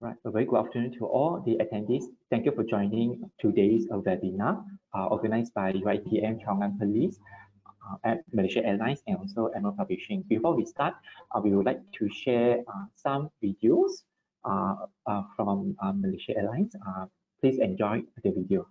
Right. A very good afternoon to all the attendees. Thank you for joining today's webinar organized by UiTM Perlis at Malaysia Airlines and also Annual Publishing. Before we start, we would like to share some videos from Malaysia Airlines. Please enjoy the video.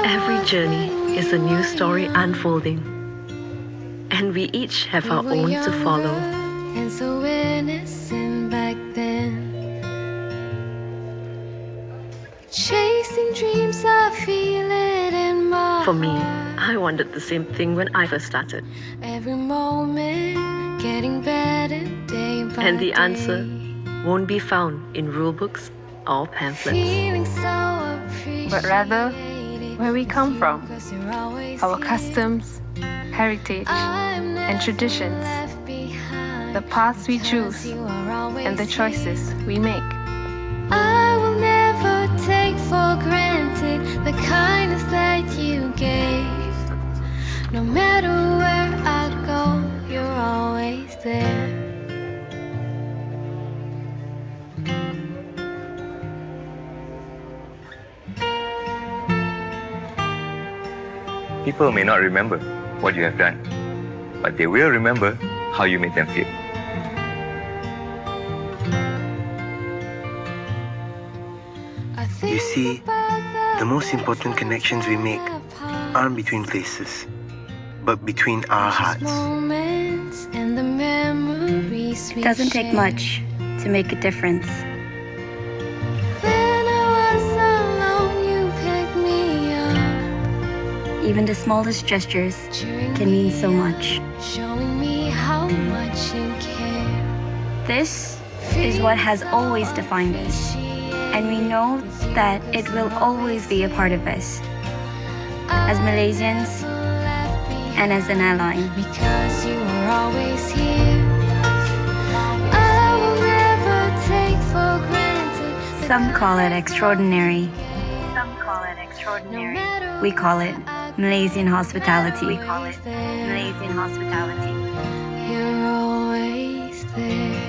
Every journey is a new story unfolding, and we each have our own to follow. And so innocent back then, chasing dreams, I feel it in my For me, I wanted the same thing when I first started. every moment, getting better day by And the day. answer won't be found in rulebooks or pamphlets. Feeling so but rather where we come from, our customs, customs, heritage, and traditions, the paths we choose, and the choices we make. I will never take for granted the kindness that you gave. No matter where I go, you're always there. People may not remember what you have done, but they will remember how you made them feel. You see, the most important connections we make aren't between places, but between our hearts. It doesn't take much to make a difference. When I was alone, you picked me up. Even the smallest gestures can mean so much. Showing me how much you care. This is what has always defined us, and we know that it will always be a part of us, as Malaysians and as an airline. Because you are always here, I will never take for granted. Some call it extraordinary. Some call it extraordinary. We call it Malaysian hospitality. We call it Malaysian hospitality. You're always there.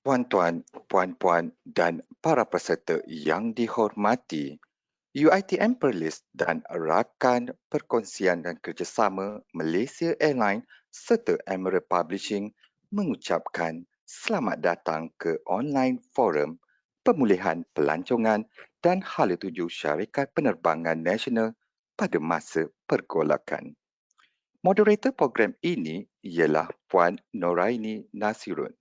Tuan-tuan, puan-puan dan para peserta yang dihormati, UiTM Perlis dan rakan perkongsian dan kerjasama Malaysia Airlines serta Emerald Publishing mengucapkan selamat datang ke online forum pemulihan pelancongan dan hala tuju syarikat penerbangan nasional pada masa pergolakan. Moderator program ini ialah Puan Noraini Nasirun.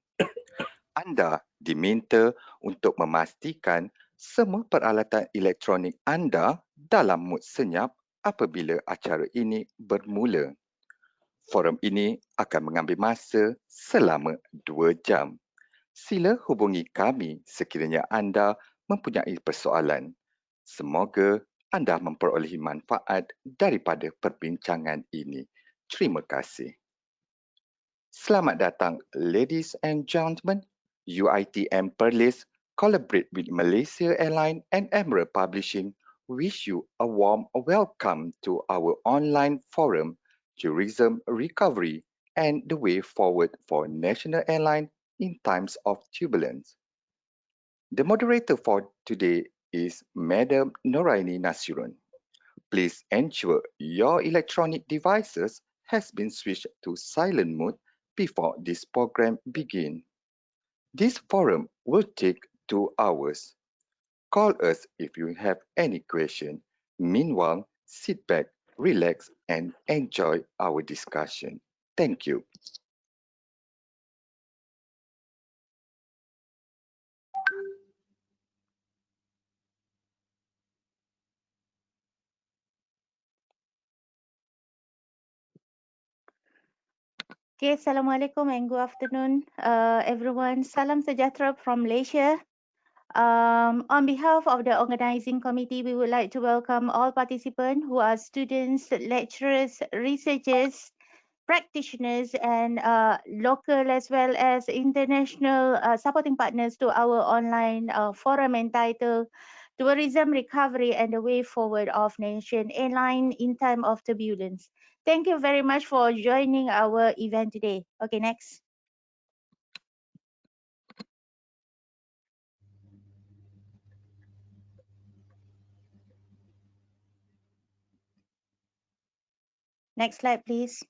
Anda diminta untuk memastikan semua peralatan elektronik anda dalam mood senyap apabila acara ini bermula. Forum ini akan mengambil masa selama 2 jam. Sila hubungi kami sekiranya anda mempunyai persoalan. Semoga anda memperolehi manfaat daripada perbincangan ini. Terima kasih. Selamat datang, ladies and gentlemen. UiTM Perlis collaborate with Malaysia Airlines and Emerald Publishing wish you a warm welcome to our online forum, Tourism Recovery and the Way Forward for National Airline in Times of Turbulence. The moderator for today is Madam Noraini Nasirun. Please ensure your electronic devices has been switched to silent mode before this program begins. This forum will take 2 hours. Call us if you have any question. Meanwhile, sit back, relax, and enjoy our discussion. Thank you. Okay, Assalamualaikum and good afternoon, everyone. Salam sejahtera from Malaysia. On behalf of the organizing committee, we would like to welcome all participants who are students, lecturers, researchers, practitioners, and local as well as international supporting partners to our online forum entitled Tourism Recovery and the Way Forward of Nation Airline in Time of Turbulence. Thank you very much for joining our event today. Okay, next. Next slide, please.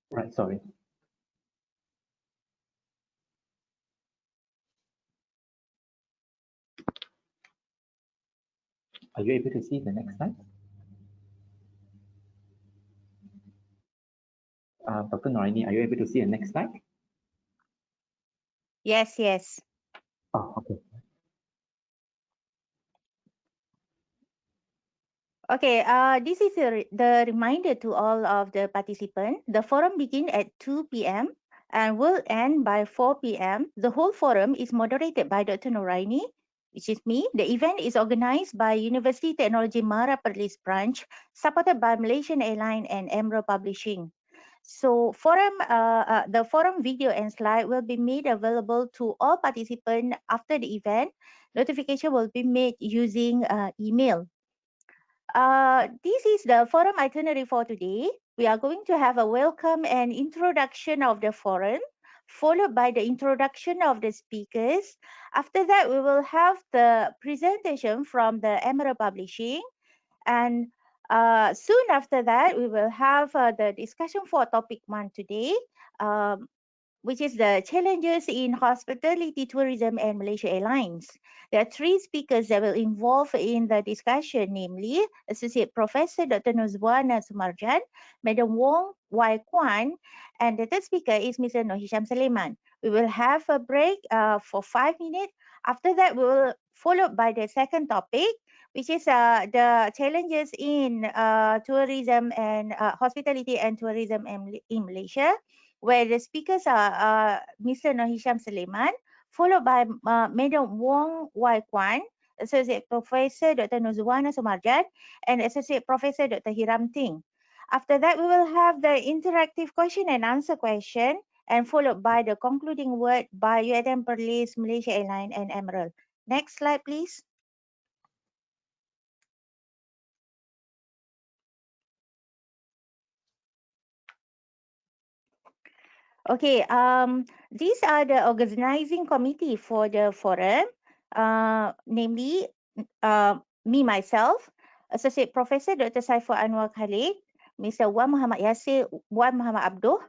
Right, sorry. Are you able to see the next slide? Dr. Noraini, are you able to see the next slide? Yes, yes. Oh, okay. Okay, this is the reminder to all of the participants. The forum begins at 2 p.m. and will end by 4 p.m. The whole forum is moderated by Dr. Noraini, which is me. The event is organized by University Technology Mara Perlis branch, supported by Malaysian Airlines and Emerald Publishing. So the forum video and slide will be made available to all participants after the event. Notification will be made using email. This is the forum itinerary for today. We are going to have a welcome and introduction of the forum, followed by the introduction of the speakers. After that, we will have the presentation from the Emerald Publishing. And soon after that, we will have the discussion for topic 1 today, which is the challenges in hospitality tourism and Malaysia Airlines. There are 3 speakers that will involve in the discussion, namely Associate Professor Dr. Norzuwana Sumarjan, Madam Wong Kuan, and the third speaker is Mr. Hisyam Seliman. We will have a break for 5 minutes. After that, we will followed by the second topic, which is the challenges in tourism and hospitality and tourism in Malaysia, where the speakers are Mr. Hisyam Seliman, followed by Madam Wong Kuan, Associate Professor Dr. Norzuwana Sumarjan, and Associate Professor Dr. Hiram Ting. After that, we will have the interactive question and answer question, and followed by the concluding word by UiTM Perlis, Malaysia Airlines, and Emerald. Next slide, please. Okay, these are the organizing committee for the forum, namely me, myself, Associate Professor Dr. Saiful Anwar Khalid, Mr. Wan Muhammad Yasir Wan Muhammad Abduh,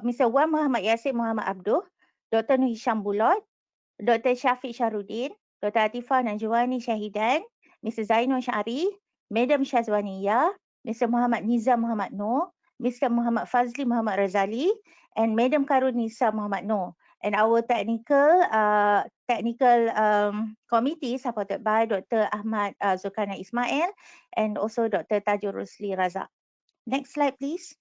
Mr. Wan Muhammad Yasir Muhammad Abduh, Dr. Nur Hisyam Bulot, Dr. Syafiq Syahrudin, Dr. Atifah Najwani Syahidan, Mr. Zainul Syari, Madam Syazwaniyah, Mr. Muhammad Nizam Muhammad Noor, Mr. Muhammad Fazli Muhammad Razali, and Madam Karunisa Muhammad Noor. And our technical committee supported by Dr. Ahmad Zulkarnain Ismail and also Dr. Tajur Rusli Razak. Next slide, please.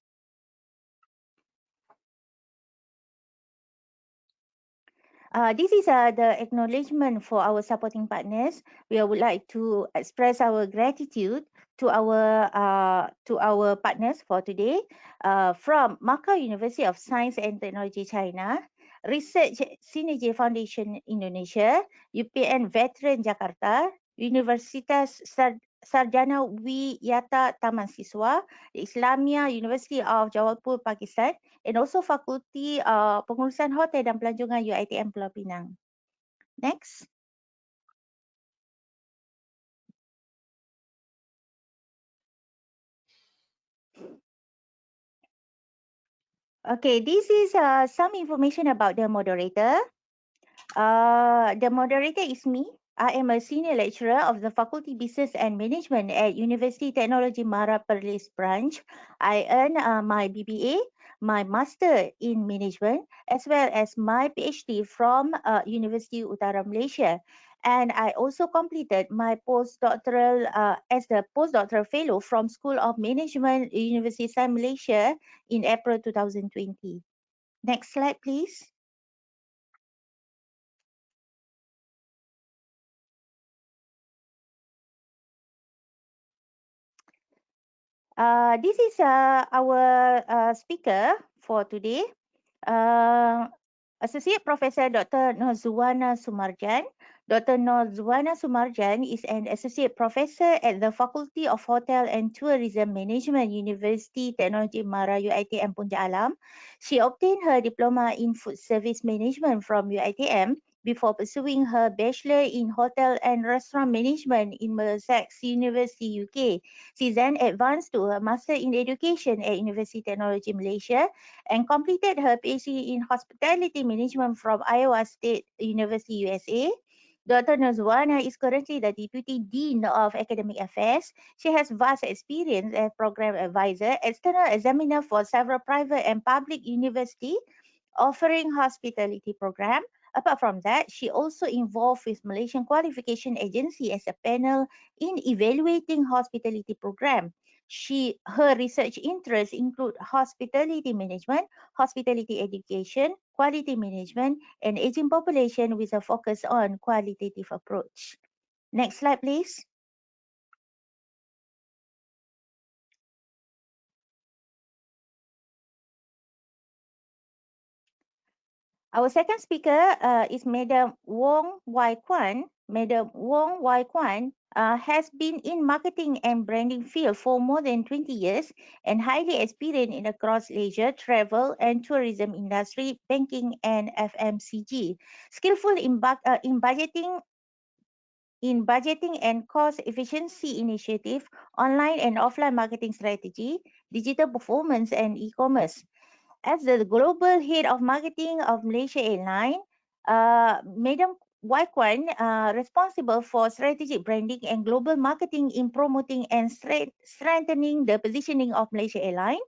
This is the acknowledgement for our supporting partners. We would like to express our gratitude to our partners for today. From Macau University of Science and Technology China, Research Synergy Foundation Indonesia, UPN Veteran Jakarta, Universitas Sarjana Wiyata Taman Siswa, the Islamia University of Jabalpur, Pakistan, and also Fakulti Pengurusan Hotel dan Pelancongan UiTM Pulau Pinang. Next. Okay, this is some information about the moderator. The moderator is me. I am a senior lecturer of the Faculty Business and Management at University Technology Mara Perlis branch. I earned my BBA, my Master in Management, as well as my PhD from University Utara Malaysia. And I also completed my postdoctoral as the postdoctoral fellow from School of Management, University of Malaysia in April 2020. Next slide, please. This is our speaker for today, Associate Professor Dr. Norzuwana Sumarjan. Dr. Norzuwana Sumarjan is an Associate Professor at the Faculty of Hotel and Tourism Management, University Technology Mara UiTM Puncak Alam. She obtained her Diploma in Food Service Management from UiTM before pursuing her Bachelor in Hotel and Restaurant Management in Middlesex University, UK. She then advanced to her Master in Education at University Technology Malaysia and completed her PhD in Hospitality Management from Iowa State University, USA. Dr. Norzuwana is currently the Deputy Dean of Academic Affairs. She has vast experience as Program Advisor, External Examiner for several private and public universities offering hospitality program. Apart from that, she also involved with Malaysian Qualification Agency as a panel in evaluating hospitality program. Her research interests include hospitality management, hospitality education, quality management, and aging population with a focus on qualitative approach. Next slide, please. Our second speaker is Madam Wong Kuan. Madam Wong Kuan has been in marketing and branding field for more than 20 years and highly experienced in across leisure, travel and tourism industry, banking and FMCG. Skillful in budgeting and cost efficiency initiative, online and offline marketing strategy, digital performance and e-commerce. As the global head of marketing of Malaysia Airlines, Madam Kuan responsible for strategic branding and global marketing in promoting and strengthening the positioning of Malaysia Airlines,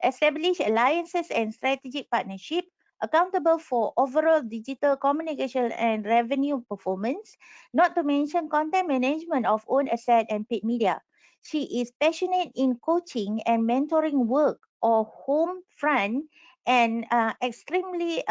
establish alliances and strategic partnership, accountable for overall digital communication and revenue performance, not to mention content management of own asset and paid media. She is passionate in coaching and mentoring work or home front and extremely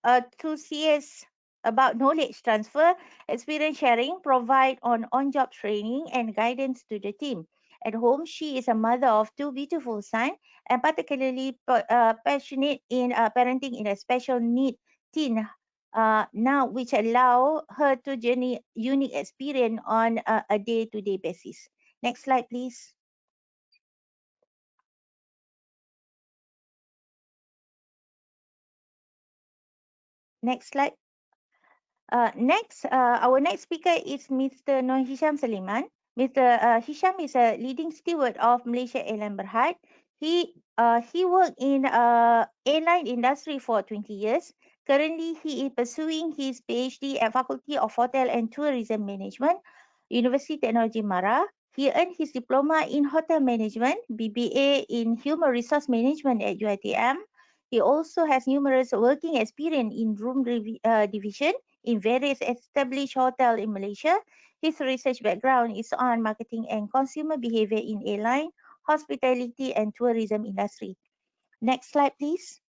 enthusiastic about knowledge transfer, experience sharing, provide on-job training and guidance to the team. At home, she is a mother of two beautiful sons and particularly passionate in parenting in a special need teen now, which allow her to journey unique experience on a day-to-day basis. Next slide, please. Next slide. Our next speaker is Mr. Hisyam Seliman. Mr. Hisyam is a leading steward of Malaysia Airlines Berhad. He worked in airline industry for 20 years. Currently, he is pursuing his PhD at Faculty of Hotel and Tourism Management, University Technology Mara. He earned his diploma in hotel management, BBA in human resource management at UiTM. He also has numerous working experience in room division in various established hotels in Malaysia. His research background is on marketing and consumer behavior in airline, hospitality and tourism industry. Next slide, please.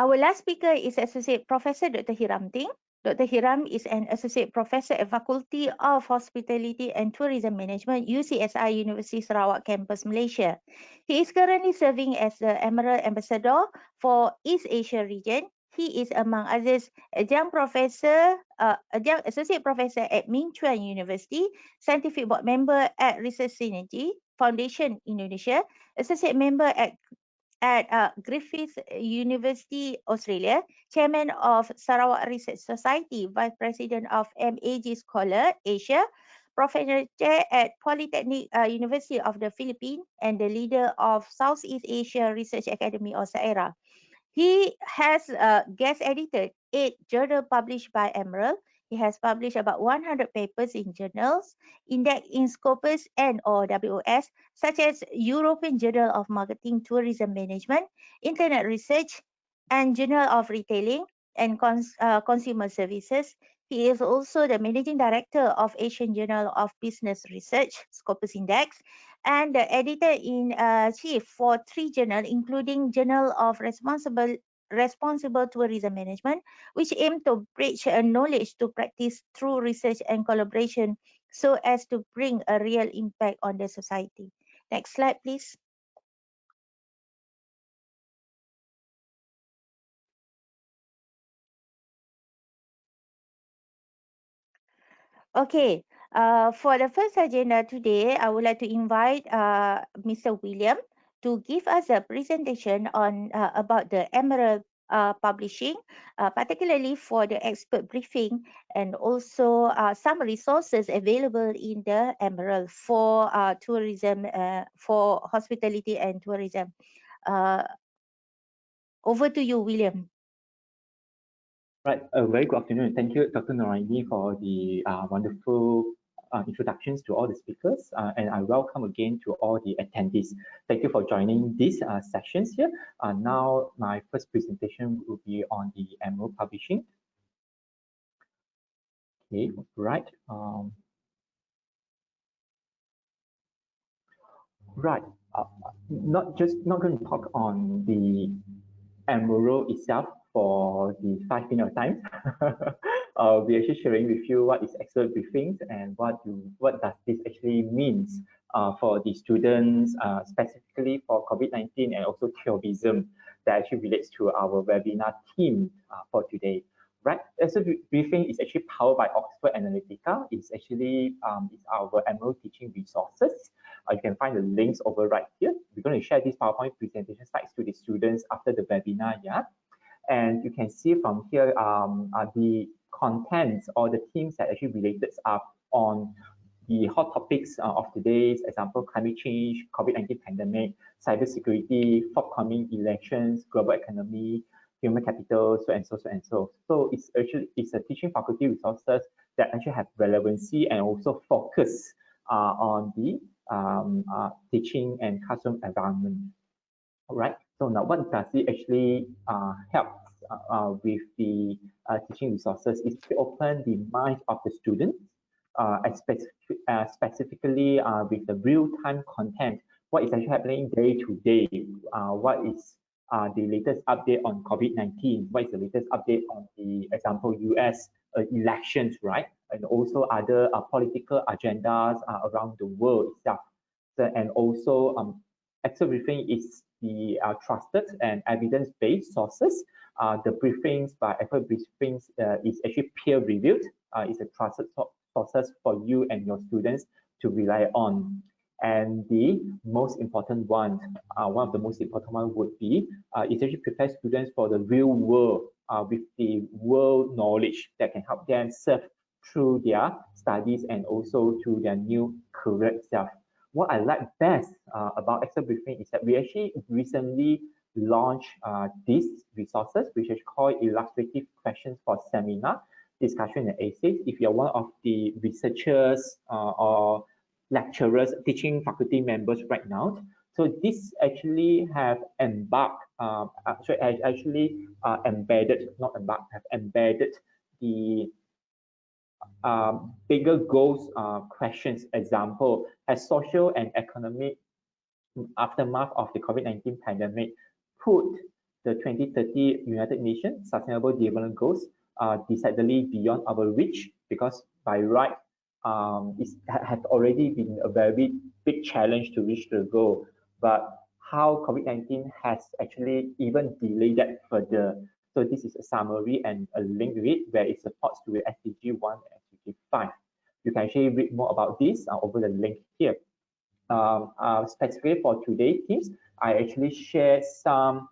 Our last speaker is Associate Professor Dr. Hiram Ting. Dr. Hiram is an Associate Professor at Faculty of Hospitality and Tourism Management, UCSI University Sarawak Campus, Malaysia. He is currently serving as the Emerald Ambassador for East Asia region. He is, among others, Adjunct Associate Professor at Ming Chuan University, Scientific Board Member at Research Synergy Foundation Indonesia, Associate Member at Griffith University, Australia, Chairman of Sarawak Research Society, Vice President of MAG Scholar Asia, Professor Chair at Polytechnic University of the Philippines, and the leader of Southeast Asia Research Academy or SAERA. He has guest edited 8 journals published by Emerald. He has published about 100 papers in journals, indexed in Scopus and or WOS, such as European Journal of Marketing Tourism Management, Internet Research, and Journal of Retailing and Consumer Services. He is also the Managing Director of Asian Journal of Business Research, Scopus Index, and the editor-in-chief for 3 journals, including Journal of Responsible Tourism Management, which aim to bridge knowledge to practice through research and collaboration so as to bring a real impact on the society. Next slide, please. Okay, for the first agenda today, I would like to invite Mr. William to give us a presentation on about the Emerald publishing, particularly for the expert briefing, and also some resources available in the Emerald for tourism, for hospitality and tourism. Over to you, William. Right, a very good afternoon. Thank you, Dr. Noraini, for the wonderful introductions to all the speakers, and I welcome again to all the attendees. Thank you for joining these sessions here. Now, my first presentation will be on the Emerald publishing. Okay, right. Right. Not going to talk on the Emerald itself for the 5 minutes time. We're actually sharing with you what is expert briefings and what does this actually means for the students, specifically for COVID-19 and also tourism that actually relates to our webinar theme for today. Right, expert briefing is actually powered by Oxford Analytica. It's actually it's our Emerald teaching resources. You can find the links over right here. We're going to share these PowerPoint presentation slides to the students after the webinar, yeah. And you can see from here the contents or the themes that actually related are on the hot topics of today's example, climate change, COVID-19 pandemic, cybersecurity, forthcoming elections, global economy, human capital, so and so. So it's a teaching faculty resources that actually have relevancy and also focus on the teaching and classroom environment. All right. So now, what does it actually help with the teaching resources? Is to open the minds of the students, specifically with the real-time content. What is actually happening day to day? What is the latest update on COVID-19? What is the latest update on the example US elections, right? And also other political agendas around the world itself. So, and also expert briefing is the trusted and evidence-based sources. The briefings by expert briefings is actually peer-reviewed. It's a trusted sources for you and your students to rely on. And the most important one, one of the most important one would be essentially prepare students for the real world with the world knowledge that can help them serve through their studies and also to their new career itself. What I like best about Excel briefing is that we actually recently launched these resources, which is called illustrative questions for seminar, discussion, and essays. If you're one of the researchers or lecturers, teaching faculty members right now, so this actually have embarked, embedded, not embarked, have embedded the bigger goals questions. Example, as social and economic aftermath of the COVID-19 pandemic put the 2030 United Nations Sustainable Development Goals decidedly beyond our reach, because by right, it has already been a very big challenge to reach the goal. But how COVID-19 has actually even delayed that further. So this is a summary and a link to it where it supports to SDG 1 and SDG 5. You can actually read more about this over the link here. Specifically for today's tips, I actually share some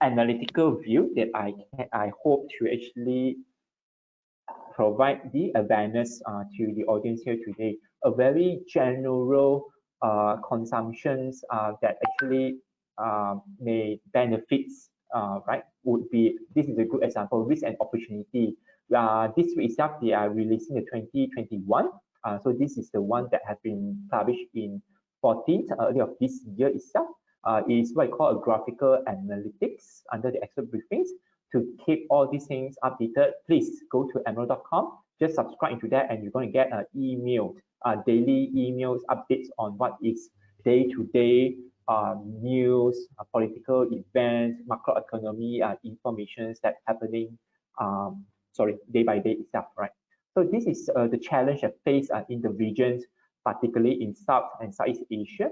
analytical view that I hope to actually provide the awareness to the audience here today. A very general consumptions that actually may benefits, right, would be, this is a good example, risk and opportunity. This week itself, they are releasing the 2021. So this is the one that has been published in 14th early of this year itself. Is what I call a graphical analytics under the Excel briefings. To keep all these things updated, please go to emerald.com, just subscribe into that, and you're going to get an email, daily emails, updates on what is day-to-day news, political events, macroeconomy information that's happening, day by day itself, right? So this is the challenge that faced in the regions, particularly in South and Southeast Asia,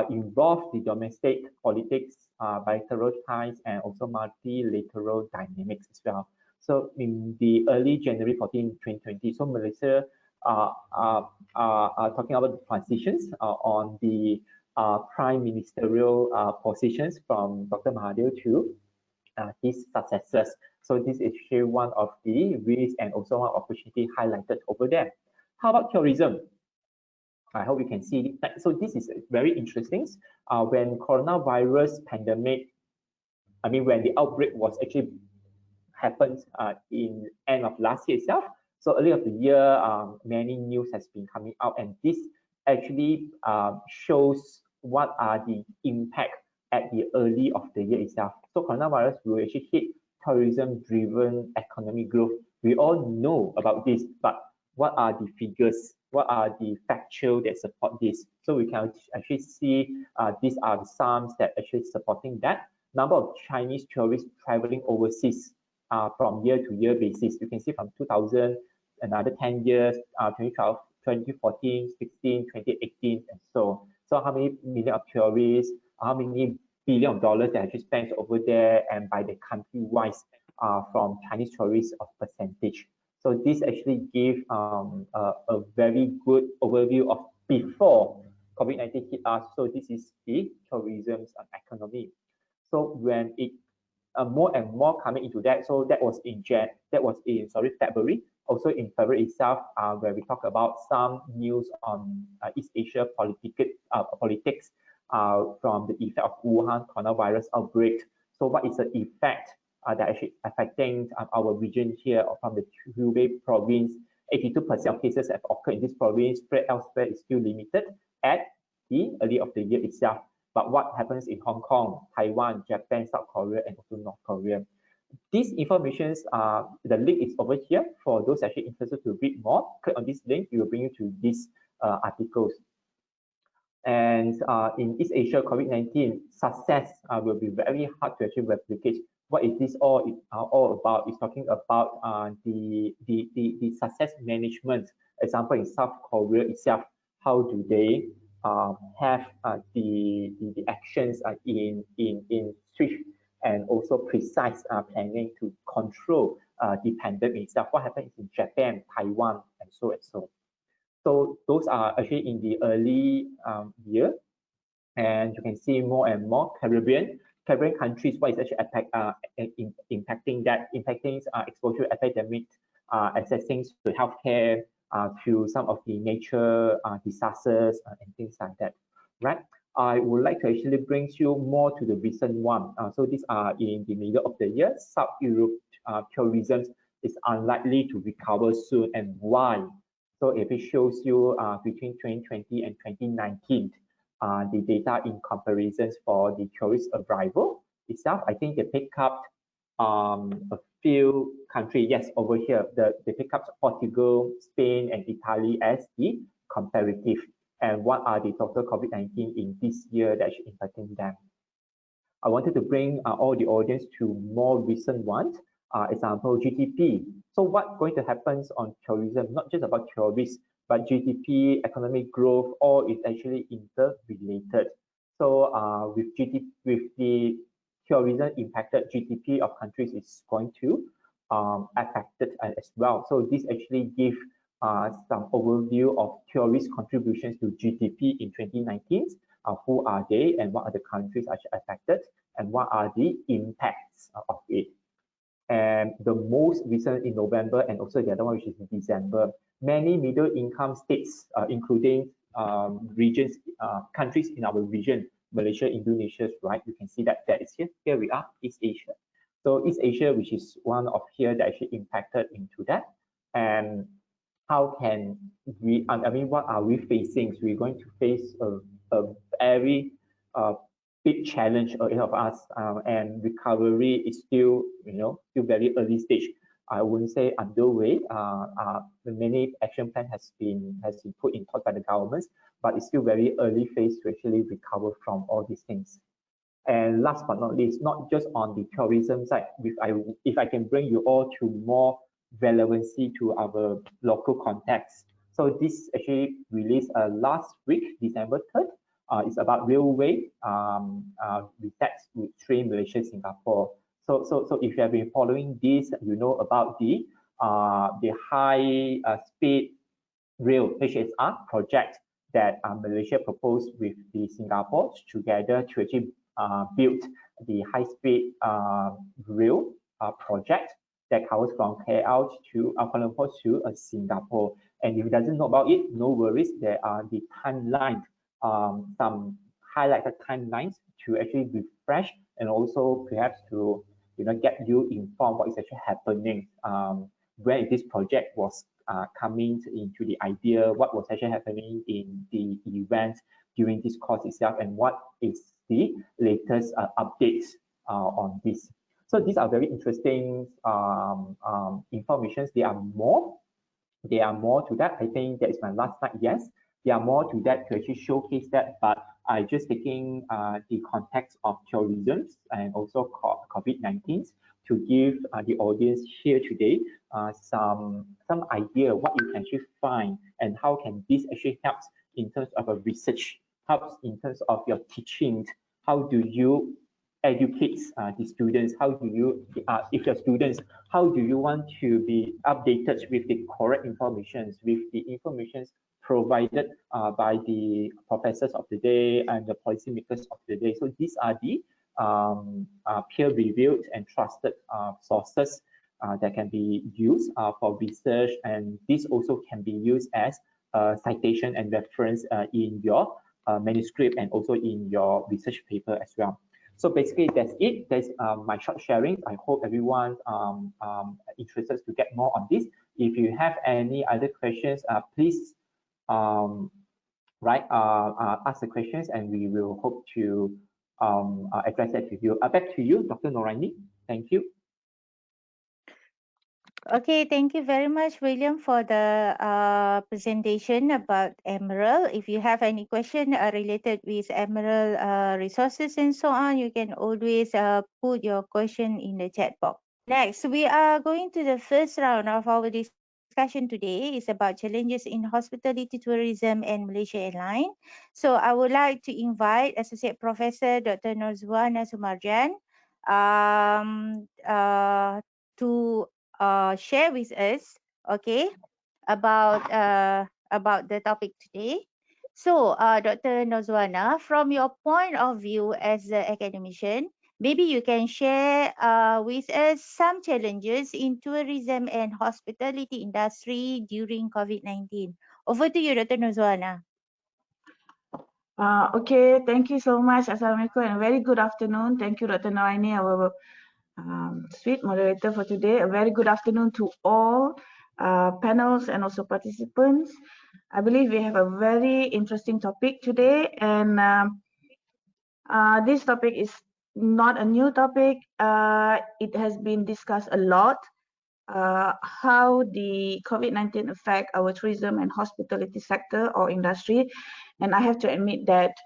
involve the domestic politics, bilateral ties, and also multilateral dynamics as well. So in the early January 14, 2020, so Malaysia talking about the transitions on the prime ministerial positions from Dr. Mahathir to his successors. So this is actually one of the risks and also one opportunity highlighted over there. How about tourism? I hope you can see it. So this is very interesting. When coronavirus pandemic, when the outbreak was actually happened in end of last year itself. So early of the year, many news has been coming out, and this actually shows what are the impact at the early of the year itself. So coronavirus will actually hit tourism-driven economic growth. We all know about this, but what are the figures? What are the factual that support this? So we can actually see these are the sums that actually supporting that. Number of Chinese tourists traveling overseas from year-to-year basis. You can see from 2000, another 10 years, 2012, 2014, 16, 2018, and so. So how many million of tourists, how many billion of dollars that actually spent over there, and by the country-wise from Chinese tourists of percentage. So this actually gives a very good overview of before COVID-19 hit us. So this is the tourism economy. So when it more and more coming into that, so that was in February. Also in February itself, where we talk about some news on East Asia politics from the effect of Wuhan coronavirus outbreak. So what is the effect that actually affecting our region here from the Hubei province? 82% of cases have occurred in this province. Spread elsewhere is still limited at the early of the year itself. But what happens in Hong Kong, Taiwan, Japan, South Korea, and also North Korea? These informations, the link is over here. For those actually interested to read more, click on this link. It will bring you to these articles. And in East Asia, COVID-19 success will be very hard to actually replicate. What is this all about? It's talking about the success management. Example, in South Korea itself, how do they have the actions in and also precise planning to control the pandemic itself. What happens in Japan, Taiwan, and so and so. So those are actually in the early year, and you can see more and more Caribbean countries. What is actually impacting exposure to epidemic, accessing to healthcare, to some of the nature disasters and things like that, right? I would like to actually bring you more to the recent one. So these are in the middle of the year. South Europe tourism is unlikely to recover soon, and why? So if it shows you between 2020 and 2019, the data in comparisons for the tourist arrival itself, I think they pick up a few countries. Yes, over here, they pick up Portugal, Spain, and Italy as the comparative. And what are the total COVID-19 in this year that is impacting them? I wanted to bring all the audience to more recent ones. Example, GDP. So what's going to happen on tourism, not just about tourists, but GDP, economic growth, all is actually interrelated. So with the tourism impacted, GDP of countries is going to affected as well. So this actually gives some overview of tourist contributions to GDP in 2019. Who are they, and what are the countries actually affected, and what are the impacts of it? And the most recent in November, and also the other one which is in December, many middle income states, including regions, countries in our region, Malaysia, Indonesia, right? You can see that is here. Here we are, East Asia. So East Asia, which is one of here that actually impacted into that. And how can we, I mean, what are we facing? So we're going to face a very big challenge ahead of us, and recovery is still, still very early stage. I wouldn't say underway. Many action plan has been put in place by the governments, but it's still very early phase to actually recover from all these things. And last but not least, not just on the tourism side, if I can bring you all to more relevancy to our local context. So this actually released last week, December 3rd. It's about railway with train Malaysia, Singapore. So if you have been following this, you know about the high speed rail HSR project that Malaysia proposed with the Singapore together to actually build the high speed rail project that covers from KL to Kuala Lumpur to Singapore. And if you doesn't know about it, no worries. There are the timelines, some highlighted timelines to actually refresh and also perhaps to get you informed what is actually happening. When this project was coming into the idea, what was actually happening in the event during this course itself, and what is the latest updates on this. So these are very interesting informations. There are more to that. I think that is my last slide. Yes, there are more to that to actually showcase that, but I just taking the context of tourism and also COVID-19 to give the audience here today some idea what you can actually find and how can this actually help in terms of a research, helps in terms of your teaching. How do you educate the students? How do you, if your students, how do you want to be updated with the correct information, with the information provided by the professors of the day and the policymakers of the day? So these are the peer-reviewed and trusted sources that can be used for research, and this also can be used as citation and reference in your manuscript and also in your research paper as well. So basically, that's it. That's my short sharing. I hope everyone interested to get more on this. If you have any other questions, please ask the questions, and we will hope to address that with you. Back to you, Dr. Noraini. Thank you. Okay, thank you very much, William, for the presentation about Emerald. If you have any question related with Emerald resources and so on, you can always put your question in the chat box. Next, we are going to the first round of our discussion today. Is about challenges in hospitality tourism and Malaysia Airlines. So I would like to invite Associate Professor Dr. Norzuwana Sumarjan to share with us, okay, about the topic today. So, Dr. Norzuwana, from your point of view as an academician, maybe you can share with us some challenges in tourism and hospitality industry during COVID-19. Over to you, Dr. Norzuwana. Okay, thank you so much. Assalamualaikum and a very good afternoon. Thank you, Dr. Noraini, our sweet moderator for today. A very good afternoon to all panels and also participants. I believe we have a very interesting topic today, and this topic is not a new topic. It has been discussed a lot. How the COVID-19 affect our tourism and hospitality sector or industry, and I have to admit that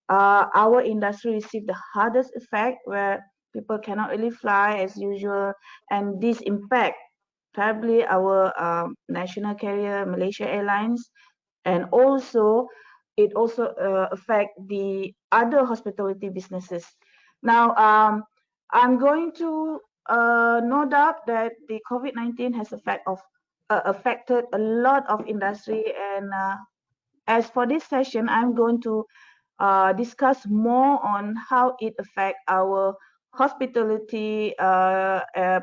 our industry received the hardest effect, where people cannot really fly as usual, and this impact probably our national carrier Malaysia Airlines, and also it also affect the other hospitality businesses. Now I'm going to no doubt that the COVID-19 has affected a lot of industry, and as for this session, I'm going to discuss more on how it affects our hospitality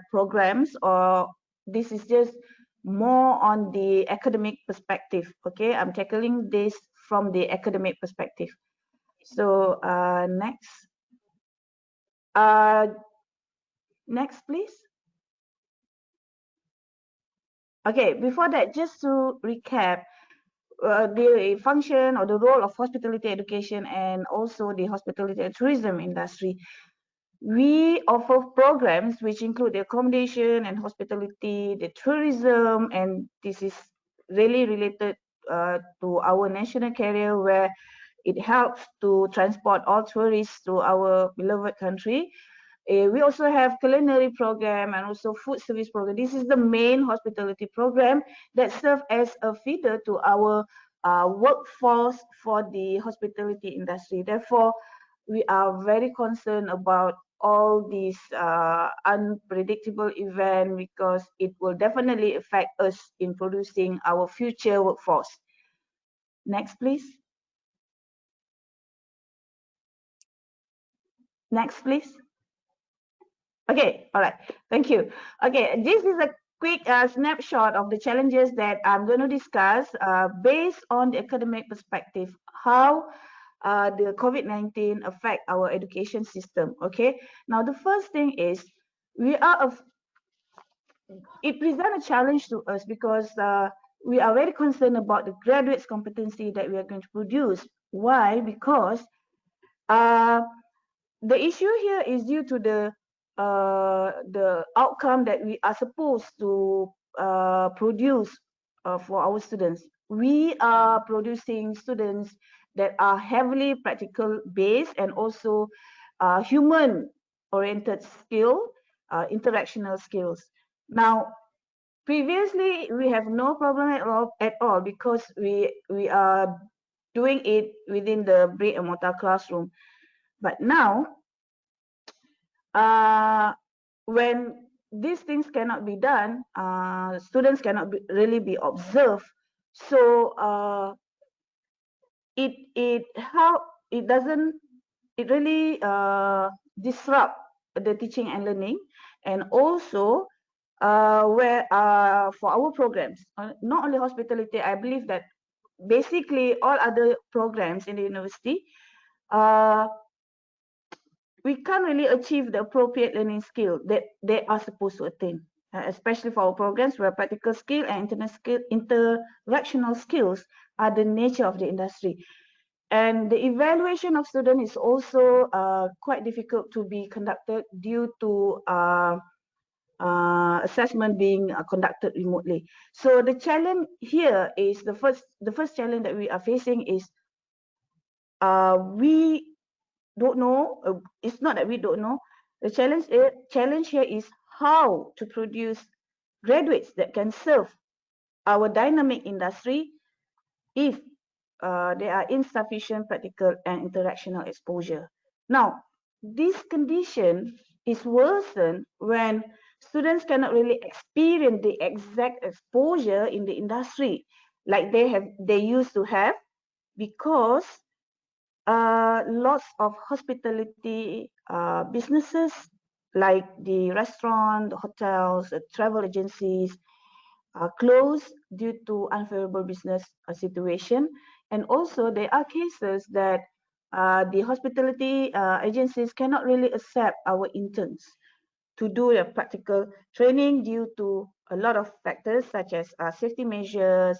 programs, or this is just more on the academic perspective. Okay, I'm tackling this from the academic perspective. So next please. Okay, before that, just to recap, the function or the role of hospitality education and also the hospitality and tourism industry. We offer programs which include the accommodation and hospitality, the tourism, and this is really related to our national carrier, where it helps to transport all tourists to our beloved country. We also have culinary program and also food service program. This is the main hospitality program that serve as a feeder to our workforce for the hospitality industry. Therefore, we are very concerned about all these unpredictable events, because it will definitely affect us in producing our future workforce. Next, please. Next, please. Okay, all right, thank you. Okay, this is a quick snapshot of the challenges that I'm going to discuss based on the academic perspective, how the COVID-19 affect our education system. Okay, now the first thing is it presents a challenge to us, because we are very concerned about the graduates' competency that we are going to produce. Why? Because the issue here is due to the outcome that we are supposed to produce for our students. We are producing students that are heavily practical based and also human oriented skill, interactional skills. Now, previously we have no problem at all because we are doing it within the brick and mortar classroom. But now, when these things cannot be done, students cannot really be observed. So it really disrupt the teaching and learning, and also where for our programs, not only hospitality, I believe that basically all other programs in the university, we can't really achieve the appropriate learning skill that they are supposed to attain, especially for our programs where practical skill and interactional skills are the nature of the industry. And the evaluation of students is also quite difficult to be conducted due to assessment being conducted remotely. So the challenge here is the first challenge that we are facing is we don't know. It's not that we don't know. The challenge here is how to produce graduates that can serve our dynamic industry if there are insufficient practical and interactional exposure. Now, this condition is worsened when students cannot really experience the exact exposure in the industry like they used to have, because lots of hospitality businesses like the restaurant, the hotels, the travel agencies are closed due to unfavorable business situation. And also there are cases that the hospitality agencies cannot really accept our interns to do the practical training due to a lot of factors such as safety measures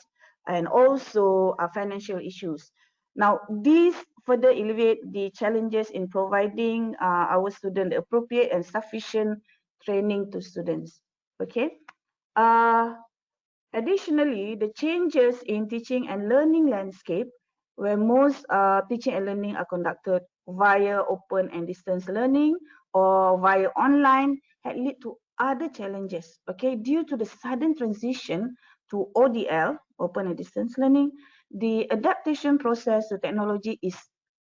and also financial issues. Now, these further elevate the challenges in providing our students appropriate and sufficient training to students. Okay. Additionally, the changes in teaching and learning landscape, where most teaching and learning are conducted via open and distance learning or via online, had led to other challenges. Okay, due to the sudden transition to ODL, open and distance learning, the adaptation process to technology is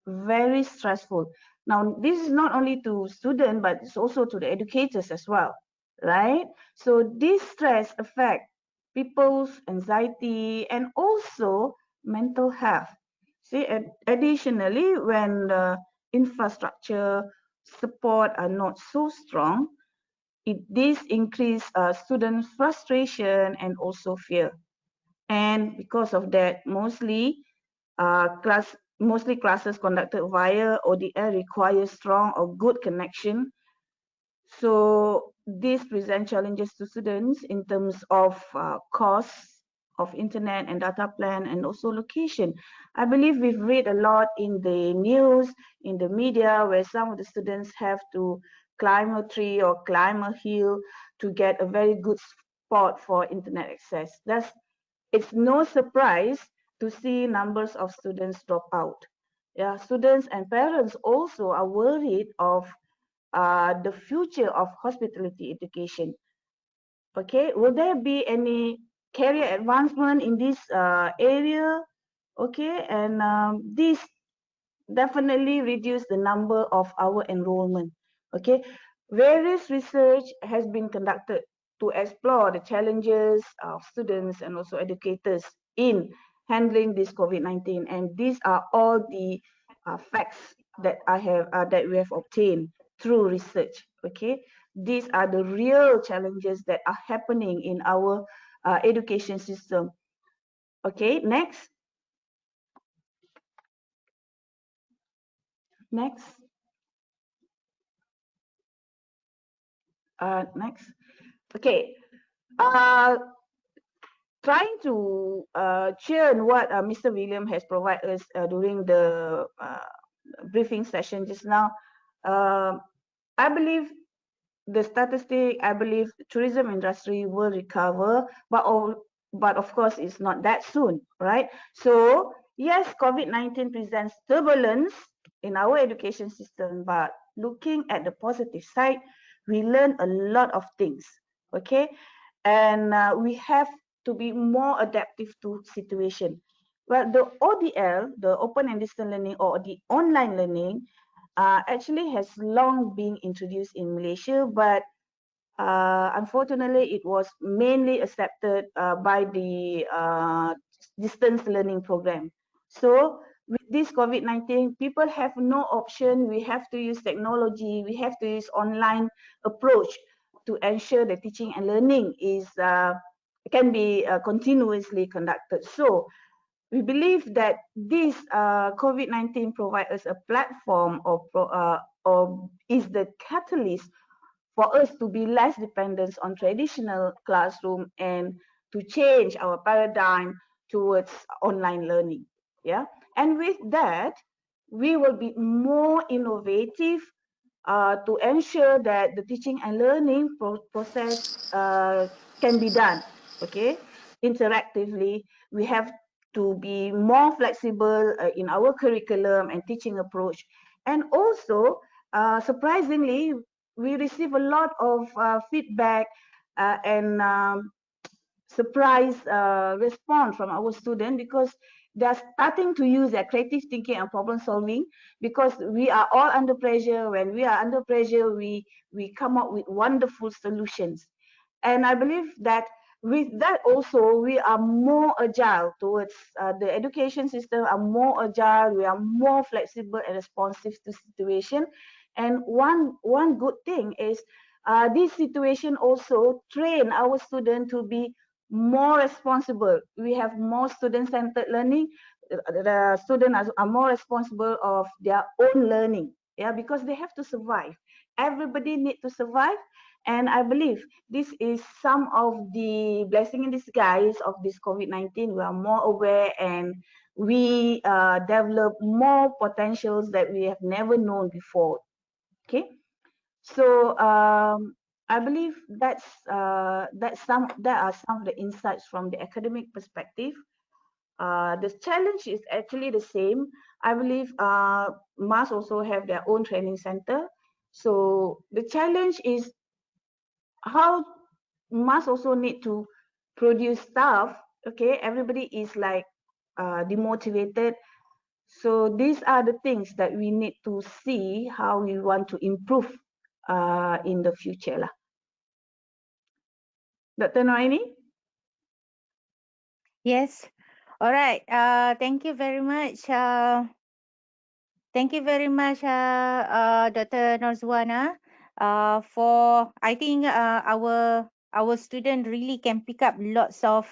very stressful. Now, this is not only to students, but it's also to the educators as well, right? So this stress affects people's anxiety and also mental health. See, additionally, when the infrastructure support are not so strong, this increase student frustration and also fear. And because of that, mostly classes conducted via ODL require strong or good connection. So this present challenges to students in terms of costs of internet and data plan and also location. I believe we've read a lot in the news, in the media, where some of the students have to climb a tree or climb a hill to get a very good spot for internet access. It's no surprise to see numbers of students drop out. Yeah, students and parents also are worried of the future of hospitality education. Okay, will there be any career advancement in this area? Okay, and this definitely reduce the number of our enrollment. Okay, various research has been conducted to explore the challenges of students and also educators in handling this COVID-19, and these are all the facts that we have obtained through research. Okay, these are the real challenges that are happening in our education system. Okay, next. Next. Next. Okay. Trying to churn what Mr. William has provided us during the briefing session just now. I believe the statistic, I believe the tourism industry will recover, but of course it's not that soon, right? So yes, COVID-19 presents turbulence in our education system, but looking at the positive side, we learn a lot of things, okay? And we have to be more adaptive to situation. Well, the ODL, the open and distance learning, or the online learning, actually has long been introduced in Malaysia, but unfortunately, it was mainly accepted by the distance learning program. So with this COVID-19, people have no option. We have to use technology. We have to use online approach to ensure the teaching and learning can be continuously conducted. So we believe that this COVID-19 provides us a platform or is the catalyst for us to be less dependent on traditional classroom and to change our paradigm towards online learning. Yeah, and with that, we will be more innovative to ensure that the teaching and learning process can be done, okay, interactively. We have to be more flexible in our curriculum and teaching approach. And also, surprisingly, we receive a lot of feedback and surprise response from our students, because they're starting to use their creative thinking and problem solving, because we are all under pressure. When we are under pressure, we come up with wonderful solutions. And I believe that with that also, we are more agile towards the education system, are more agile, we are more flexible and responsive to situation. And one good thing is this situation also train our students to be more responsible. We have more student-centered learning. The students are more responsible of their own learning, yeah, because they have to survive. Everybody need to survive. And I believe this is some of the blessing in disguise of this COVID-19. We are more aware and we develop more potentials that we have never known before. Okay, so I believe that are some of the insights from the academic perspective. The challenge is actually the same. I believe MAS also have their own training center. So the challenge is how MAS also need to produce staff. Okay, everybody is like demotivated. So these are the things that we need to see how we want to improve in the future lah. Dr. Noraini? Yes. All right. Thank you very much. Thank you very much, Dr. Norzuwana. For I think our student really can pick up lots of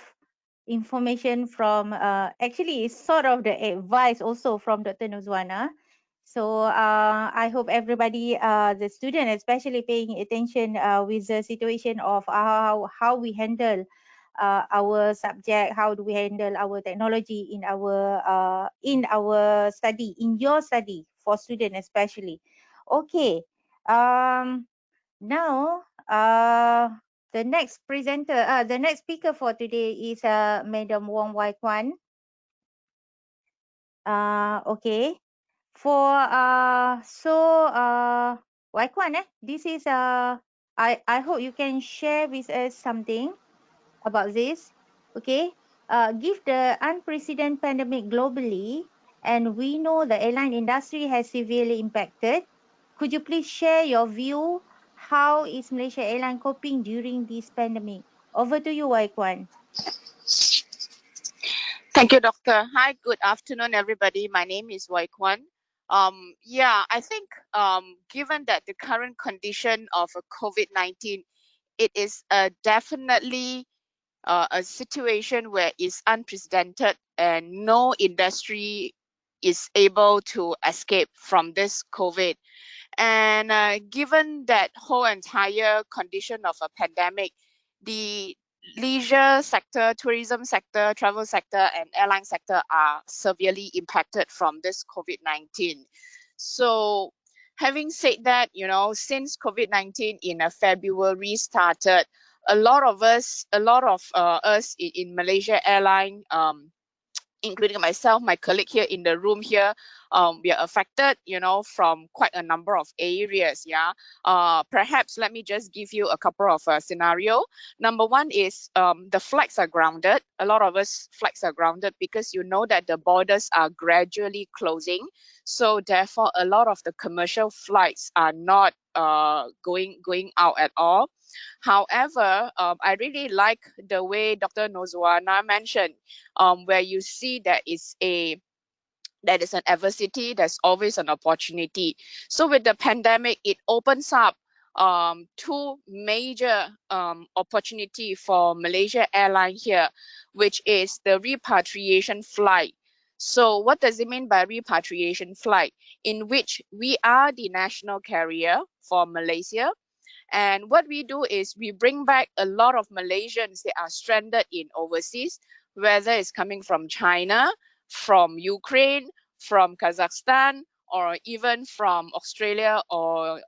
information from actually it's sort of the advice also from Dr. Norzuwana. So I hope everybody, the student especially paying attention with the situation of how we handle our subject, how do we handle our technology in our study, in your study for student especially. Okay, now the next presenter, the next speaker for today is Madam Wong Kuan. Okay, for Kuan, this is I hope you can share with us something about this. Okay, give the unprecedented pandemic globally, and we know the airline industry has severely impacted. Could you please share your view? How is Malaysia Airlines coping during this pandemic? Over to you, Kuan. Thank you, Doctor. Hi, good afternoon, everybody. My name is Kuan. Yeah, I think given that the current condition of COVID-19, it is definitely a situation where it's unprecedented and no industry is able to escape from this COVID. And given that whole entire condition of a pandemic, the leisure sector, tourism sector, travel sector, and airline sector are severely impacted from this COVID-19. So having said that, you know, since COVID-19 in February started, a lot of us in Malaysia Airlines, including myself, my colleague here in the room here, we are affected, you know, from quite a number of areas. Yeah. Perhaps let me just give you a couple of scenario. Number one is the flights are grounded. A lot of us flights are grounded because you know that the borders are gradually closing. So therefore, a lot of the commercial flights are not going out at all. However, I really like the way Dr. Norzuwana mentioned, where you see that is an adversity, there's always an opportunity. So with the pandemic, it opens up two major opportunity for Malaysia Airlines here, which is the repatriation flight. So what does it mean by repatriation flight? In which we are the national carrier for Malaysia. And what we do is we bring back a lot of Malaysians that are stranded in overseas, whether it's coming from China, from Ukraine, from Kazakhstan, or even from Australia or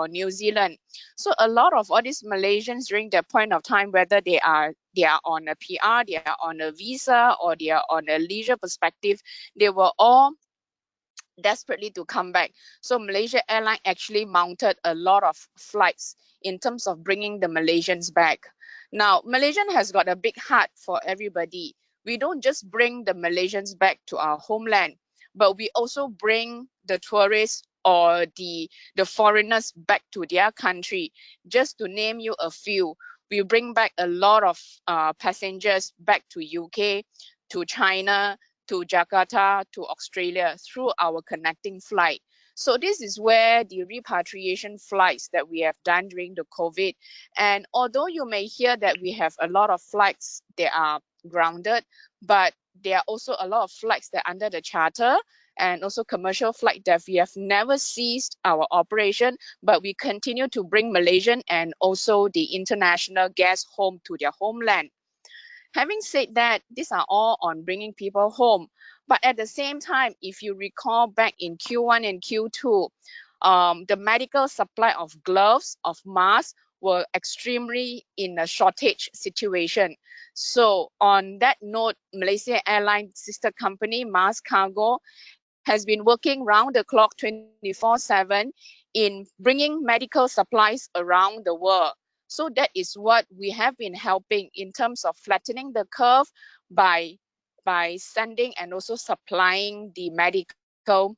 New Zealand. So a lot of all these Malaysians during that point of time, whether they are on a PR, they are on a visa, or they are on a leisure perspective, they were all desperately to come back. So Malaysia Airlines actually mounted a lot of flights in terms of bringing the Malaysians back. Now, Malaysian has got a big heart for everybody. we don't just bring the Malaysians back to our homeland, but we also bring the tourists or the foreigners back to their country. Just to name you a few, we bring back a lot of passengers back to UK, to China, to Jakarta, to Australia through our connecting flight. So this is where the repatriation flights that we have done during the COVID. And although you may hear that we have a lot of flights that are grounded, but there are also a lot of flights that are under the charter and also commercial flight that we have never ceased our operation, but we continue to bring Malaysian and also the international guests home to their homeland. Having said that, these are all on bringing people home. But at the same time, if you recall back in Q1 and Q2, the medical supply of gloves, of masks, were extremely in a shortage situation. So on that note, Malaysia Airlines sister company, Mars Cargo, has been working round the clock 24/7 in bringing medical supplies around the world. So that is what we have been helping in terms of flattening the curve by sending and also supplying the medical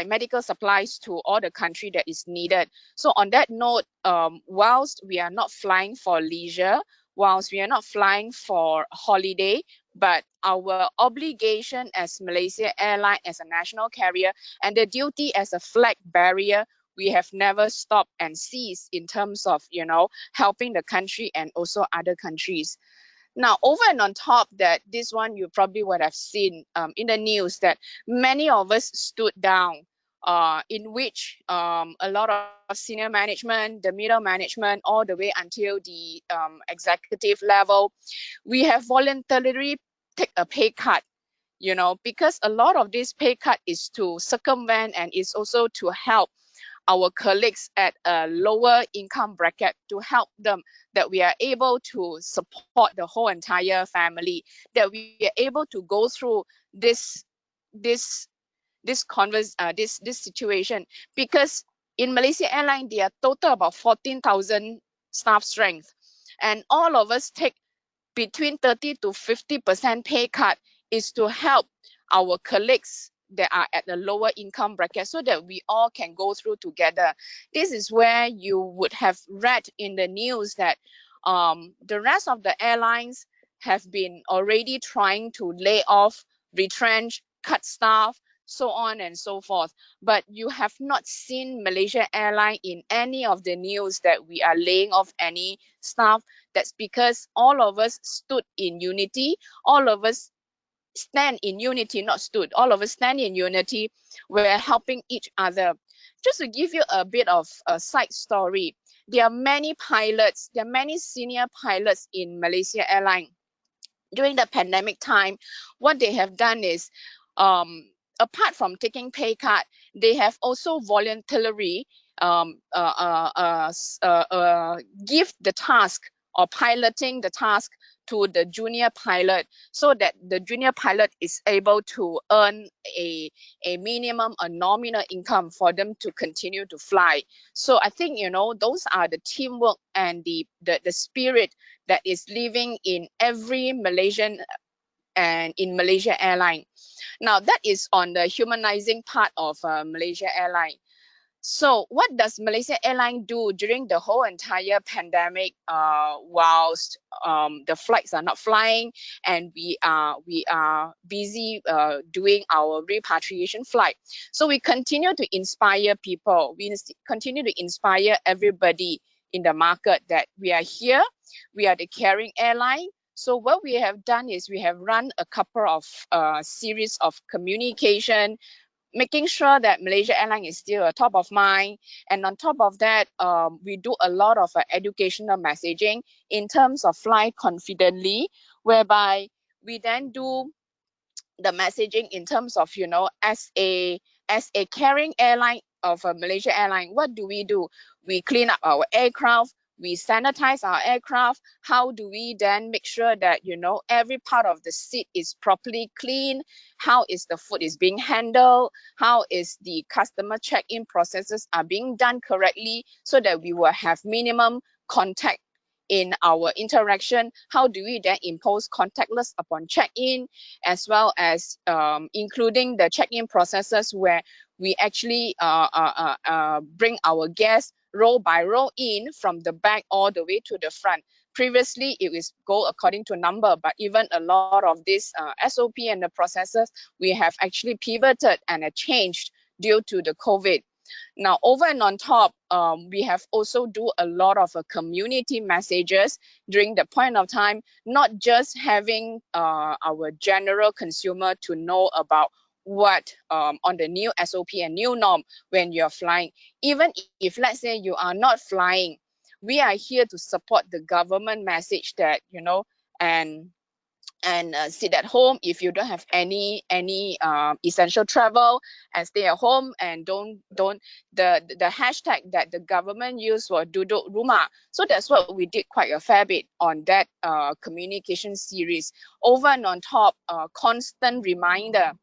medical supplies to all the country that is needed. So on that note, whilst we are not flying for leisure, whilst we are not flying for holiday, but our obligation as Malaysia Airlines as a national carrier and the duty as a flag bearer, we have never stopped and ceased in terms of, you know, helping the country and also other countries. Now, over and on top that, this one you probably would have seen in the news that many of us stood down, in which a lot of senior management, the middle management, all the way until the executive level, we have voluntarily take a pay cut, you know, because a lot of this pay cut is to circumvent and is also to help our colleagues at a lower income bracket, to help them that we are able to support the whole entire family, that we are able to go through this situation. Because in Malaysia Airlines, there are total about 14,000 staff strength, and all of us take between 30 to 50% pay cut is to help our colleagues that are at the lower income bracket so that we all can go through together. This is where you would have read in the news that the rest of the airlines have been already trying to lay off, retrench, cut staff, so on and so forth. But you have not seen Malaysia Airlines in any of the news that we are laying off any staff. That's because all of us stood in unity. All of us stand in unity, not stood. All of us stand in unity. We're helping each other. Just to give you a bit of a side story, there are many pilots, there are many senior pilots in Malaysia Airlines. During the pandemic time, what they have done is, apart from taking pay cut, they have also voluntarily give the task or piloting the task to the junior pilot, so that the junior pilot is able to earn a minimum, a nominal income for them to continue to fly. So I think, you know, those are the teamwork and the spirit that is living in every Malaysian and in Malaysia Airlines. Now that is on the humanizing part of Malaysia Airlines. So what does Malaysia Airlines do during the whole entire pandemic, whilst the flights are not flying and we are busy doing our repatriation flight? So we continue to inspire people. We continue to inspire everybody in the market that we are here. We are the caring airline. So what we have done is we have run a couple of series of communication, making sure that Malaysia Airlines is still a top of mind. And on top of that, we do a lot of educational messaging in terms of fly confidently, whereby we then do the messaging in terms of, you know, as a caring airline of Malaysia Airlines, what do? We clean up our aircraft, we sanitize our aircraft. How do we then make sure that, you know, every part of the seat is properly clean? How is the food is being handled? How is the customer check-in processes are being done correctly, so that we will have minimum contact in our interaction, how do we then impose contactless upon check-in, as well as including the check-in processes where we actually bring our guests row by row in from the back all the way to the front. Previously, it was go according to number, but even a lot of this SOP and the processes, we have actually pivoted and changed due to the COVID. Now, over and on top, we have also do a lot of community messages during the point of time, not just having our general consumer to know about what on the new SOP and new norm when you're flying. Even if, let's say, you are not flying, we are here to support the government message that, and sit at home if you don't have any essential travel, and stay at home, and don't the hashtag that the government used for duduk rumah. So that's what we did quite a fair bit on that communication series. Over and on top, constant reminder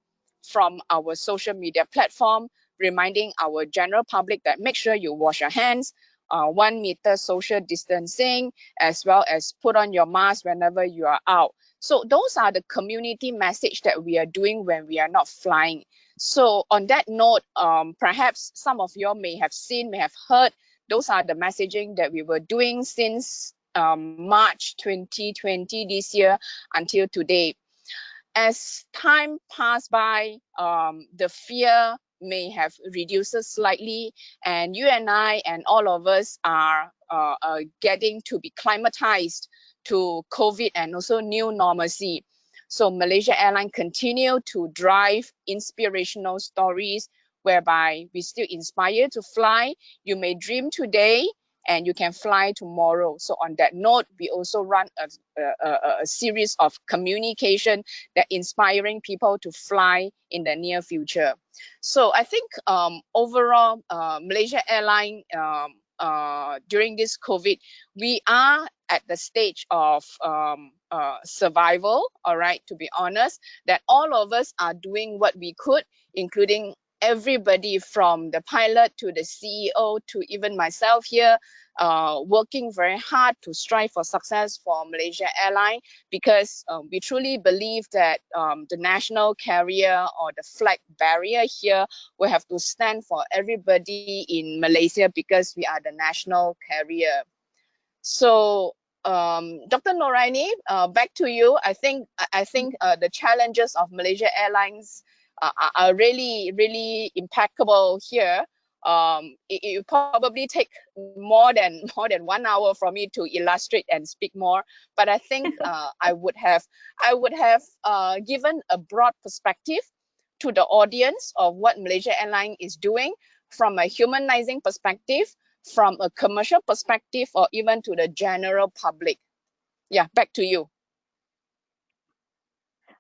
from our social media platform, reminding our general public that make sure you wash your hands, 1 meter social distancing, as well as put on your mask whenever you are out. So those are the community message that we are doing when we are not flying. So on that note, perhaps some of you may have seen, may have heard, those are the messaging that we were doing since March 2020 this year until today. As time passed by, the fear may have reduced slightly, and you and I and all of us are getting to be climatized to COVID and also new normalcy. So Malaysia Airlines continue to drive inspirational stories whereby we still inspire to fly. You may dream today and you can fly tomorrow. So on that note, we also run a series of communication that inspiring people to fly in the near future. So I think overall, Malaysia Airlines during this COVID, we are at the stage of survival, all right, to be honest, that all of us are doing what we could, including everybody from the pilot to the CEO to even myself here, working very hard to strive for success for Malaysia Airlines, because we truly believe that the national carrier or the flag barrier here will have to stand for everybody in Malaysia, because we are the national carrier. So Dr. Noraini, back to you. I think the challenges of Malaysia Airlines are really impeccable here. It probably take more than 1 hour for me to illustrate and speak more, but I think I would have given a broad perspective to the audience of what Malaysia Airlines is doing from a humanizing perspective, from a commercial perspective, or even to the general public. Yeah, back to you.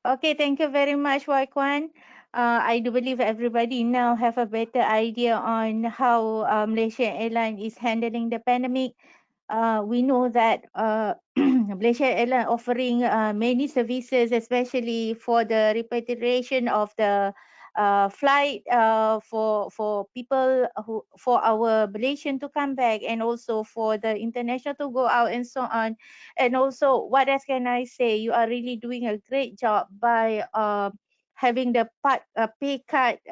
Okay, thank you very much, Kuan. I do believe everybody now have a better idea on how Malaysia Airlines is handling the pandemic. We know that Malaysia Airlines offering many services, especially for the repatriation of the flight for people for our Malaysian to come back, and also for the international to go out and so on. And also, what else can I say? You are really doing a great job by having the pay cut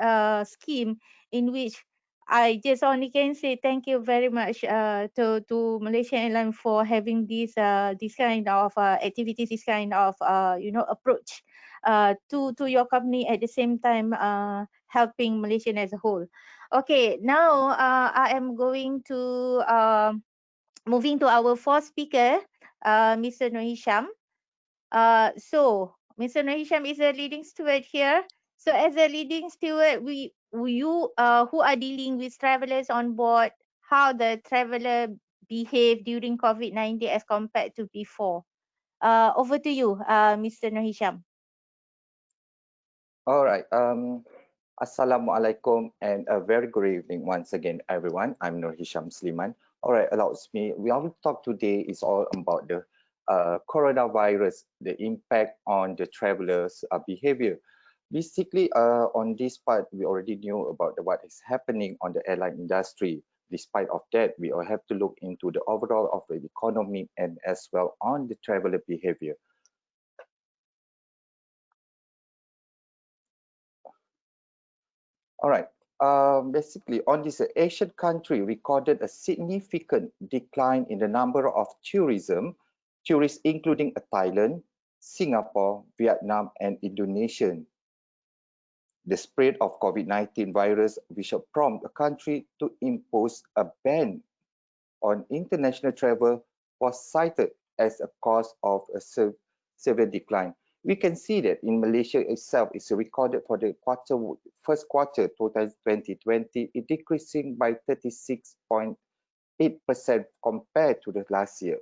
scheme, in which I just only can say thank you very much to Malaysia Airlines for having this kind of activities, this kind of approach to your company, at the same time helping Malaysian as a whole. Okay, now I am going to moving to our fourth speaker, Mr. Hisyam. So Mr. Hisyam is a leading steward here. So as a leading steward, you who are dealing with travelers on board, how the traveler behave during COVID-19 as compared to before. Over to you, Mr. Hisyam. All right. Assalamualaikum and a very good evening once again, everyone. I'm Hisyam Seliman. All right, allows me. We want to talk today is all about the coronavirus, the impact on the travelers' behavior. Basically, on this part, we already knew about what is happening on the airline industry. despite of that, we all have to look into the overall of the economy and as well on the traveler behavior. All right. Basically, on this Asian country recorded a significant decline in the number of tourists including Thailand, Singapore, Vietnam, and Indonesia. The spread of COVID-19 virus, which prompted a country to impose a ban on international travel, was cited as a cause of a severe decline. We can see that in Malaysia itself, it's recorded for the first quarter 2020, it decreasing by 36.8% compared to the last year.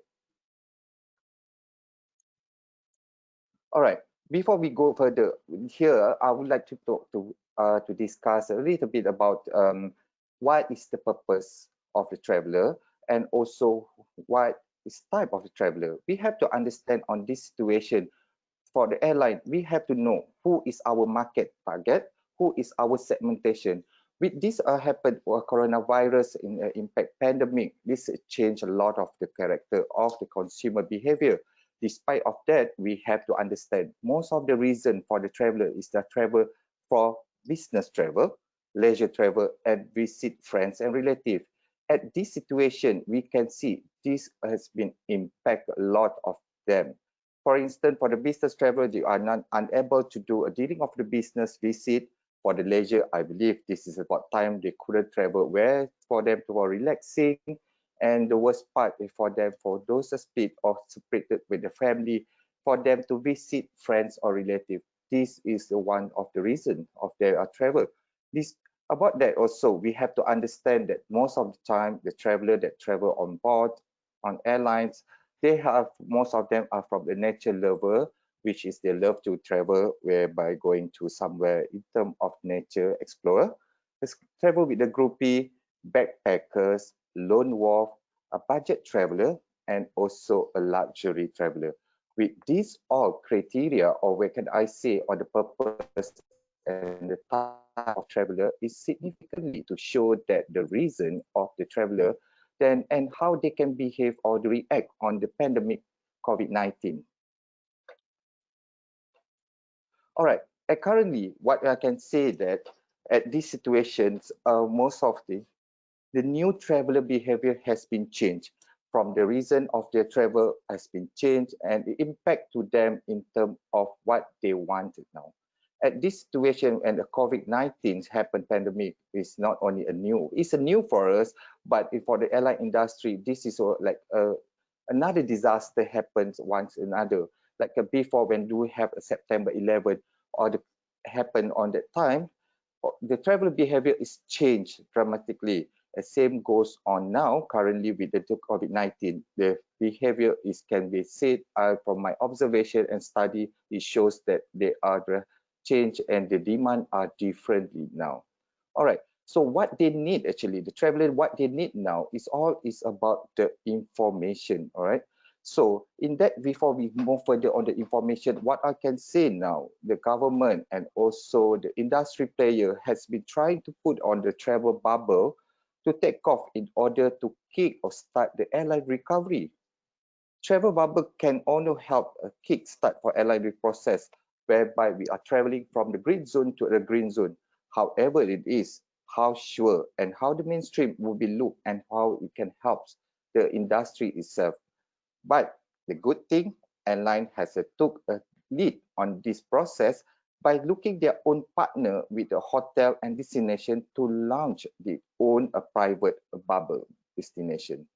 All right, before we go further here, I would like to talk to discuss a little bit about what is the purpose of the traveler and also what is type of the traveler. We have to understand on this situation. For the airline, we have to know who is our market target, who is our segmentation. With this happened for coronavirus in impact pandemic, this changed a lot of the character of the consumer behavior. Despite of that, we have to understand most of the reason for the traveler is the travel for business travel, leisure travel, and visit friends and relatives. At this situation, we can see this has been impact a lot of them. For instance, for the business travel, they are not unable to do a dealing of the business visit. For the leisure, I believe this is about time they couldn't travel where for them to are relaxing. And the worst part is for them, for those split or separated with the family, for them to visit friends or relatives. This is the one of the reason of their travel. About that also, we have to understand that most of the time, the traveler that travel on board, on airlines, most of them are from the nature lover, which is they love to travel whereby going to somewhere in terms of nature explorer. Let's travel with the groupie, backpackers, lone wolf, a budget traveler, and also a luxury traveler. With these all criteria, or where can I say, on the purpose and the type of traveler is significantly to show that the reason of the traveler then and how they can behave or react on the pandemic COVID-19. All right, currently what I can say that at these situations, most of the new traveler behavior has been changed from the reason of their travel has been changed and the impact to them in terms of what they wanted now. At this situation and the COVID-19 happened pandemic is not only it's a new for us, but for the airline industry, this is like another disaster happens once another. Like before when we have a September 11 or happened on that time, the travel behavior is changed dramatically. The same goes on now currently with the COVID-19. The behavior can be said from my observation and study, it shows that they are change and the demand are differently now. All right, so what they need actually, the traveler, what they need now is about the information. All right, so in that, before we move further on the information, what I can say now, the government and also the industry player has been trying to put on the travel bubble to take off in order to kick or start the airline recovery. Travel bubble can only help a kick start for airline process, whereby we are traveling from the green zone to the green zone. However it is, how sure and how the mainstream will be looked and how it can help the industry itself. But the good thing, airline has took a lead on this process by looking their own partner with the hotel and destination to launch their own private bubble destination.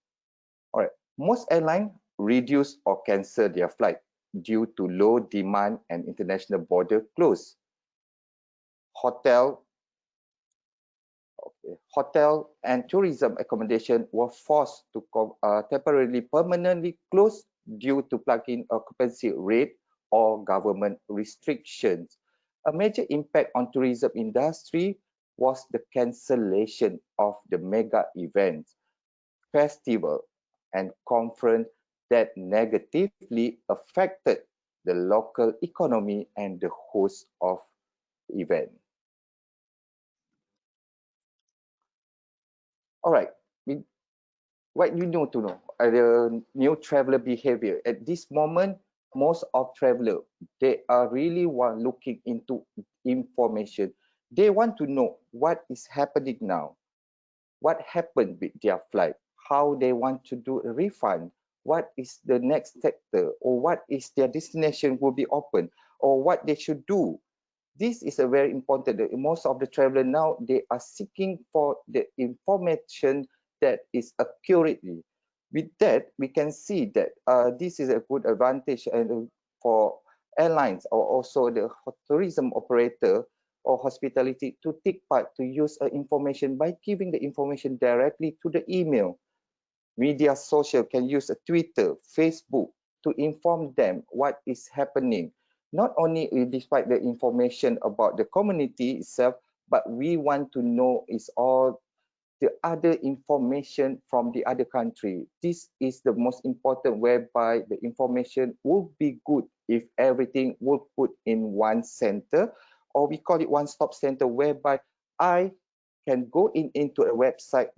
All right, most airlines reduce or cancel their flight due to low demand and international border closed. Hotel and tourism accommodation were forced to temporarily permanently close due to plug-in occupancy rate or government restrictions. A major impact on tourism industry was the cancellation of the mega events, festival, and conference that negatively affected the local economy and the host of the event. All right, what you know to know the new traveler behavior at this moment. Most of traveler, they are really looking into information. They want to know what is happening now, what happened with their flight, how they want to do a refund, what is the next sector, or what is their destination will be open, or what they should do. This is a very important. Most of the traveler now, they are seeking for the information that is accurately. With that, we can see that this is a good advantage and for airlines or also the tourism operator or hospitality to take part to use information by giving the information directly to the email. Media social can use a Twitter, Facebook to inform them what is happening. Not only despite the information about the community itself, but we want to know is all the other information from the other country. This is the most important, whereby the information would be good if everything would put in one center, or we call it one-stop center, whereby I can go into a website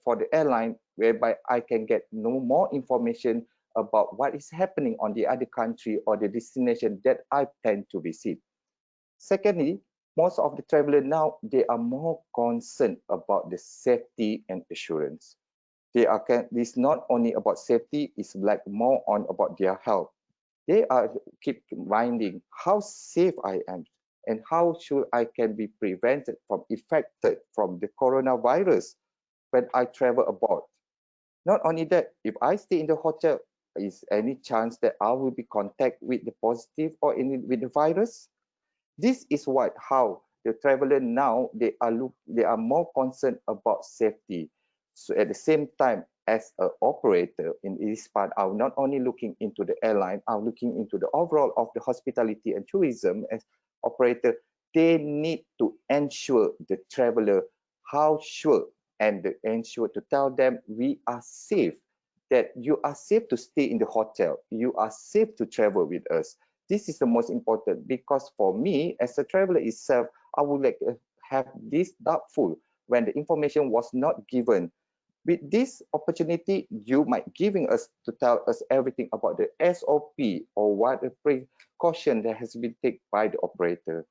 for the airline, whereby I can get no more information about what is happening on the other country or the destination that I plan to visit. Secondly, most of the travelers now, they are more concerned about the safety and assurance. It's not only about safety, it's like more on about their health. They are keep reminding how safe I am and how should I can be prevented from affected from the coronavirus when I travel abroad. Not only that, if I stay in the hotel, is any chance that I will be contact with the positive or with the virus? This is how the traveler now, they are more concerned about safety. So at the same time, as an operator in this part, I'm not only looking into the airline, I'm looking into the overall of the hospitality and tourism as operator. They need to ensure the traveler how sure and ensure to tell them we are safe, that you are safe to stay in the hotel, you are safe to travel with us. This is the most important, because for me as a traveler itself, I would like to have this doubtful when the information was not given. With this opportunity, you might giving us to tell us everything about the SOP or what the precaution that has been taken by the operator.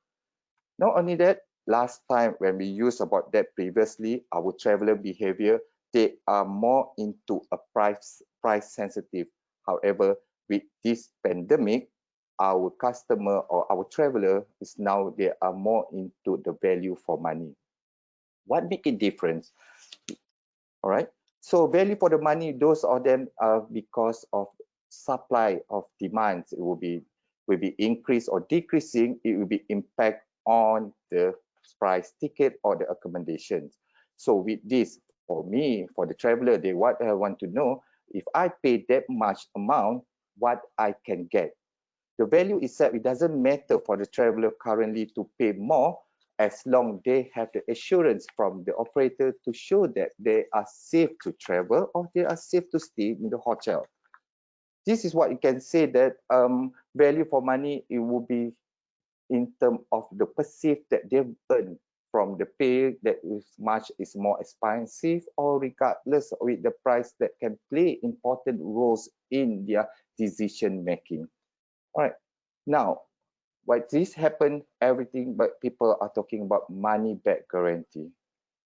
Not only that, last time when we used about that previously, our traveler behavior, they are more into a price sensitive. However, with this pandemic, our customer or our traveler is now, they are more into the value for money. What make it difference? All right. So value for the money, those of them are because of supply of demands. It will be increased or decreasing. It will be impact on the price ticket or the accommodations. So with this, for me, for the traveler, what I want to know, if I pay that much amount, what I can get. The value itself, it doesn't matter for the traveler currently to pay more, as long they have the assurance from the operator to show that they are safe to travel or they are safe to stay in the hotel. This is what you can say that value for money, it will be in terms of the perceived that they've earned from the pay, that is much is more expensive, or regardless with the price that can play important roles in their decision making. All right, now what this happened, everything, but people are talking about money back guarantee.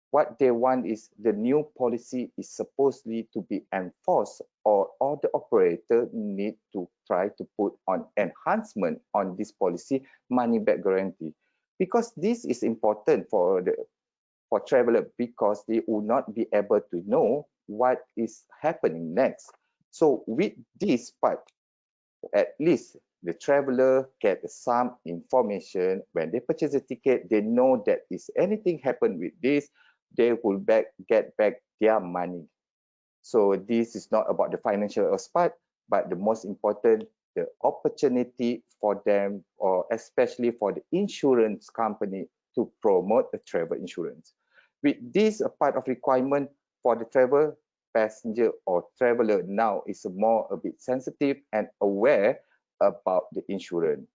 What they want is the new policy is supposedly to be enforced, or all the operator need to try to put on enhancement on this policy, money back guarantee, because this is important for traveler, because they will not be able to know what is happening next. So with this part, at least the traveler get some information when they purchase a ticket. They know that if anything happen with this, they will get back their money. So this is not about the financial aspect, but the most important, the opportunity for them, or especially for the insurance company, to promote the travel insurance. With this, a part of requirement for the travel passenger or traveler now is more a bit sensitive and aware about the insurance.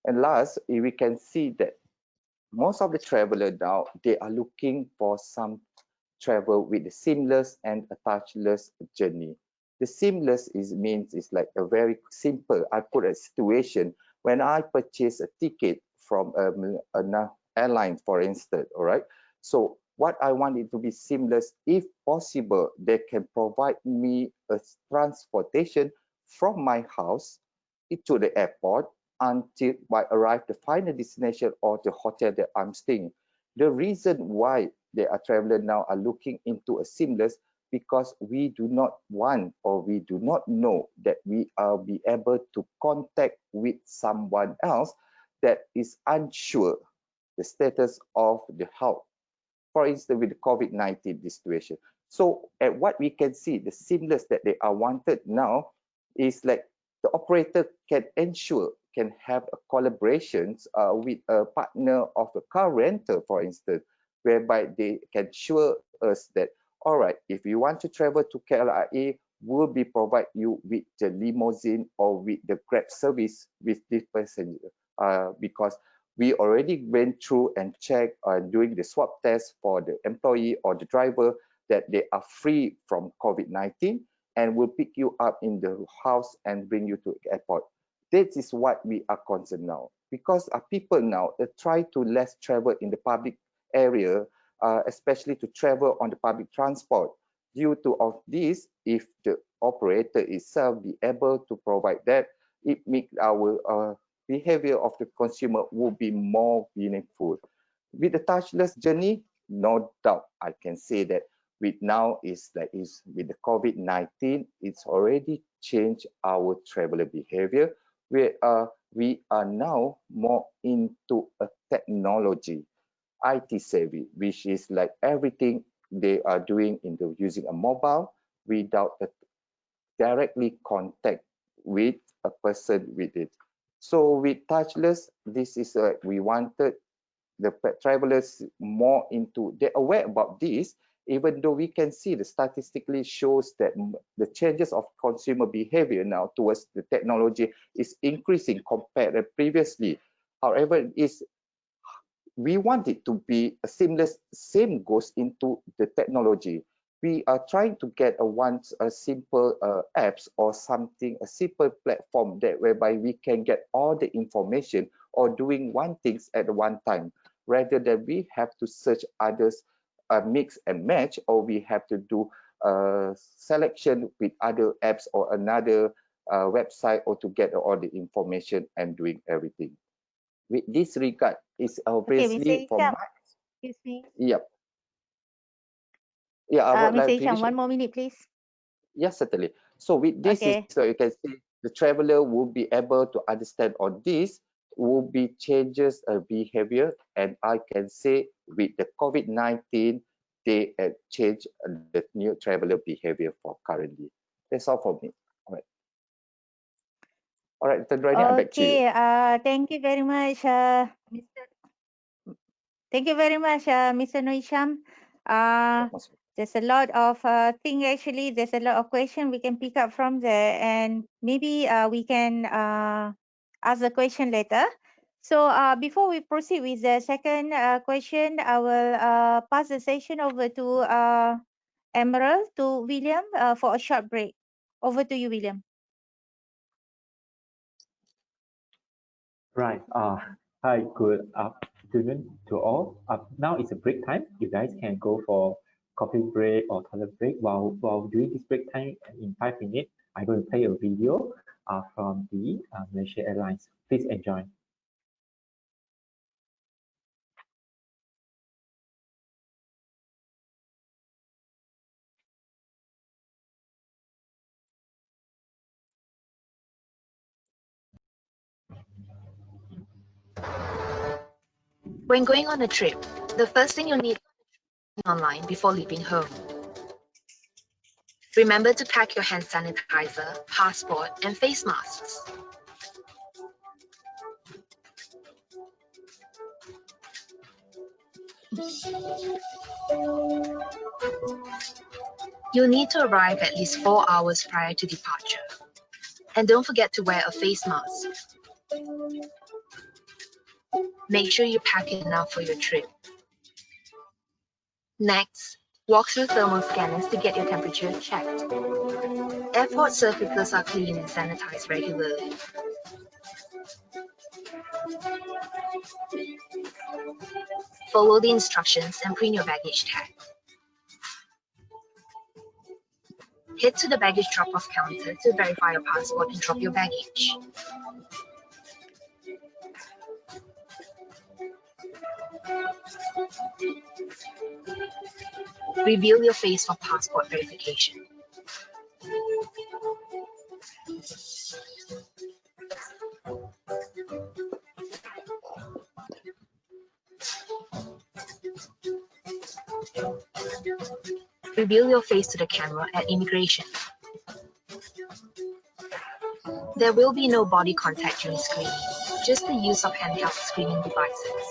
And last, we can see that most of the traveler now, they are looking for some travel with the seamless and a touchless journey. The seamless means like a very simple. I put a situation when I purchase a ticket from an airline, for instance, all right? So what I want it to be seamless, if possible, they can provide me a transportation from my house to the airport until I arrive the final destination or the hotel that I'm staying. The reason why they are travelers now are looking into a seamless because we do not want or we do not know that we are be able to contact with someone else that is unsure the status of the health. For instance, with the COVID-19 situation. So at what we can see, the seamless that they are wanted now is like the operator can ensure, can have a collaborations with a partner of a car rental, for instance, whereby they can assure us that, all right, if you want to travel to KLIA, will be provide you with the limousine or with the Grab service with this passenger, because we already went through and checked doing the swab test for the employee or the driver that they are free from COVID-19 and will pick you up in the house and bring you to the airport. This is what we are concerned now, because people now try to less travel in the public area, especially to travel on the public transport. Due to of this, if the operator itself be able to provide that, it makes our behavior of the consumer will be more meaningful. With the touchless journey, no doubt, I can say that with now is with the COVID-19, it's already changed our traveler behavior. We are now more into a technology, IT savvy, which is like everything they are doing using a mobile without a directly contact with a person with it. So with touchless, this is we wanted the travelers more into, they're aware about this, even though we can see the statistically shows that the changes of consumer behavior now towards the technology is increasing compared to previously. However, we want it to be a seamless, same goes into the technology. We are trying to get a simple apps or something, a simple platform that whereby we can get all the information or doing one things at one time, rather than we have to search others, mix and match, or we have to do selection with other apps or another website or to get all the information and doing everything. With this regard, is obviously from my, excuse me. Yep. Yeah, I would Mr. like to Hisyam, finish. 1 more minute, please. Yes, certainly. So with this, so you can see the traveler will be able to understand on this, will be changes behavior, and I can say with the COVID-19, they change the new traveler behavior for currently. That's all for me. All right. All right, Noraini, I'm back to you. Okay, thank you very much, Mr. Hisyam. There's a lot of thing actually. There's a lot of question we can pick up from there, and maybe we can ask the question later. So before we proceed with the second question, I will pass the session over to Emerald, to William for a short break. Over to you, William. Right. Hi, good afternoon to all. Now it's a break time. You guys can go for coffee break or toilet break. While during this break time, in 5 minutes, I'm going to play a video from the Malaysia Airlines. Please enjoy. When going on a trip, the first thing you'll need online before leaving home. Remember to pack your hand sanitizer, passport, and face masks. You'll need to arrive at least 4 hours prior to departure. And don't forget to wear a face mask. Make sure you pack enough for your trip. Next, Walk through thermal scanners to get your temperature checked. Airport surfaces are cleaned and sanitized regularly. Follow the instructions and print your baggage tag. Head to the baggage drop-off counter to verify your passport and drop your baggage. Reveal your face for passport verification. Reveal your face to the camera at immigration. There will be no body contact during screening, just the use of handheld screening devices.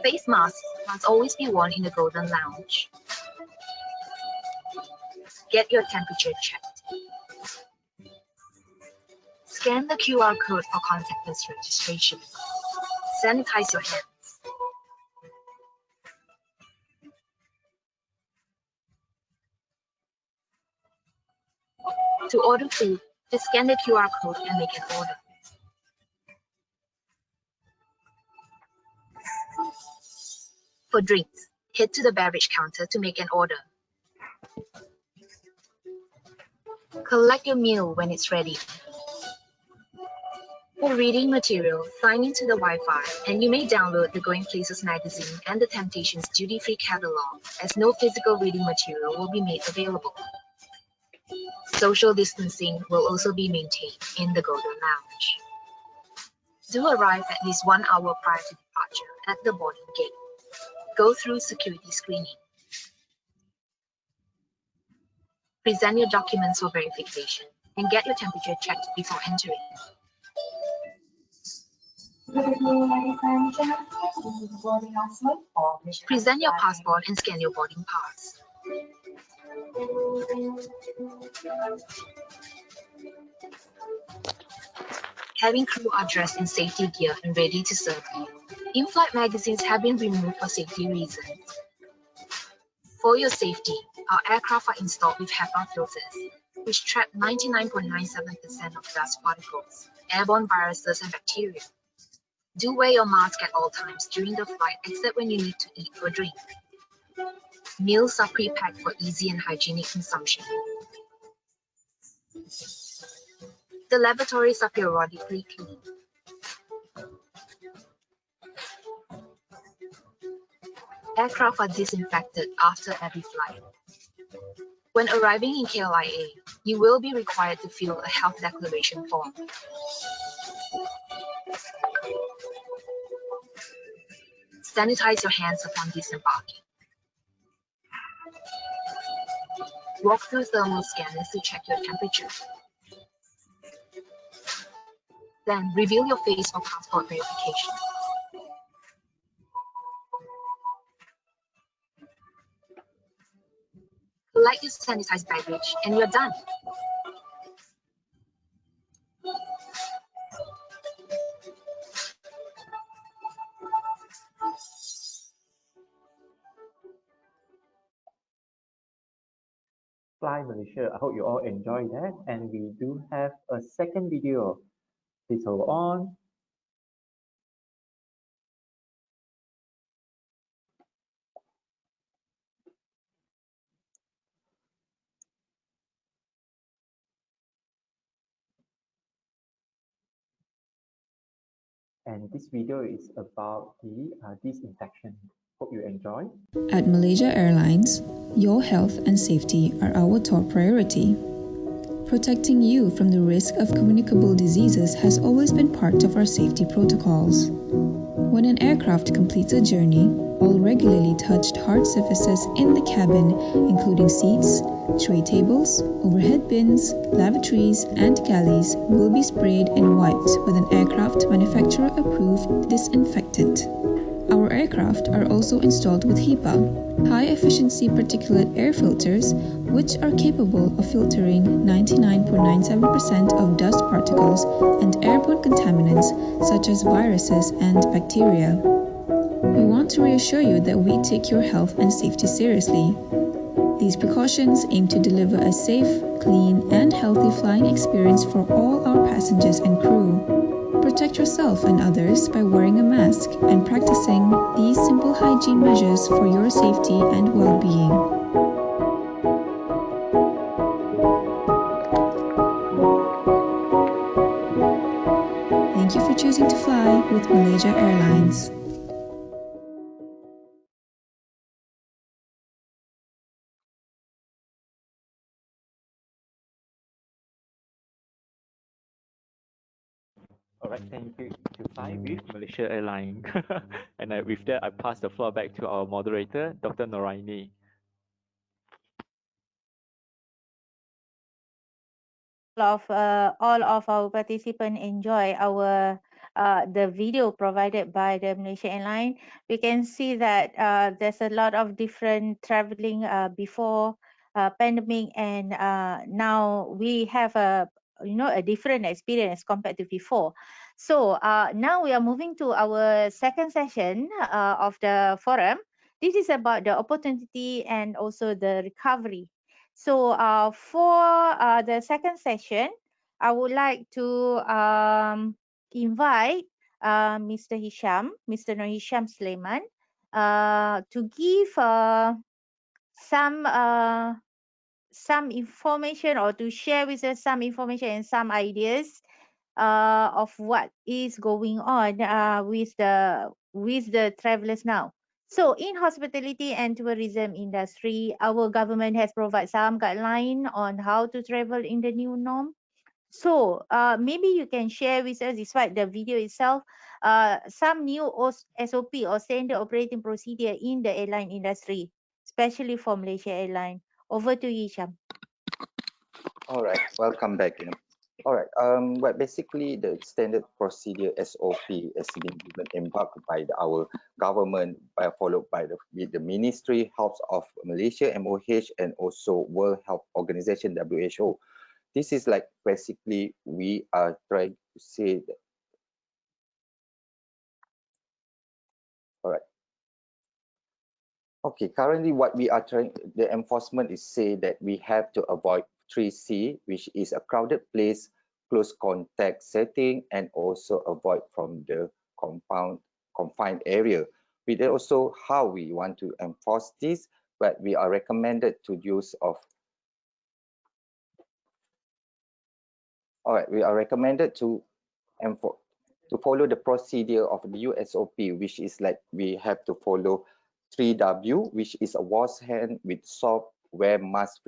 Face masks must always be worn in the Golden Lounge. Get your temperature checked. Scan the QR code for contactless registration. Sanitize your hands. To order food, just scan the QR code and make an order. For drinks, head to the beverage counter to make an order. Collect your meal when it's ready. For reading material, sign into the Wi-Fi and you may download the Going Places magazine and the Temptations duty-free catalog, as no physical reading material will be made available. Social distancing will also be maintained in the Golden Lounge. Do arrive at least 1 hour prior to departure at the boarding gate. Go through security screening. Present your documents for verification and get your temperature checked before entering. Present your passport and scan your boarding pass. Cabin crew are dressed in safety gear and ready to serve you. In-flight magazines have been removed for safety reasons. For your safety, our aircraft are installed with HEPA filters, which trap 99.97% of dust particles, airborne viruses, and bacteria. Do wear your mask at all times during the flight, except when you need to eat or drink. Meals are pre-packed for easy and hygienic consumption. The lavatories are periodically cleaned. Aircraft are disinfected after every flight. When arriving in KLIA, you will be required to fill a health declaration form. Sanitize your hands upon disembarking. Walk through thermal scanners to check your temperature. Then reveal your face for passport verification. Collect your sanitized baggage and you're done. Fly Malaysia. I hope you all enjoy that. And we do have a second video. Please hold on. And this video is about the disinfection. Hope you enjoy. At Malaysia Airlines, your health and safety are our top priority. Protecting you from the risk of communicable diseases has always been part of our safety protocols. When an aircraft completes a journey, all regularly touched hard surfaces in the cabin, including seats, tray tables, overhead bins, lavatories, and galleys, will be sprayed and wiped with an aircraft manufacturer-approved disinfectant. Our aircraft are also installed with HEPA, high-efficiency particulate air filters, which are capable of filtering 99.97% of dust particles and airborne contaminants such as viruses and bacteria. We want want to reassure you that we take your health and safety seriously. These precautions aim to deliver a safe, clean, and healthy flying experience for all our passengers and crew. Protect yourself and others by wearing a mask and practicing these simple hygiene measures for your safety and well-being. Thank you for choosing to fly with Malaysia Airlines. All right, thank you to fly with Malaysia Airlines. And with that, I pass the floor back to our moderator, Dr. Noraini. All of our participants enjoy our the video provided by the Malaysia Airlines. We can see that there's a lot of different traveling before pandemic, and now we have a a different experience compared to before. So now we are moving to our second session of the forum. This is about the opportunity and also the recovery. So for the second session, I would like to invite Mr. Hisyam, Mr. Hisyam Seliman, to give some information or to share with us some information and some ideas of what is going on with the travelers now. So in hospitality and tourism industry, our government has provided some guideline on how to travel in the new norm. So maybe you can share with us, despite the video itself, some new SOP or standard operating procedure in the airline industry, especially for Malaysia Airlines. Over to you, Hisyam. All right, welcome back. All right, but basically the standard procedure SOP has been given embarked by our government, followed by the Ministry Health of Malaysia (MOH) and also World Health Organization (WHO). This is like basically we are trying to say that. All right. Okay, currently what we are trying, the enforcement is say that we have to avoid 3C, which is a crowded place, close contact setting, and also avoid from the confined area. We also how we want to enforce this, but we are recommended to use of. All right, we are recommended to follow the procedure of the USOP, which is like we have to follow 3W, which is a wash hand with soap, wear mask,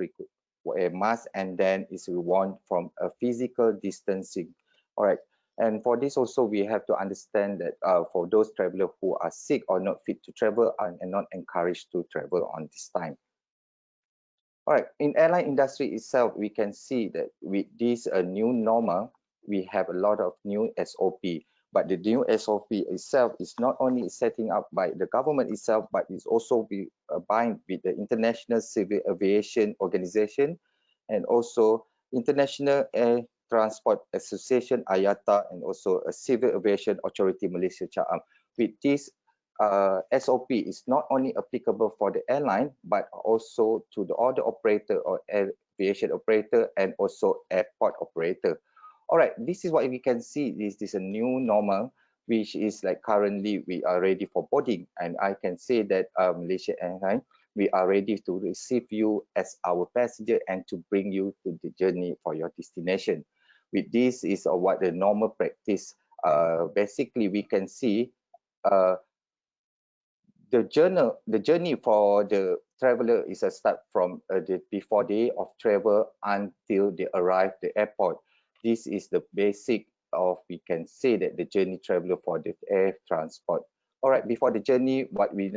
and then is worn from a physical distancing. All right, and for this also we have to understand that for those travelers who are sick or not fit to travel and not encouraged to travel on this time. All right, in airline industry itself, we can see that with this new normal, we have a lot of new SOP. But the new SOP itself is not only setting up by the government itself, but it's also be bind with the International Civil Aviation Organization and also International Air Transport Association (IATA) and also a Civil Aviation Authority Malaysia (CAAM). With this SOP is not only applicable for the airline, but also to the other operator or aviation operator and also airport operator. All right, this is what we can see. This is a new normal, which is like currently we are ready for boarding. And I can say that Malaysia Airlines, we are ready to receive you as our passenger and to bring you to the journey for your destination. With this is what the normal practice. Basically, we can see the journey for the traveler is a start from the before day of travel until they arrive the airport. This is the basic of, we can say that the journey traveler for the air transport. All right, before the journey, what we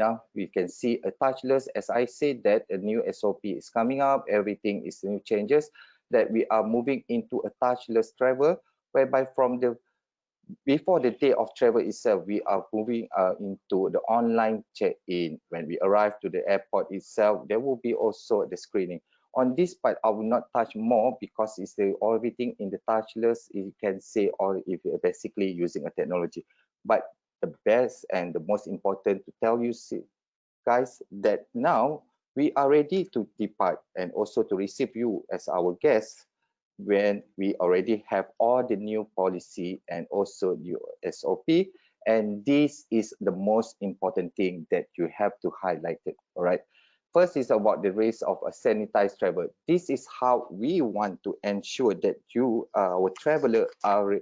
can see a touchless, as I said that a new SOP is coming up, everything is new changes, that we are moving into a touchless travel, whereby from the before the day of travel itself, we are moving into the online check-in. When we arrive to the airport itself, there will be also the screening. On this part, I will not touch more because it's everything in the touchless, you can say, or if you're basically using a technology. But the best and the most important to tell you guys that now we are ready to depart and also to receive you as our guests when we already have all the new policy and also new SOP. And this is the most important thing that you have to highlight it. All right. First is about the risk of a sanitized travel. This is how we want to ensure that you, our traveler, are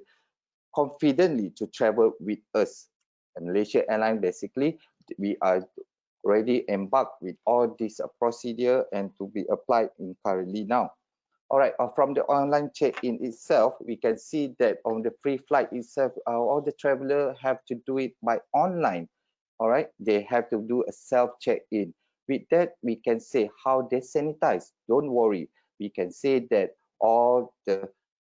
confidently to travel with us. And Malaysia Airlines, basically, we are already embarked with all this procedure and to be applied in currently now. All right, from the online check-in itself, we can see that on the free flight itself, all the traveler have to do it by online. All right, they have to do a self check-in. With that, we can say how they sanitize. Don't worry, we can say that all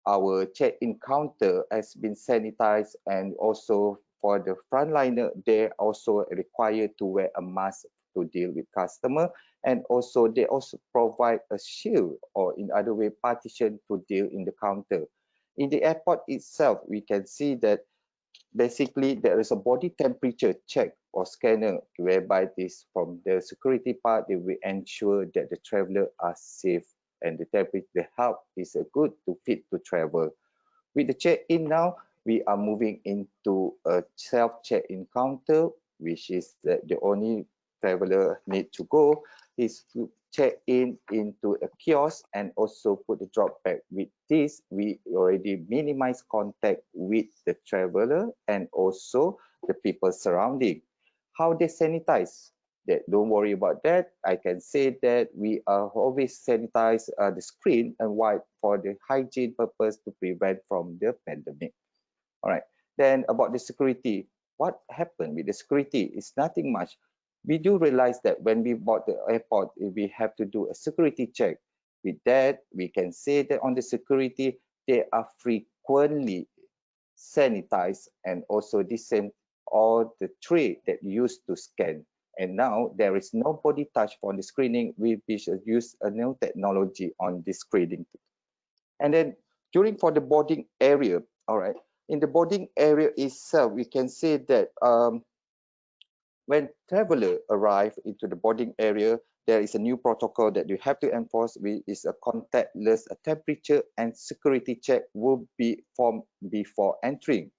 our check-in counter has been sanitized, and also for the frontliner, they also required to wear a mask to deal with customer, and also they also provide a shield or in other way partition to deal in the counter. In the airport itself, we can see that basically there is a body temperature check or scanner, whereby this from the security part, they will ensure that the traveler are safe and the temperature, the health is good to fit to travel. With the check-in now, we are moving into a self check-in counter, which is the only traveler need to go is to check in into a kiosk and also put the drop bag. With this, we already minimize contact with the traveler and also the people surrounding. How they sanitize? That don't worry about that. I can say that we are always sanitize the screen and wipe for the hygiene purpose to prevent from the pandemic. All right. Then about the security, what happened with the security is nothing much. We do realize that when we bought the airport, we have to do a security check. With that, we can say that on the security, they are frequently sanitized and also descend all the tray that used to scan. And now there is no body touch for the screening. We should use a new technology on the screening. And then during for the boarding area, all right, in the boarding area itself, we can say that when traveler arrive into the boarding area, there is a new protocol that you have to enforce, which is a contactless temperature and security check will be formed before entering.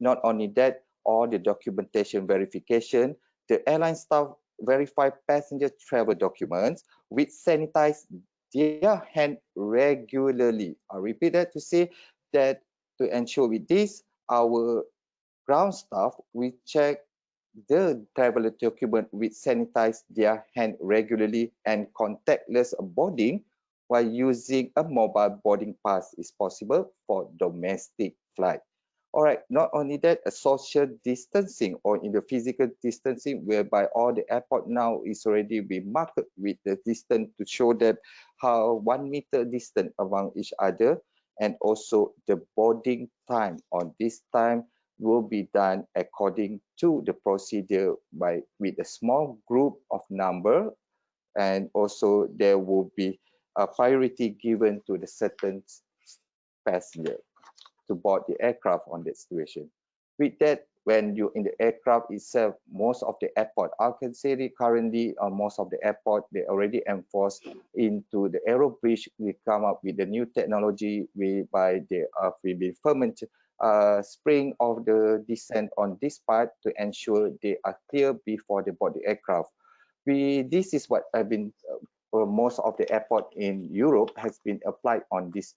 Not only that, all the documentation verification, the airline staff verify passenger travel documents with sanitize their hand regularly. I repeat that to say that to ensure with this, our ground staff will check the traveler document with sanitize their hand regularly, and contactless boarding while using a mobile boarding pass is possible for domestic flight. All right, not only that, a social distancing or in the physical distancing, whereby all the airport now is already being marked with the distance to show that how 1 meter distance among each other, and also the boarding time on this time will be done according to the procedure by with a small group of number, and also there will be a priority given to the certain passenger to board the aircraft on that situation. With that, when you're in the aircraft itself, most of the airport, I can say that currently most of the airport, they already enforce into the aero bridge. We come up with the new technology whereby they will be ferment spring of the descent on this part to ensure they are clear before they board the aircraft. This is what I've been most of the airport in Europe has been applied on this.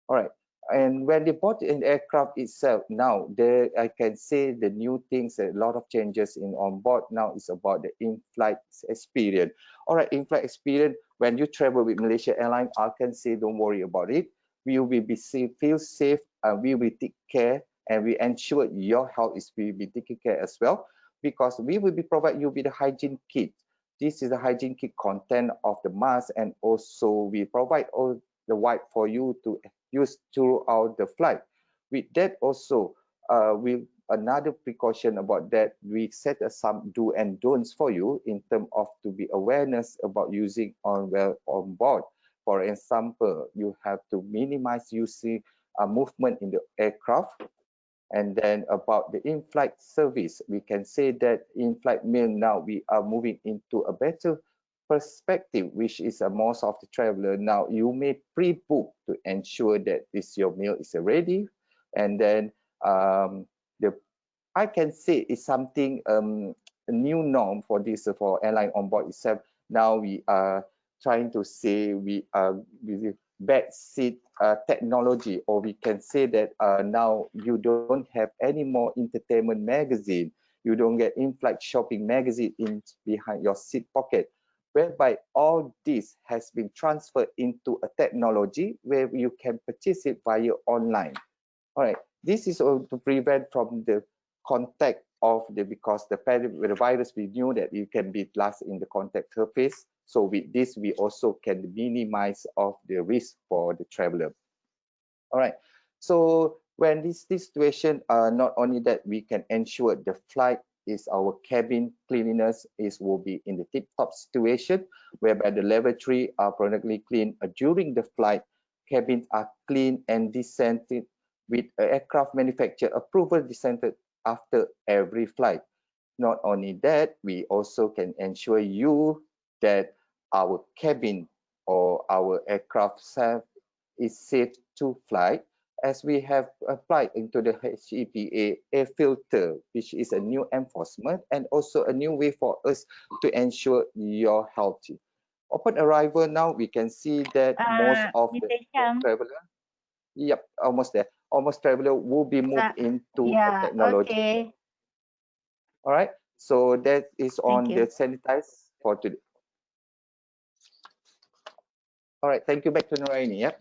All right. And when they bought an aircraft itself, now I can say the new things, a lot of changes in on board now is about the in-flight experience. All right, in-flight experience, when you travel with Malaysia Airlines, I can say don't worry about it. We will be safe, feel safe, and we will take care, and we ensure your health is will be taken care as well, because we will be provide you with a hygiene kit. This is the hygiene kit content of the mask, and also we provide all the wipe for you to use throughout the flight. With that also, we another precaution about that, we set some do and don'ts for you in terms of to be awareness about using on board. For example, you have to minimize using movement in the aircraft. And then about the in-flight service, we can say that in-flight meal now we are moving into a better perspective, which is a most of the traveler now you may pre-book to ensure that your meal is ready, and then the I can say it's something a new norm for this for airline on board itself. Now we are trying to say we are with back seat technology, or we can say that now you don't have any more entertainment magazine. You don't get in-flight shopping magazine in behind your seat pocket, whereby all this has been transferred into a technology where you can purchase it via online. All right, this is all to prevent from the contact of because the virus, we knew that you can be last in the contact surface. So with this, we also can minimize of the risk for the traveler. All right, so when this situation, not only that we can ensure the flight is our cabin cleanliness will be in the tip-top situation, whereby the lavatory are permanently clean during the flight, cabins are clean and descended with aircraft manufacturer approval descended after every flight. Not only that, we also can ensure you that our cabin or our aircraft is safe to fly, as we have applied into the HEPA air filter, which is a new enforcement and also a new way for us to ensure your health. Upon arrival now, we can see that most of the traveler, yep, almost there. Almost traveler will be moved into technology. Okay. All right. So that is on the sanitize for today. All right. Thank you. Back to Noraini. Yep.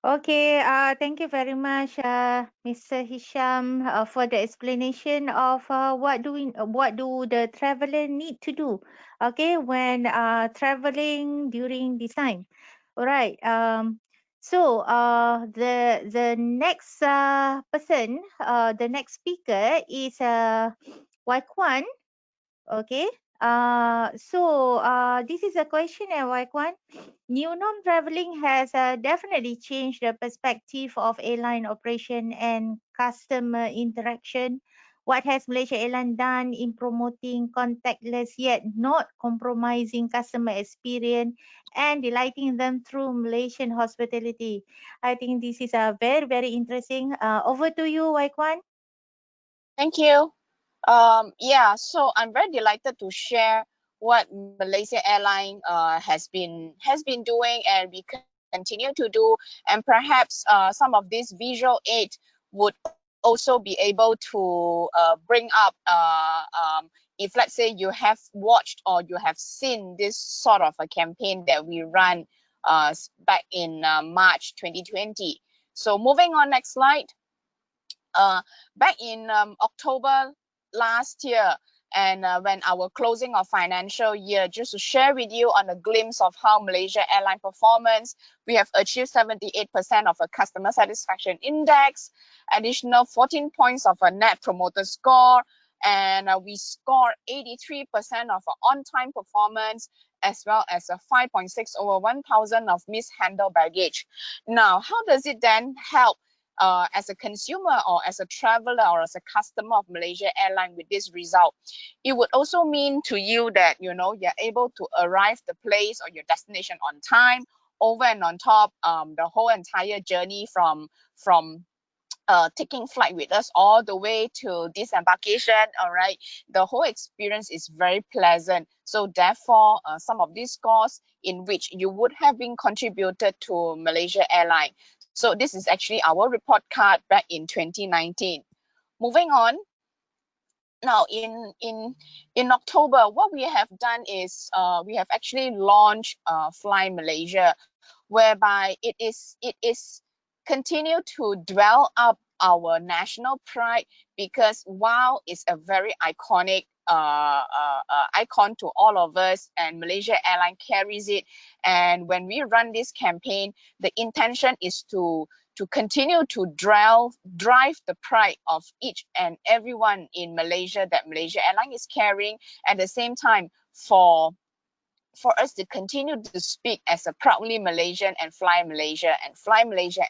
Okay, thank you very much, Mr. Hisyam, for the explanation of what do the traveler need to do, okay, when traveling during this time. All right. So the next person, the next speaker is Kuan. Okay. This is a question, Kuan. New norm traveling has definitely changed the perspective of airline operation and customer interaction. What has Malaysia Airlines done in promoting contactless yet not compromising customer experience and delighting them through Malaysian hospitality? I think this is a very, very interesting. Over to you, Kuan. Thank you. Yeah, so I'm very delighted to share what Malaysia Airlines has been doing, and we continue to do, and perhaps some of this visual aid would also be able to bring up if, let's say, you have watched or you have seen this sort of a campaign that we ran back in March 2020. So moving on, next slide. Back in October last year, and when our closing of financial year, just to share with you on a glimpse of how Malaysia Airlines performance, we have achieved 78% of a customer satisfaction index, additional 14 points of a net promoter score, and we scored 83% of on-time performance, as well as a 5.6 over 1,000 of mishandled baggage. Now, how does it then help as a consumer or as a traveler or as a customer of Malaysia Airlines with this result? It would also mean to you that, you know, you're able to arrive the place or your destination on time, over and on top, the whole entire journey from taking flight with us all the way to disembarkation. All right, the whole experience is very pleasant. So therefore, some of these scores in which you would have been contributed to Malaysia Airlines. So this is actually our report card back in 2019. Moving on. Now in October, what we have done is we have actually launched Fly Malaysia, whereby it is continue to dwell up our national pride, because while it's a very iconic icon to all of us, and Malaysia Airlines carries it, and when we run this campaign, the intention is to continue to drive the pride of each and everyone in Malaysia that Malaysia Airlines is carrying. At the same time, for for us to continue to speak as a proudly Malaysian and Fly Malaysia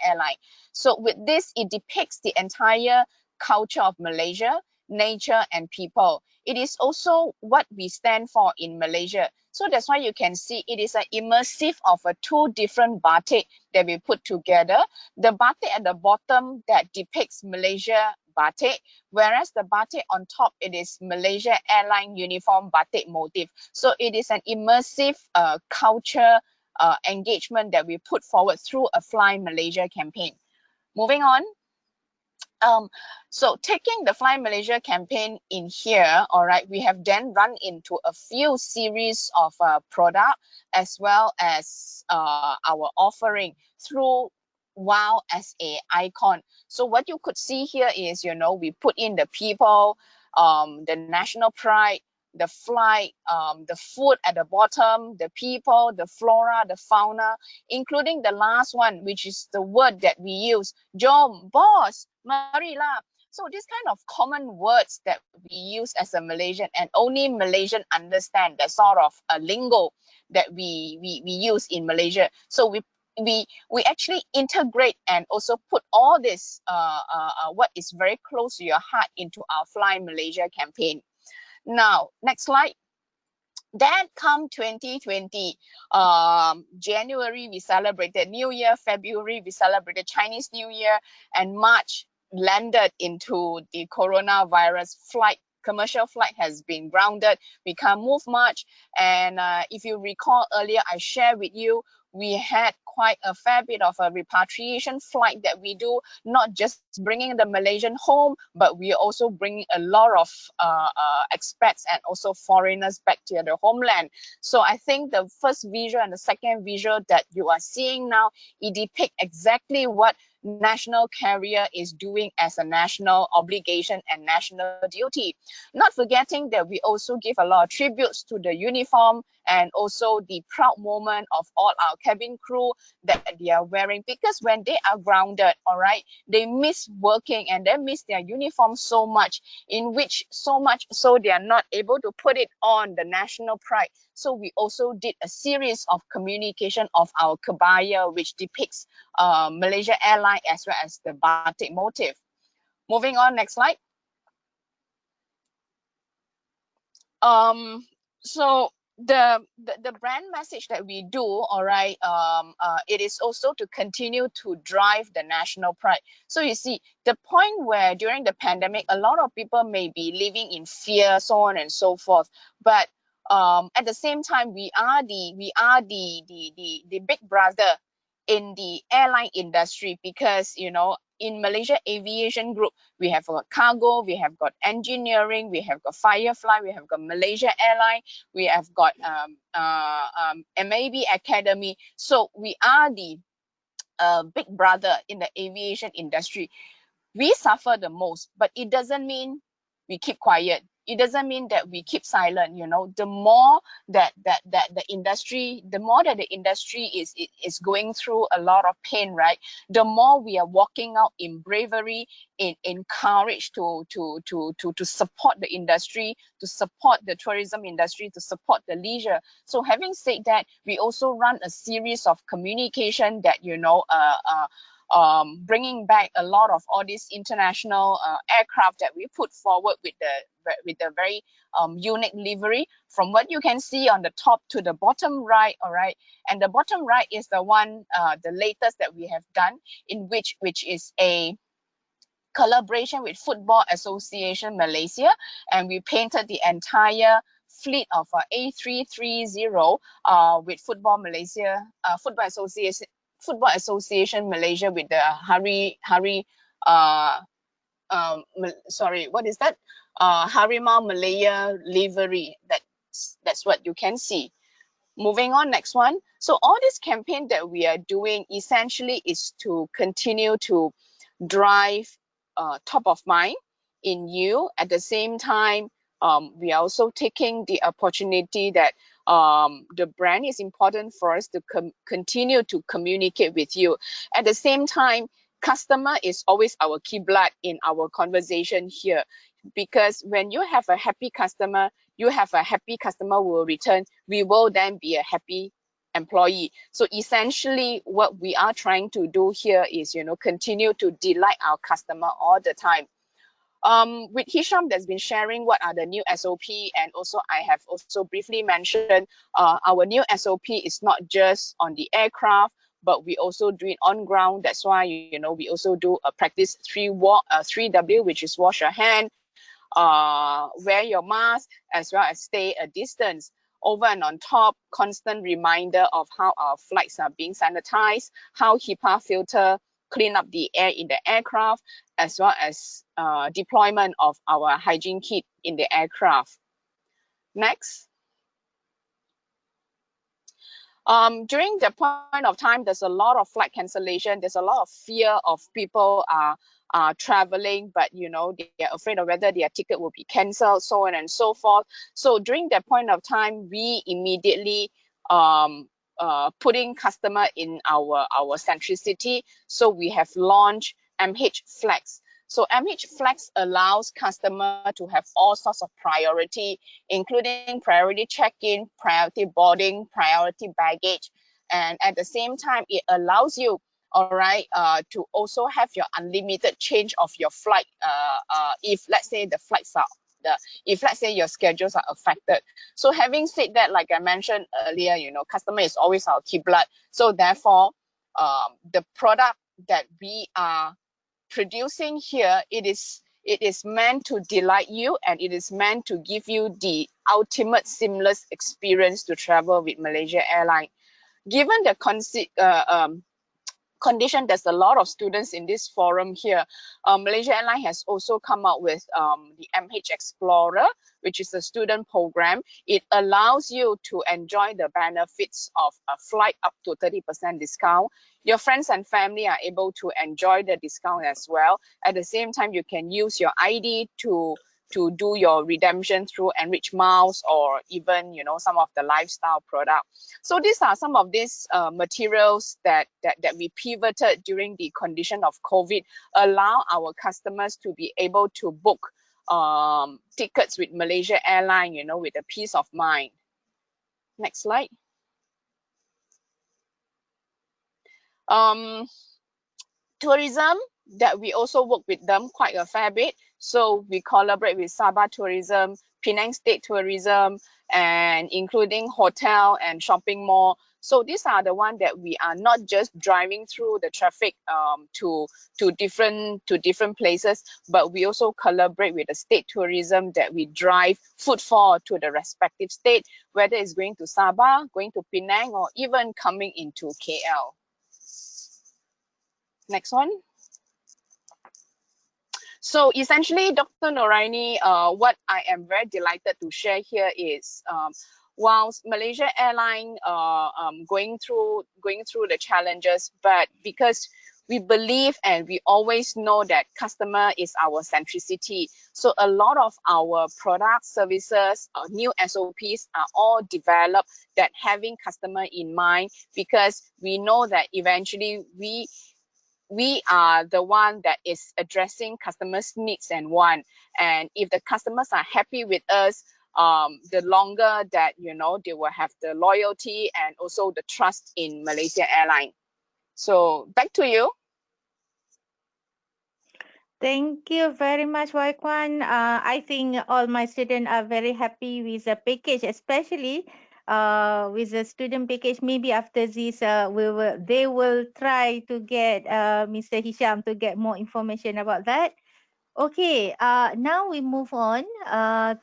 Airline. So with this, it depicts the entire culture of Malaysia, nature and people. It is also what we stand for in Malaysia. So that's why you can see it is an immersive of two different batik that we put together. The batik at the bottom that depicts Malaysia batik, whereas the batik on top, it is Malaysia Airline uniform batik motif. So it is an immersive culture engagement that we put forward through a Fly Malaysia campaign. Moving on. So taking the Fly Malaysia campaign in here, all right, we have then run into a few series of product as well as our offering through WOW as a icon. So what you could see here is, you know, we put in the people, the national pride, the flight, the food at the bottom, the people, the flora, the fauna, including the last one, which is the word that we use, jom, boss, marilah. So this kind of common words that we use as a Malaysian, and only Malaysian understand that sort of a lingo that we use in Malaysia. So we actually integrate and also put all this what is very close to your heart into our Fly Malaysia campaign. Now, next slide. Then come 2020, January we celebrated New Year, February we celebrated Chinese New Year, and March landed into the coronavirus flight. Commercial flight has been grounded. We can't move much. And if you recall earlier, I shared with you, we had quite a fair bit of a repatriation flight that we do, not just bringing the Malaysian home, but we also bring a lot of expats and also foreigners back to their homeland. So I think the first visual and the second visual that you are seeing now, it depicts exactly what national carrier is doing as a national obligation and national duty. Not forgetting that we also give a lot of tributes to the uniform and also the proud moment of all our cabin crew that they are wearing, because when they are grounded, all right, they miss working and they miss their uniform so much, in which so much so they are not able to put it on the national pride. So we also did a series of communication of our kebaya, which depicts Malaysia Airlines as well as the batik motif. Moving on, next slide. So the brand message that we do, all right, it is also to continue to drive the national pride. So you see, the point where during the pandemic, a lot of people may be living in fear, so on and so forth. But at the same time, we are the big brother in the airline industry, because, you know, in Malaysia Aviation Group, we have got cargo, we have got engineering, we have got Firefly, we have got Malaysia Airlines, we have got MAB Academy. So we are the big brother in the aviation industry. We suffer the most, but it doesn't mean we keep quiet. It doesn't mean that we keep silent. You know, the more that the industry is going through a lot of pain, right? The more we are walking out in bravery, in courage to support the industry, to support the tourism industry, to support the leisure. So having said that, we also run a series of communication that, you know, bringing back a lot of all these international aircraft that we put forward with the very unique livery, from what you can see on the top to the bottom right, all right. And the bottom right is the one, the latest that we have done, in which is a collaboration with Football Association Malaysia, and we painted the entire fleet of A330 with Football Association Malaysia with the Harimau Malaya livery. That's what you can see. Moving on, next one. So all this campaign that we are doing essentially is to continue to drive top of mind in you. At the same time, we are also taking the opportunity that the brand is important for us to continue to communicate with you. At the same time, customer is always our key blood in our conversation here. because when you have a happy customer, you have a happy customer will return. We will then be a happy employee. So essentially what we are trying to do here is, continue to delight our customer all the time. With Hisyam that's been sharing what are the new SOP, and also I have also briefly mentioned our new SOP is not just on the aircraft, but we also do it on ground. That's why, we also do a practice 3W, which is wash your hand, wear your mask, as well as stay a distance. Over and on top, constant reminder of how our flights are being sanitized, how HEPA filter clean up the air in the aircraft, as well as deployment of our hygiene kit in the aircraft. Next. During the point of time, there's a lot of flight cancellation. There's a lot of fear of people traveling, but they're afraid of whether their ticket will be cancelled, so on and so forth. So during that point of time, we immediately putting customer in our centricity. So we have launched MH Flex. So MH Flex allows customer to have all sorts of priority, including priority check-in, priority boarding, priority baggage. And at the same time, it allows you, all right, to also have your unlimited change of your flight. If let's say the flights are, if let's say your schedules are affected. So having said that, like I mentioned earlier, customer is always our key blood. So therefore, the product that we are producing here, it is meant to delight you, and it is meant to give you the ultimate seamless experience to travel with Malaysia Airlines. Given the condition, there's a lot of students in this forum here. Malaysia Airlines has also come out with the MH Explorer, which is a student program. It allows you to enjoy the benefits of a flight up to 30% discount. Your friends and family are able to enjoy the discount as well. At the same time, you can use your ID to do your redemption through enriched miles, or even some of the lifestyle product. So these are some of these materials that we pivoted during the condition of COVID, allow our customers to be able to book tickets with Malaysia Airlines, with a peace of mind. Next slide. Tourism, that we also work with them quite a fair bit. So we collaborate with Sabah Tourism, Penang State Tourism, and including hotel and shopping mall. So these are the ones that we are not just driving through the traffic to different places, but we also collaborate with the state tourism that we drive footfall to the respective state, whether it's going to Sabah, going to Penang, or even coming into KL. Next one. So essentially, Dr. Noraini, what I am very delighted to share here is, whilst Malaysia Airlines going through the challenges, but because we believe and we always know that customer is our centricity. So a lot of our products, services, new SOPs are all developed that having customer in mind, because we know that eventually we are the one that is addressing customers' needs and want. And if the customers are happy with us, the longer that, they will have the loyalty and also the trust in Malaysia Airlines. So back to you. Thank you very much, Kuan. I think all my students are very happy with the package, especially with the student package. Maybe after this, they will try to get Mr. Hisyam to get more information about that. Okay, now we move on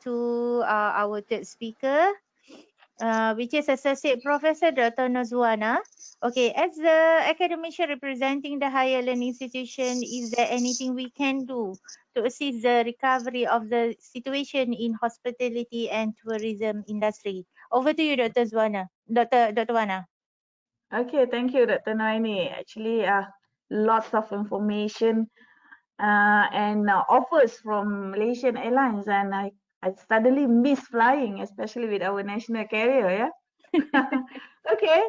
to our third speaker, which is Associate Professor Dr. Norzuwana. Okay, as the academician representing the higher learning institution, is there anything we can do to assist the recovery of the situation in hospitality and tourism industry? Over to you, Dr. Zuana. Dr. Wana. Okay, thank you, Dr. Noraini. Actually, lots of information and offers from Malaysian Airlines, and I suddenly miss flying, especially with our national carrier. Yeah. Okay.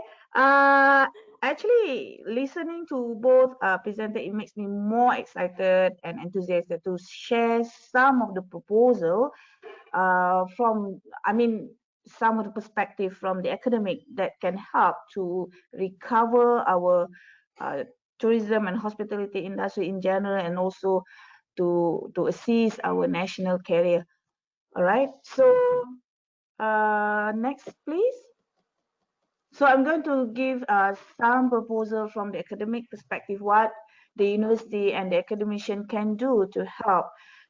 actually, listening to both presenters, it makes me more excited and enthusiastic to share some of the proposal from, some of the perspective from the academic that can help to recover our tourism and hospitality industry in general, and also to assist our national carrier. All right, so next please. So I'm going to give some proposal from the academic perspective, what the university and the academician can do to help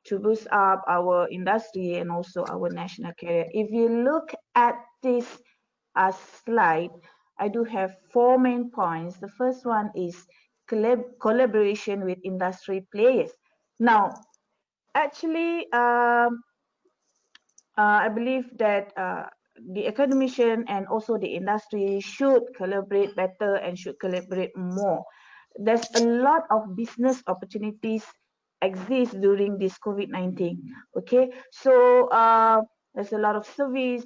to boost up our industry and also our national career. If you look at this slide, I do have 4 main points. The first one is collaboration with industry players. Now, actually, I believe that the academician and also the industry should collaborate better and should collaborate more. There's a lot of business opportunities exist during this COVID-19. Okay, so there's a lot of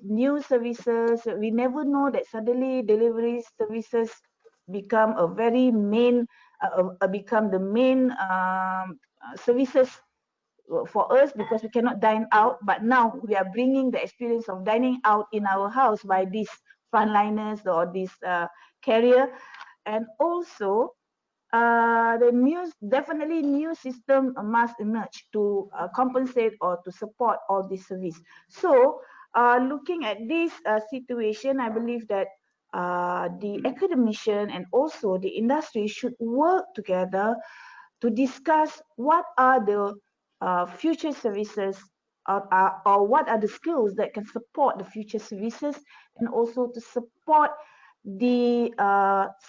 new services. We never know that suddenly delivery services become a very main, become the main services for us, because we cannot dine out. But now we are bringing the experience of dining out in our house by these frontliners or this carrier. And also definitely new system must emerge to compensate or to support all this service. So looking at this situation, I believe that the academician and also the industry should work together to discuss what are the future services, or what are the skills that can support the future services, and also to support the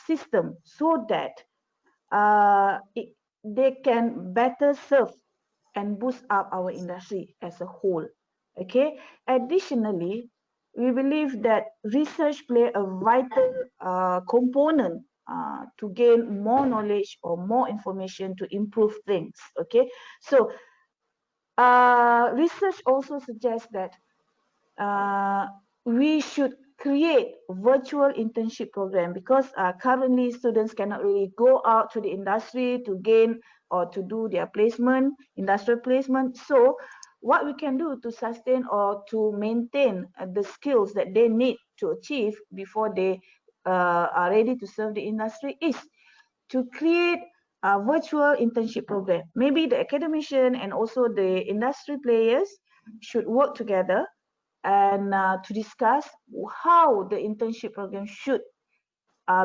system so that they can better serve and boost up our industry as a whole. Okay. Additionally, we believe that research play a vital component to gain more knowledge or more information to improve things. Okay, so research also suggests that we should create virtual internship program, because currently students cannot really go out to the industry to gain or to do their placement, industrial placement. So what we can do to sustain or to maintain the skills that they need to achieve before they are ready to serve the industry is to create a virtual internship program. Maybe the academician and also the industry players should work together and to discuss how the internship program should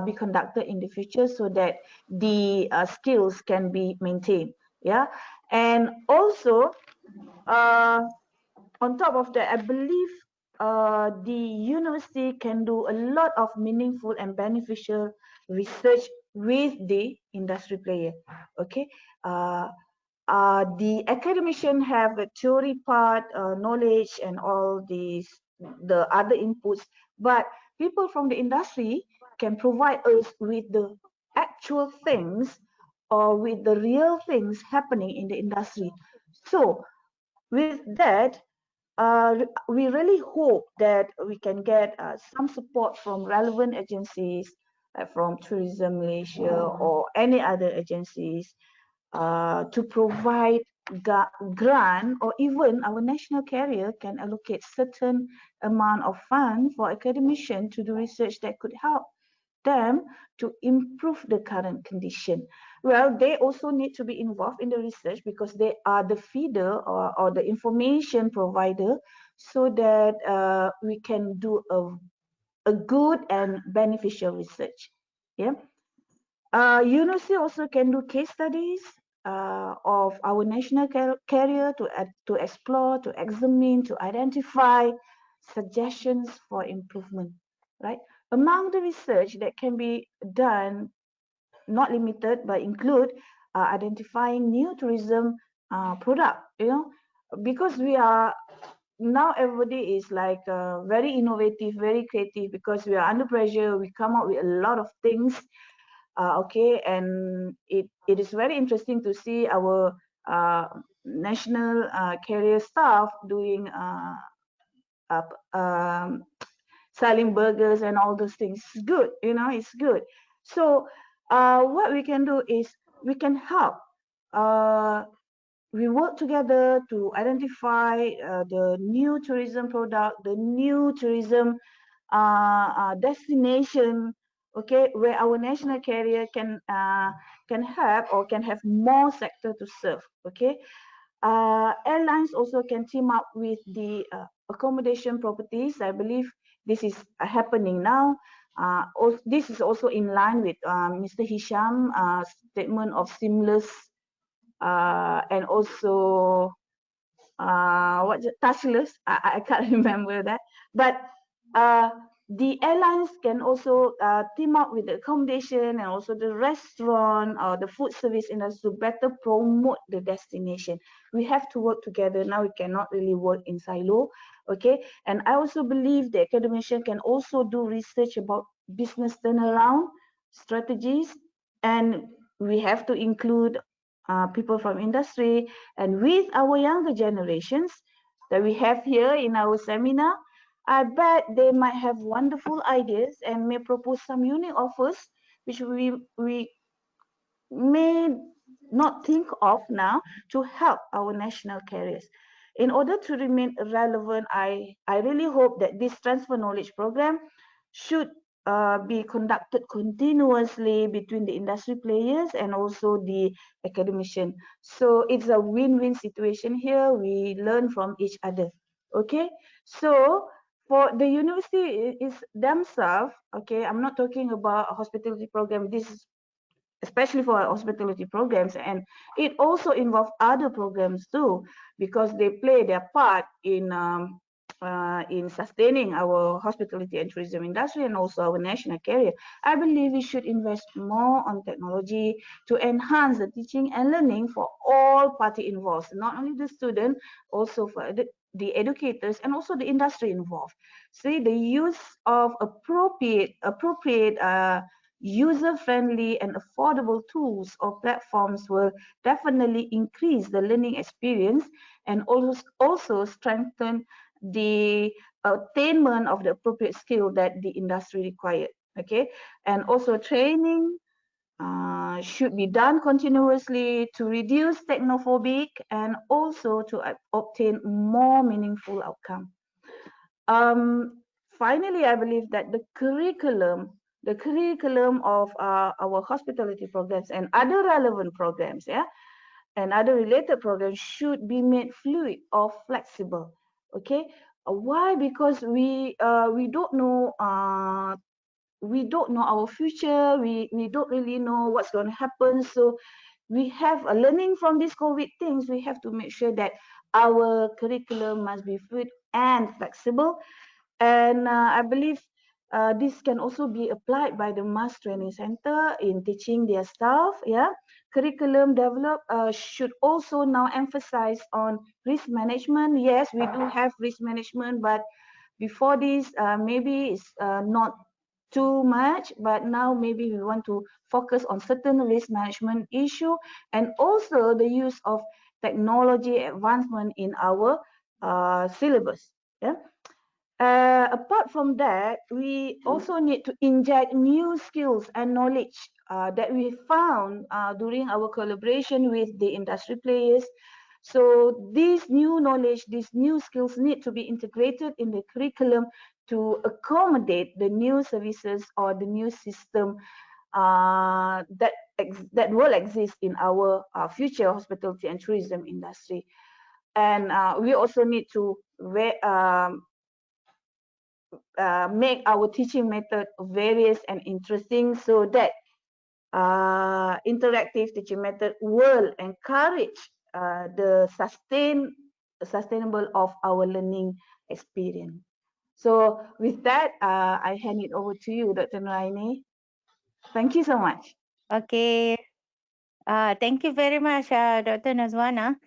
be conducted in the future, so that the skills can be maintained. Yeah, and also on top of that, I believe the university can do a lot of meaningful and beneficial research with the industry player. Okay, the academician have a theory part, knowledge, and all the other inputs, but people from the industry can provide us with the actual things or with the real things happening in the industry. So with that, we really hope that we can get some support from relevant agencies, from Tourism Malaysia or any other agencies, to provide grant, or even our national carrier can allocate certain amount of fund for academicians to do research that could help them to improve the current condition. Well, they also need to be involved in the research, because they are the feeder or the information provider, so that we can do a good and beneficial research. Yeah. University also can do case studies of our national carrier to explore, to examine, to identify suggestions for improvement, right? Among the research that can be done, not limited, but include identifying new tourism product, because we are now, everybody is like very innovative, very creative, because we are under pressure. We come up with a lot of things. Okay, and it is very interesting to see our national carrier staff doing selling burgers and all those things. It's good, it's good. So what we can do is we can help. We work together to identify the new tourism product, the new tourism destination, okay, where our national carrier can have or can have more sector to serve, okay. Airlines also can team up with the accommodation properties. I believe this is happening now. This is also in line with Mr. Hisyam statement of seamless and also touchless. I can't remember that, but the airlines can also team up with the accommodation and also the restaurant or the food service industry to better promote the destination. We have to work together. Now we cannot really work in silo, okay. And I also believe the academician can also do research about business turnaround strategies, and we have to include people from industry. And with our younger generations that we have here in our seminar, I bet they might have wonderful ideas and may propose some unique offers which we may not think of now to help our national carriers. In order to remain relevant, I really hope that this transfer knowledge program should be conducted continuously between the industry players and also the academician. So it's a win-win situation here. We learn from each other. Okay, so for the university is themselves, okay, I'm not talking about a hospitality program. This is especially for hospitality programs, and it also involves other programs too, because they play their part in sustaining our hospitality and tourism industry and also our national carrier. I believe we should invest more on technology to enhance the teaching and learning for all party involved, not only the student, also for the educators and also the industry involved. See, the use of appropriate user-friendly and affordable tools or platforms will definitely increase the learning experience and also strengthen the attainment of the appropriate skill that the industry required. Okay, and also training should be done continuously to reduce technophobic and also to obtain more meaningful outcome. Finally, I believe that the curriculum of our hospitality programs and other relevant programs, and other related programs should be made fluid or flexible. Okay, why? Because we don't know our future. We don't really know what's going to happen. So we have a learning from these COVID things. We have to make sure that our curriculum must be fluid and flexible. And I believe this can also be applied by the MAS Training Center in teaching their staff. Yeah, curriculum developed should also now emphasize on risk management. Yes, we do have risk management, but before this, maybe it's not too much, but now maybe we want to focus on certain risk management issue and also the use of technology advancement in our syllabus. Yeah. Apart from that, we also need to inject new skills and knowledge that we found during our collaboration with the industry players. So these new knowledge, these new skills need to be integrated in the curriculum to accommodate the new services or the new system that will exist in our future hospitality and tourism industry. And we also need to make our teaching method various and interesting so that interactive teaching method will encourage the sustainable of our learning experience. So with that, I hand it over to you, Dr. Noraini. Thank you so much. Okay. Thank you very much, Dr. Norzuwana.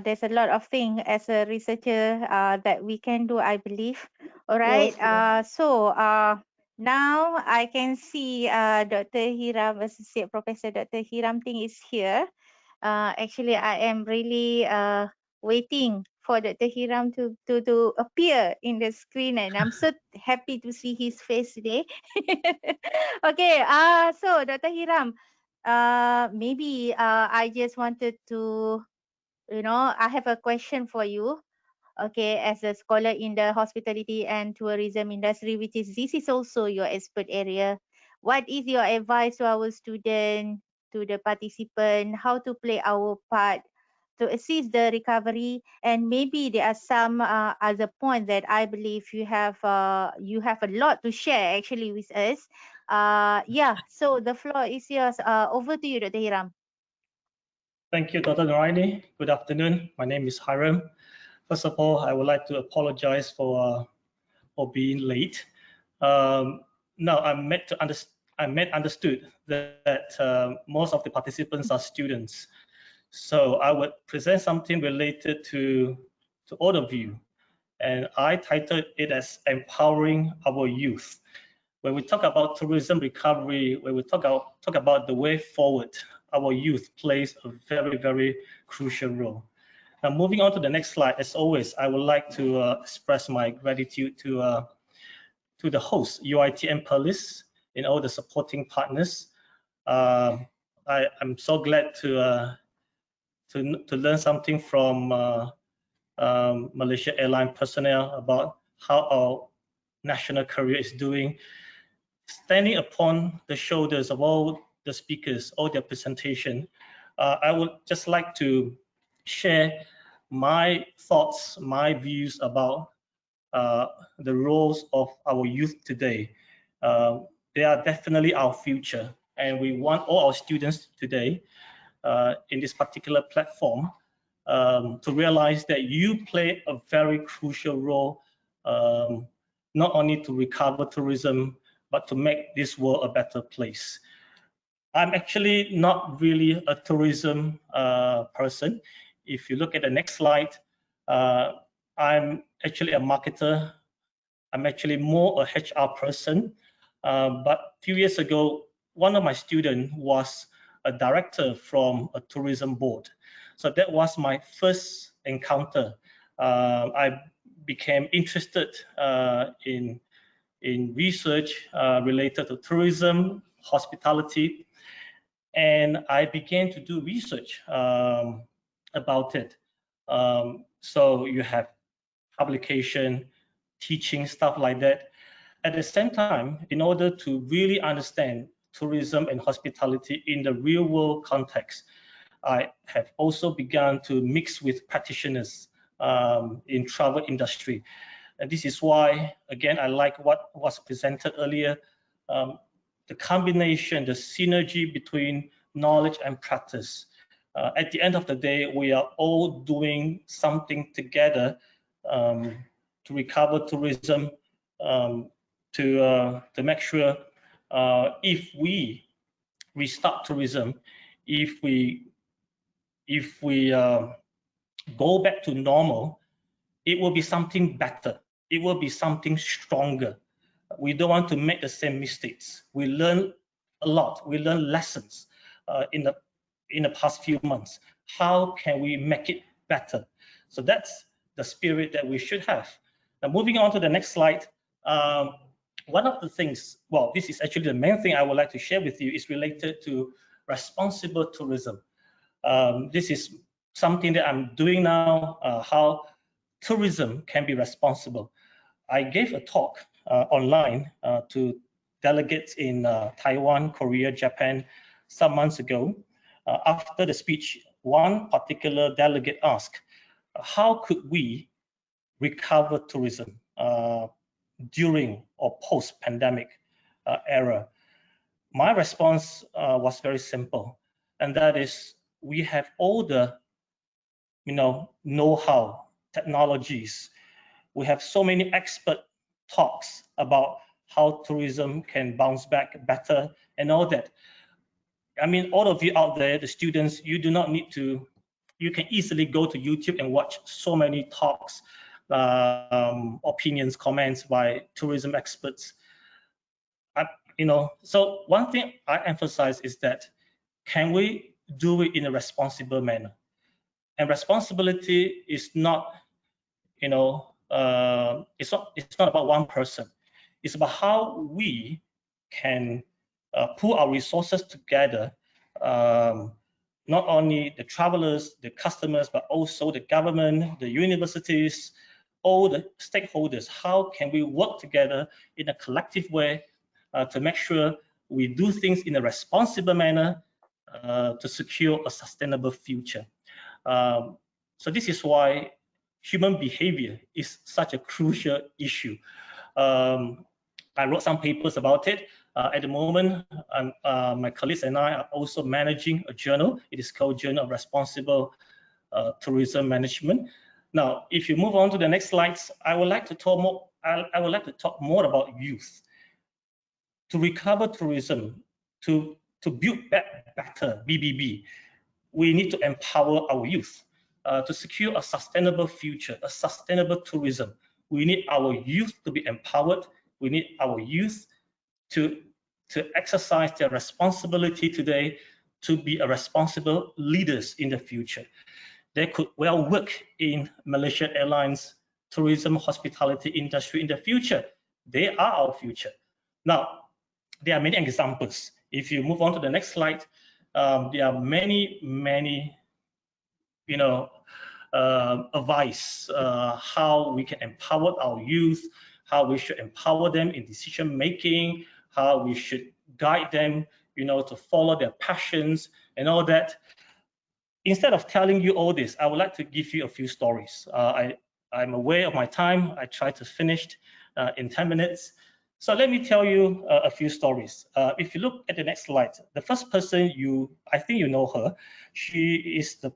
There's a lot of things as a researcher that we can do, I believe. All right. Yes. So now I can see Dr. Hiram, Associate Professor Dr. Hiram Ting is here. Actually, I am really waiting for Dr. Hiram to appear in the screen, and I'm so happy to see his face today. Okay, so Dr. Hiram, maybe I just wanted to, I have a question for you. Okay, as a scholar in the hospitality and tourism industry, this is also your expert area. What is your advice to our student, to the participant, how to play our part to assist the recovery? And maybe there are some other points that I believe you have a lot to share actually with us. Yeah, so the floor is yours. Over to you, Dr. Hiram. Thank you, Dr. Noraini. Good afternoon. My name is Hiram. First of all, I would like to apologize for being late. Now, I understood that most of the participants are students. So I would present something related to all of you. And I titled it as Empowering Our Youth. When we talk about tourism recovery, when we talk about the way forward, our youth plays a very, very crucial role. Now, moving on to the next slide, as always, I would like to express my gratitude to the host, UiTM Perlis, and all the supporting partners. I'm so glad to learn something from Malaysia Airlines personnel about how our national career is doing, standing upon the shoulders of all the speakers, all their presentation. I would just like to share my thoughts, my views about the roles of our youth today. They are definitely our future, and we want all our students today in this particular platform to realize that you play a very crucial role, not only to recover tourism, but to make this world a better place. I'm actually not really a tourism person. If you look at the next slide, I'm actually a marketer. I'm actually more a HR person. But a few years ago, one of my students was a director from a tourism board. So that was my first encounter. I became interested in research related to tourism, hospitality, and I began to do research about it. So you have publication, teaching, stuff like that. At the same time, in order to really understand tourism and hospitality in the real world context, I have also begun to mix with practitioners in travel industry. And this is why, again, I like what was presented earlier, the combination, the synergy between knowledge and practice. At the end of the day, we are all doing something together to recover tourism, to make sure if we restart tourism, if we go back to normal, it will be something better. It will be something stronger. We don't want to make the same mistakes. We learn a lot. We learn lessons in the past few months. How can we make it better? So that's the spirit that we should have. Now, moving on to the next slide. One of the things, well, this is actually the main thing I would like to share with you, is related to responsible tourism. This is something that I'm doing now, how tourism can be responsible. I gave a talk online to delegates in Taiwan, Korea, Japan some months ago. After the speech, one particular delegate asked, how could we recover tourism during or post-pandemic era? My response was very simple, and that is, we have all the know-how, technologies. We have so many expert talks about how tourism can bounce back better and all that. I mean, all of you out there, the students, you do not need to, you can easily go to YouTube and watch so many talks, opinions, comments by tourism experts. So one thing I emphasize is that, can we do it in a responsible manner? And responsibility is not it's not about one person. It's about how we can pool our resources together, not only the travelers, the customers, but also the government, the universities, all the stakeholders. How can we work together in a collective way to make sure we do things in a responsible manner to secure a sustainable future? So this is why human behavior is such a crucial issue. I wrote some papers about it. At the moment, my colleagues and I are also managing a journal. It is called Journal of Responsible Tourism Management. Now, if you move on to the next slides, I would like to talk more. I would like to talk more about youth. To recover tourism, to build back better BBB, we need to empower our youth. To secure a sustainable future, a sustainable tourism, we need our youth to be empowered. We need our youth to exercise their responsibility today to be a responsible leaders in the future. They could well work in Malaysia Airlines, tourism, hospitality industry in the future. They are our future. Now, there are many examples. If you move on to the next slide, there are many advice how we can empower our youth, how we should empower them in decision making, how we should guide them, to follow their passions and all that. Instead of telling you all this, I would like to give you a few stories. I'm aware of my time. I try to finish in 10 minutes. So let me tell you a few stories. If you look at the next slide, the first person I think you know her. She is the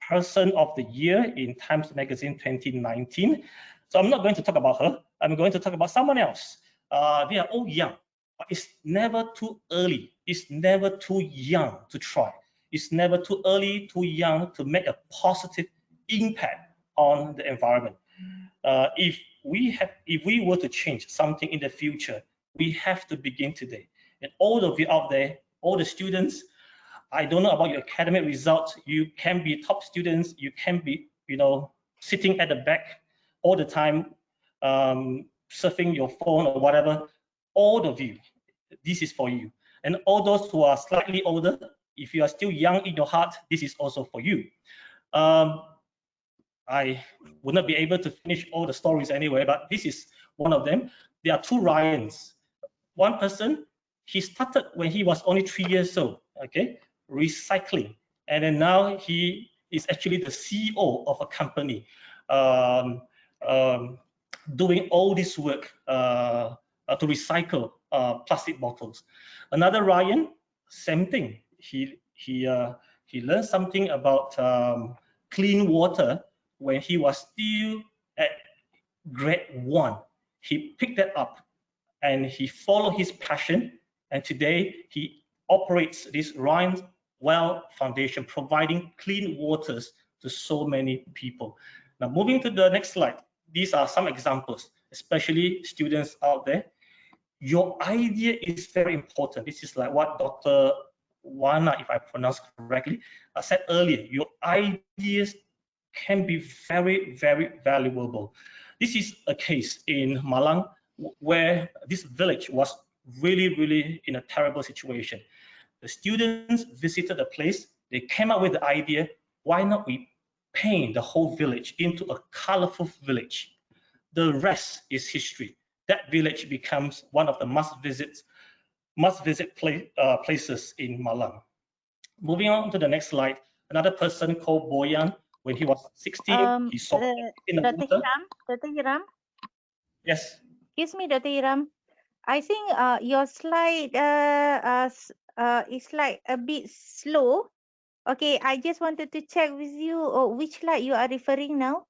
Person of the Year in Times Magazine 2019. So I'm not going to talk about her. I'm going to talk about someone else. They are all young, but it's never too early. It's never too young to try. It's never too early, too young to make a positive impact on the environment. If we were to change something in the future, we have to begin today. And all of you out there, all the students, I don't know about your academic results. You can be top students. You can be, sitting at the back all the time, surfing your phone or whatever. All of you, this is for you. And all those who are slightly older, if you are still young in your heart, this is also for you. I would not be able to finish all the stories anyway, but this is one of them. There are two Ryans. One person, he started when he was only 3 years old, okay, recycling. And then now he is actually the CEO of a company, doing all this work to recycle plastic bottles. Another Ryan, same thing. He learned something about clean water when he was still at grade 1. He picked that up and he followed his passion. And today he operates this Ryan Well Foundation, providing clean waters to so many people. Now, moving to the next slide. These are some examples, especially students out there. Your idea is very important. This is like what Dr. Wana, if I pronounce correctly, said earlier. Your ideas can be very, very valuable. This is a case in Malang where this village was really in a terrible situation. The students visited the place. They came up with the idea, why not we paint the whole village into a colorful village? The rest is history. That village becomes one of the must-visit places in Malang. Moving on to the next slide, another person called Boyan, when he was 16, he saw in the water. Dr. Hiram? Yes. Excuse me, Dr. Hiram. I think your slide is like a bit slow. Okay, I just wanted to check with you which slide you are referring now.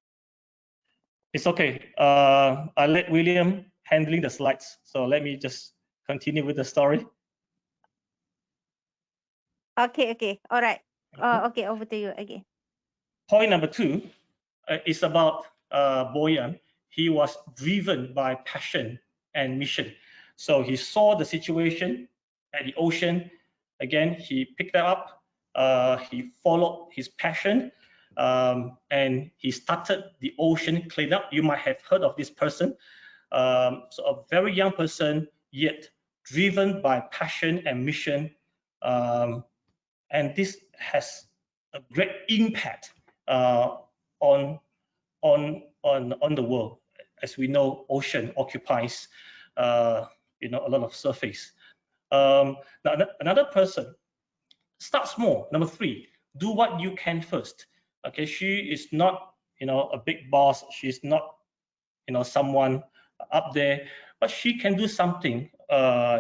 It's okay. I let William handling the slides. So let me just continue with the story. Okay. All right. Okay, over to you again. Point number 2 is about Boyan. He was driven by passion and mission. So he saw the situation at the ocean. Again, he picked that up. He followed his passion. and he started the ocean cleanup. You might have heard of this person. So a very young person, yet driven by passion and mission, and this has a great impact on the world. As we know, ocean occupies a lot of surface. Now another person, start small. Number 3, do what you can first. Okay, she is not a big boss. She's not someone up there, but she can do something.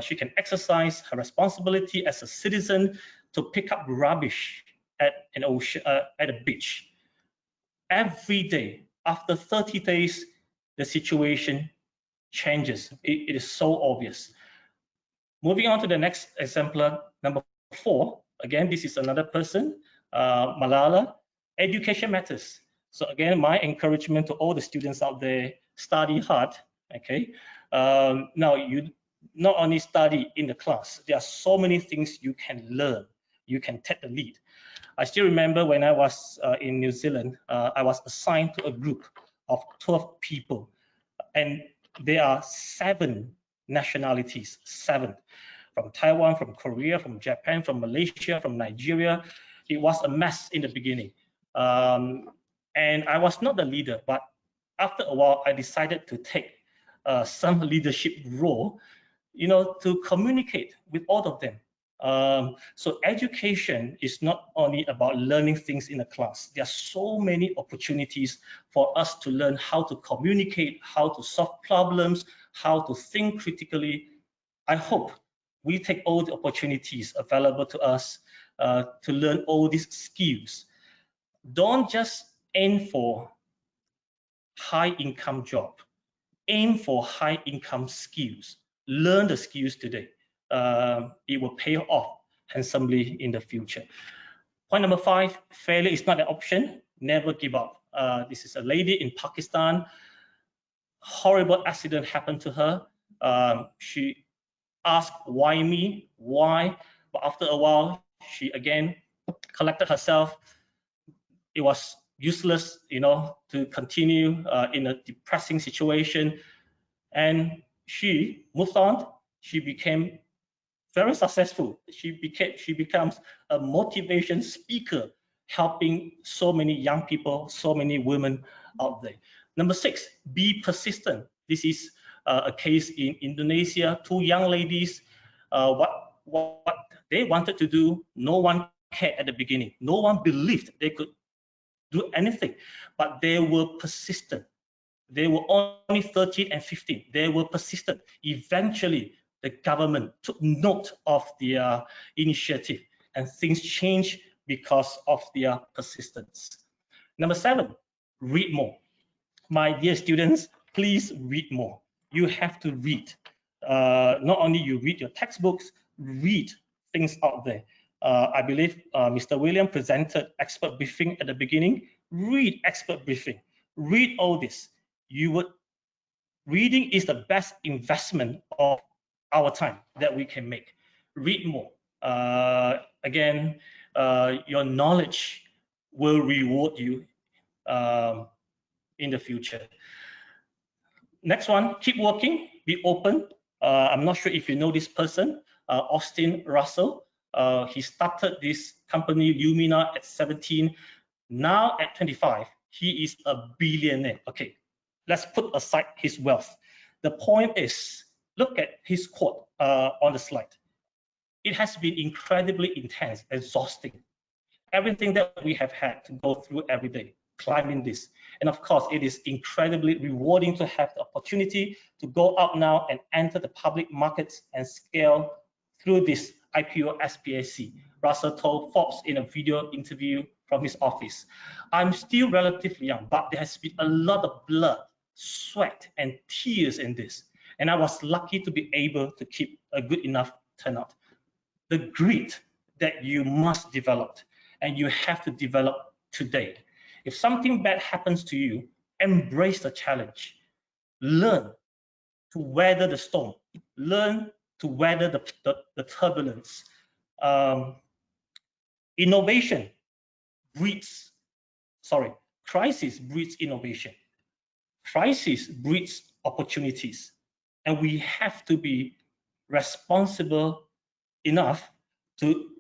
She can exercise her responsibility as a citizen to pick up rubbish at an ocean, at a beach. Every day, after 30 days, the situation changes. It is so obvious. Moving on to the next exemplar, number 4. Again, this is another person, Malala. Education matters. So again, my encouragement to all the students out there, study hard. Okay. Now you not only study in the class, there are so many things you can learn. You can take the lead. I still remember when I was in New Zealand, I was assigned to a group of 12 people, and there are 7 nationalities, 7, from Taiwan, from Korea, from Japan, from Malaysia, from Nigeria. It was a mess in the beginning. And I was not the leader, but after a while, I decided to take some leadership role, to communicate with all of them. So education is not only about learning things in a class. There are so many opportunities for us to learn how to communicate, how to solve problems, how to think critically. I hope we take all the opportunities available to us to learn all these skills. Don't just aim for high income job. Aim for high income skills. Learn the skills today. It will pay off handsomely in the future. Point number 5, failure is not an option. Never give up. This is a lady in Pakistan. Horrible accident happened to her. She asked, why me? Why? But after a while, she again collected herself. It was useless, to continue in a depressing situation. And she moved on. She became very successful. She becomes a motivation speaker, helping so many young people, so many women out there. Number 6, be persistent. This is a case in Indonesia. 2 young ladies, what they wanted to do, no one cared at the beginning. No one believed they could do anything, but they were persistent. They were only 13 and 15. They were persistent. Eventually, the government took note of their initiative, and things changed because of their persistence. Number 7, read more. My dear students, please read more. You have to read. Not only you read your textbooks, read things out there. I believe Mr. William presented expert briefing at the beginning. Read expert briefing. Read all this. Reading is the best investment of our time that we can make. Read more. Again, your knowledge will reward you in the future. Next one, keep working, be open. I'm not sure if you know this person, Austin Russell. He started this company, Lumina, at 17. Now at 25, he is a billionaire. Okay, let's put aside his wealth. The point is, look at his quote on the slide. It has been incredibly intense, exhausting. Everything that we have had to go through every day, climbing this. And of course, it is incredibly rewarding to have the opportunity to go out now and enter the public markets and scale through this IPO SPAC. Russell told Forbes in a video interview from his office. I'm still relatively young, but there has been a lot of blood, sweat, and tears in this. And I was lucky to be able to keep a good enough turnout. The grit that you must develop, and you have to develop today. If something bad happens to you, embrace the challenge. Learn to weather the storm. Learn to weather the turbulence. Innovation breeds crisis breeds innovation. Crisis breeds opportunities, and we have to be responsible enough to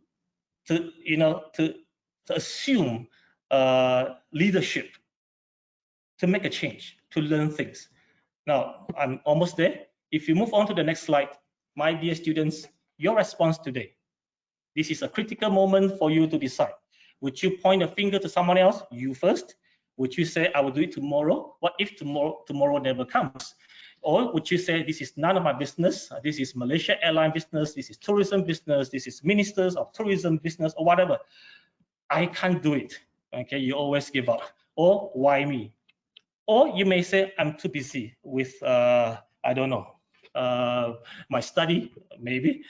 assume leadership, to make a change, to learn things. Now, I'm almost there. If you move on to the next slide, my dear students, your response today. This is a critical moment for you to decide. Would you point a finger to someone else? You first. Would you say, I will do it tomorrow? What if tomorrow never comes? Or would you say, this is none of my business? This is Malaysia Airlines business. This is tourism business. This is ministers of tourism business, or whatever. I can't do it. Okay, you always give up. Or why me? Or you may say, I'm too busy with, I don't know, my study, maybe.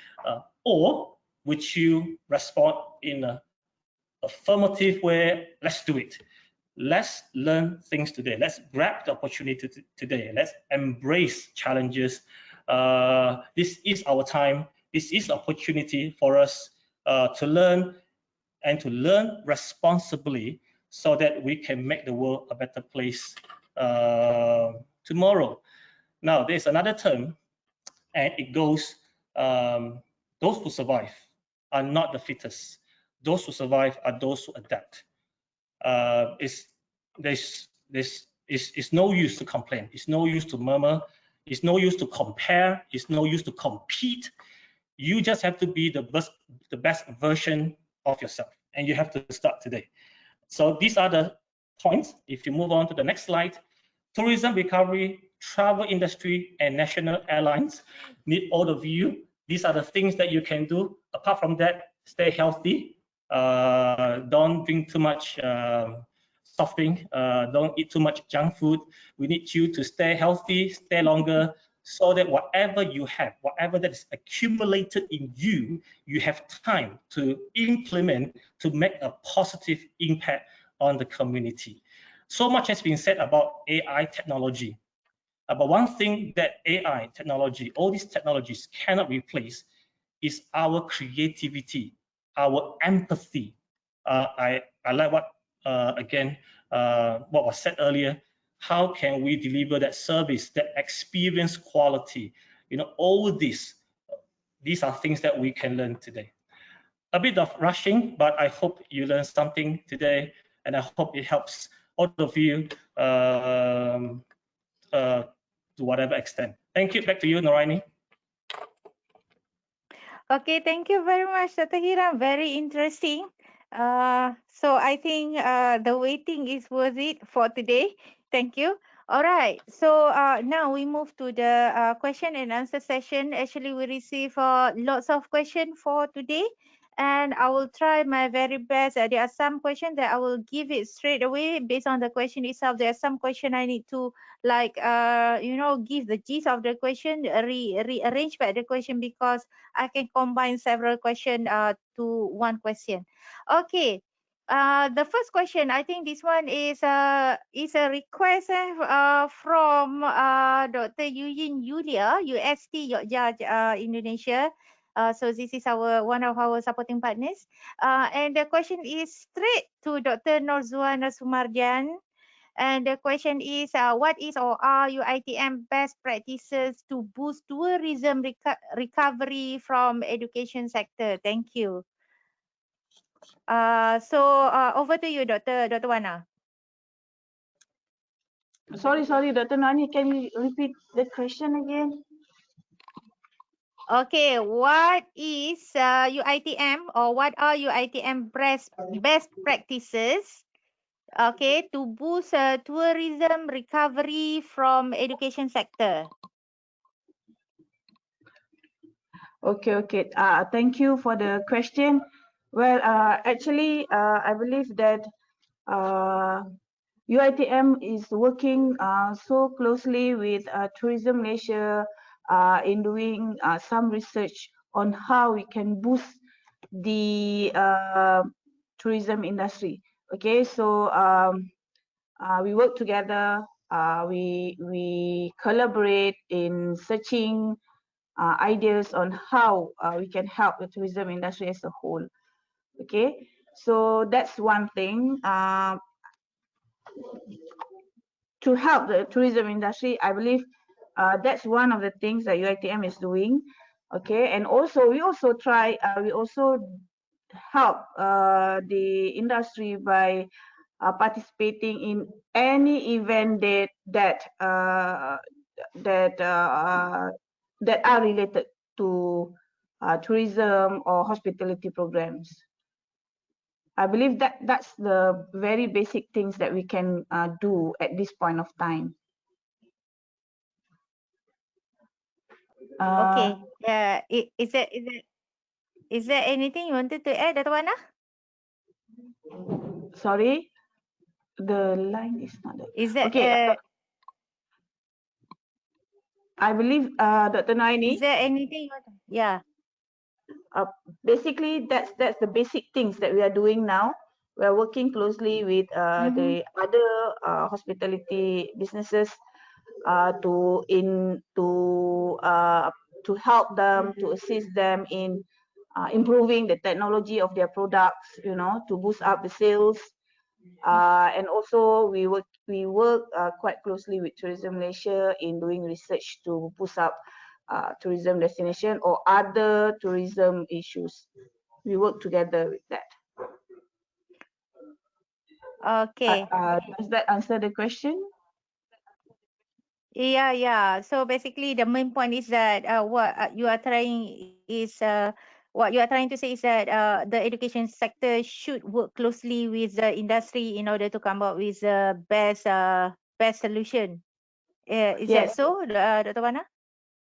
Or would you respond in an affirmative way? Let's do it. Let's learn things today. Let's grab the opportunity today. Let's embrace challenges. This is our time. This is opportunity for us to learn, and to learn responsibly, so that we can make the world a better place tomorrow. Now, there's another term, and it goes, those who survive are not the fittest. Those who survive are those who adapt. It's no use to complain. It's no use to murmur. It's no use to compare. It's no use to compete. You just have to be the best version of yourself, and you have to start today. So these are the points. If you move on to the next slide, tourism recovery, travel industry, and national airlines need all of you. These are the things that you can do. Apart from that, stay healthy. Don't drink too much soft drink. Don't eat too much junk food. We need you to stay healthy, stay longer, so that whatever you have, whatever that is accumulated in you, you have time to implement, to make a positive impact on the community. So much has been said about AI technology. But one thing that AI technology, all these technologies cannot replace, is our creativity, our empathy. I like what, again, what was said earlier. How can we deliver that service, that experience quality? All these are things that we can learn today. A bit of rushing, but I hope you learned something today, and I hope it helps all of you to whatever extent. Thank you. Back to you, Noraini. Okay, thank you very much, Dr. Hiram. Very interesting. So I think the waiting is worth it for today. Thank you. All right. So now we move to the question and answer session. Actually, we receive lots of questions for today, and I will try my very best. There are some questions that I will give it straight away based on the question itself. There are some questions I need to give the gist of the question, rearrange back the question, because I can combine several questions to one question. Okay. The first question, I think this one is a request from Dr. Yuyin Yulia, UST Yogyakarta, Indonesia. So this is one of our supporting partners. And the question is straight to Dr. Norzuwana Sumarjan. And the question is, what is or are UiTM best practices to boost tourism recovery from education sector? Thank you. So over to you, Dr. Wana. Sorry, Dr. Nani, can you repeat the question again? Okay, what is UiTM, or what are UiTM best practices, okay, to boost tourism recovery from education sector? Okay. Thank you for the question. Well, actually, I believe that UiTM is working so closely with Tourism Malaysia in doing some research on how we can boost the tourism industry. Okay, so we work together. We collaborate in searching ideas on how we can help the tourism industry as a whole. Okay, so that's one thing. to help the tourism industry. I believe that's one of the things that UiTM is doing. Okay, and also we also help the industry by participating in any event that are related to tourism or hospitality programs. I believe that's the very basic things that we can do at this point of time. Okay. Yeah. Is there anything you wanted to add, Dr. Wana? Sorry, the line is not there. Is there Okay. I believe Dr. Noraini. Is there anything you want to, yeah. Basically, that's the basic things that we are doing now. We are working closely with the other hospitality businesses to help them, to assist them in improving the technology of their products, you know, to boost up the sales. And also we work quite closely with Tourism Malaysia in doing research to boost up tourism destination or other tourism issues. We work together with that. Okay. Does that answer the question? Yeah. So basically, the main point is that what you are trying to say is that the education sector should work closely with the industry in order to come up with the best solution. Is that so, Dr. Wana?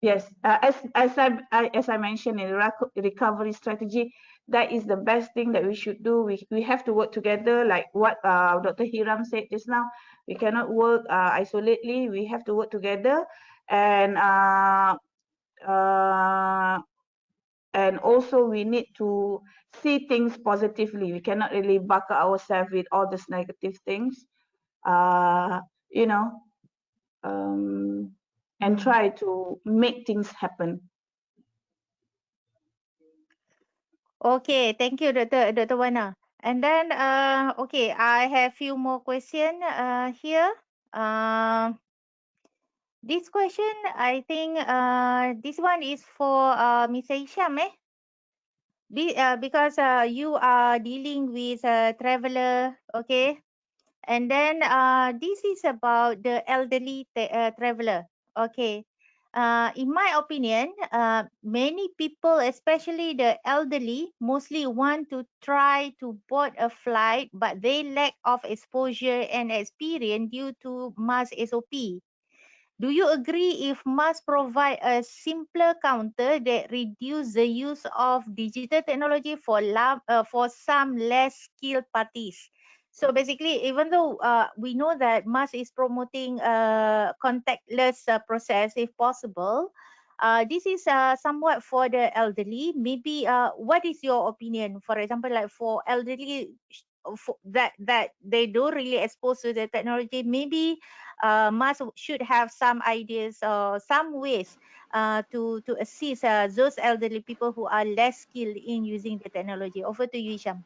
Yes, as I mentioned in the recovery strategy, that is the best thing that we should do. We have to work together, like what Dr. Hiram said just now. We cannot work isolately. We have to work together, and also we need to see things positively. We cannot really buckle ourselves with all these negative things, you know. And try to make things happen. Okay, thank you, Dr. Wana. And then, okay, I have few more questions here. This question, I think, this one is for Mr. Hisyam, because you are dealing with a traveler, okay? And then this is about the elderly traveler. Okay. In my opinion, many people, especially the elderly, mostly want to try to board a flight, but they lack of exposure and experience due to mass SOP. Do you agree if must provide a simpler counter that reduce the use of digital technology for some less skilled parties? So basically, even though we know that MAS is promoting contactless process if possible, this is somewhat for the elderly. Maybe what is your opinion? For example, like for elderly that they don't really expose to the technology, maybe MAS should have some ideas or some ways to assist those elderly people who are less skilled in using the technology. Over to you, Hisyam.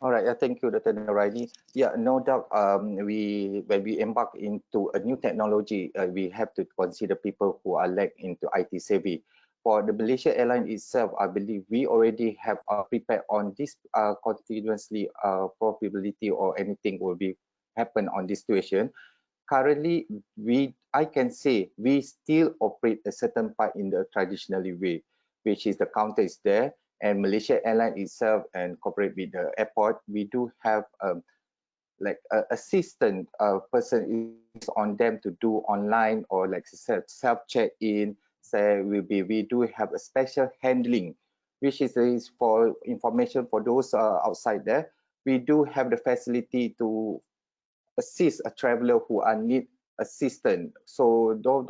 All right, thank you, Dr. Noraini. Yeah, no doubt. When we embark into a new technology, we have to consider people who are lack into IT savvy. For the Malaysia Airlines itself, I believe we already have prepared on this continuously probability or anything will be happen on this situation. Currently, I can say we still operate a certain part in the traditional way, which is the counter is there. And Malaysia Airlines itself and cooperate with the airport, we do have like an assistant person is on them to do online or like self check-in. Say we do have a special handling, which is for information for those outside there. We do have the facility to assist a traveler who are need assistance. So though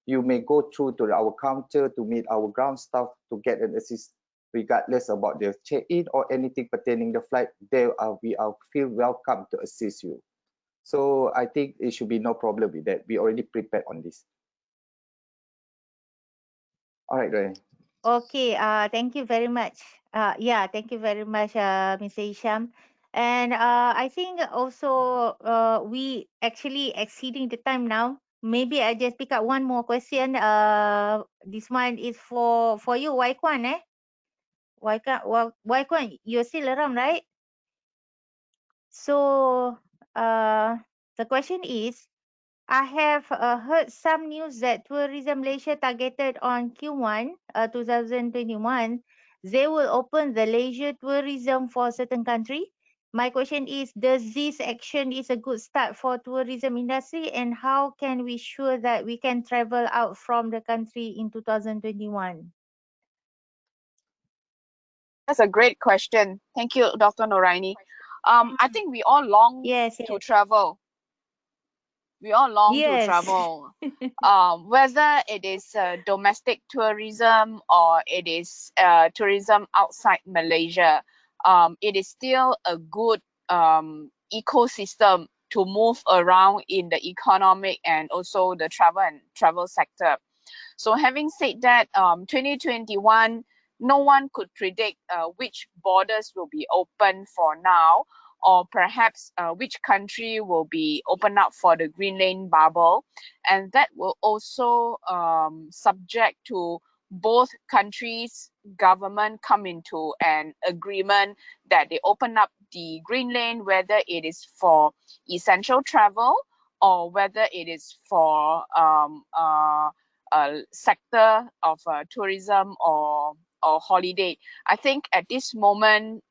you may go through to our counter to meet our ground staff to get an assist, regardless about their check-in or anything pertaining the flight. We are feel welcome to assist you. So I think it should be no problem with that. We already prepared on this. All right, Ryan. Okay, thank you very much. Yeah, thank you very much, Mr. Hisyam. And I think also we actually exceeding the time now. Maybe I just pick up one more question. This one is for you, Wai Kuan, eh? Wai Kuan, you're still around, right? So the question is, I have heard some news that Tourism Malaysia targeted on Q1 2021, they will open the leisure tourism for certain country. My question is, does this action is a good start for tourism industry, and how can we sure that we can travel out from the country in 2021? That's a great question. Thank you, Dr. Noraini. I think we all long to travel. We all long to travel. Whether it is domestic tourism or it is tourism outside Malaysia, it is still a good ecosystem to move around in the economic and also the travel sector. So having said that, 2021, no one could predict which borders will be open for now, or perhaps which country will be opened up for the green lane bubble. And that will also subject to both countries' government come into an agreement that they open up the green lane, whether it is for essential travel or whether it is for sector of tourism or holiday. I think at this moment,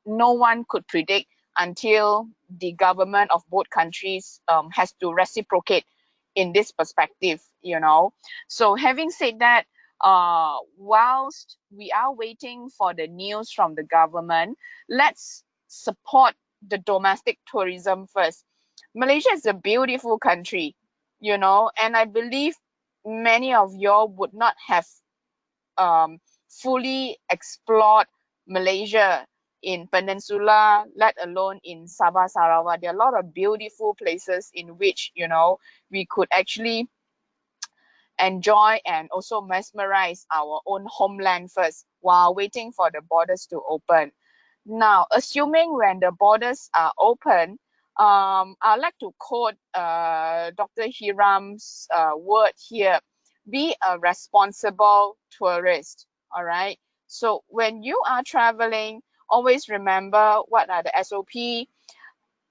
no one could predict until the government of both countries has to reciprocate in this perspective, you know. So having said that, whilst we are waiting for the news from the government, let's support the domestic tourism first. Malaysia is a beautiful country, you know, and I believe many of y'all would not have fully explored Malaysia in Peninsula, let alone in Sabah, Sarawak. There are a lot of beautiful places in which, you know, we could actually enjoy and also mesmerize our own homeland first while waiting for the borders to open. Now, assuming when the borders are open, I'd like to quote Dr. Hiram's word here: be a responsible tourist. All right. So when you are traveling, always remember what are the SOP.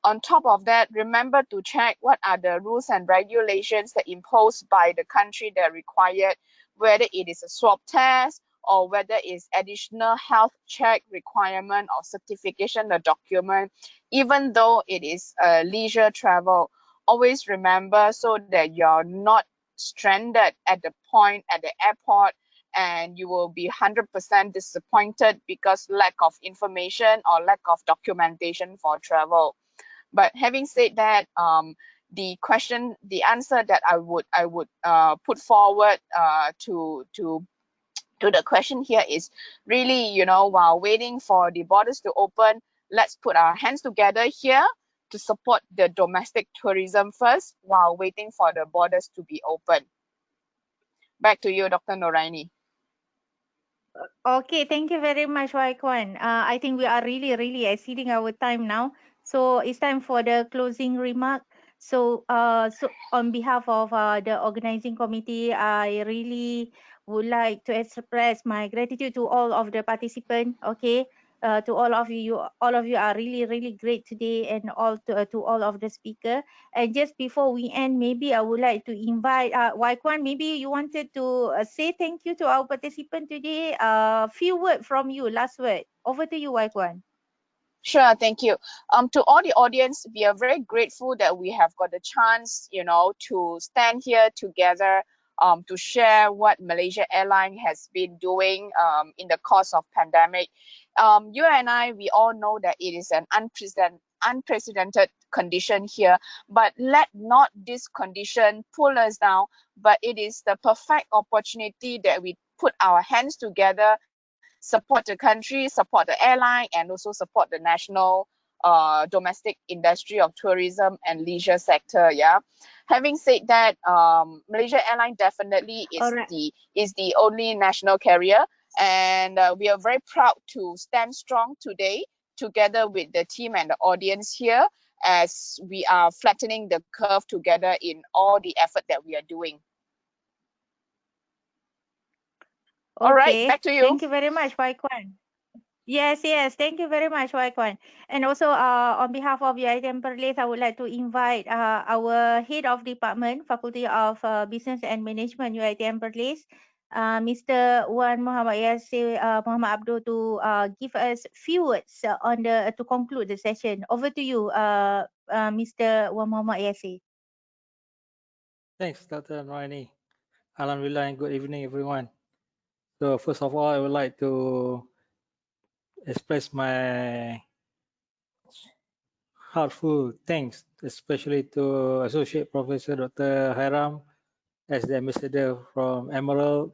On top of that, remember to check what are the rules and regulations that imposed by the country that are required, whether it is a swab test or whether it's additional health check requirement or certification or document, even though it is a leisure travel. Always remember so that you're not stranded at the point at the airport and you will be 100% disappointed because lack of information or lack of documentation for travel. But having said that, the answer that I would put forward to the question here is really, you know, while waiting for the borders to open, let's put our hands together here to support the domestic tourism first while waiting for the borders to be open. Back to you, Dr. Noraini. Okay, thank you very much, Wai Kuan. I think we are really exceeding our time now. So it's time for the closing remark. So on behalf of the organizing committee, I really would like to express my gratitude to all of the participants. Okay, to all of you are really great today, and to all of the speaker. And just before we end, maybe I would like to invite Wai Kuan. Maybe you wanted to say thank you to our participant today. Few words from you, last word. Over to you, Wai Kuan. Sure, thank you. To all the audience, we are very grateful that we have got the chance, you know, to stand here together to share what Malaysia Airlines has been doing in the course of pandemic. You and I, we all know that it is an unprecedented condition here, but let not this condition pull us down, but it is the perfect opportunity that we put our hands together, support the country, support the airline, and also support the national domestic industry of tourism and leisure sector. Yeah. Having said that, Malaysia Airlines definitely is the only national carrier, and we are very proud to stand strong today together with the team and the audience here as we are flattening the curve together in all the effort that we are doing. All right, back to you. Thank you very much, Kuan. Yes, thank you very much, Kuan. And also, on behalf of UiTM Perlis, I would like to invite our Head of Department, Faculty of Business and Management, UiTM Perlis, Mr. Wan Muhammad Yasir Muhammad Abdul, to give us few words to conclude the session. Over to you, Mr. Wan Muhammad Yasir. Thanks, Dr. Noraini. Alhamdulillah, and good evening, everyone. So first of all, I would like to express my heartfelt thanks, especially to Associate Professor Dr. Hiram as the ambassador from Emerald,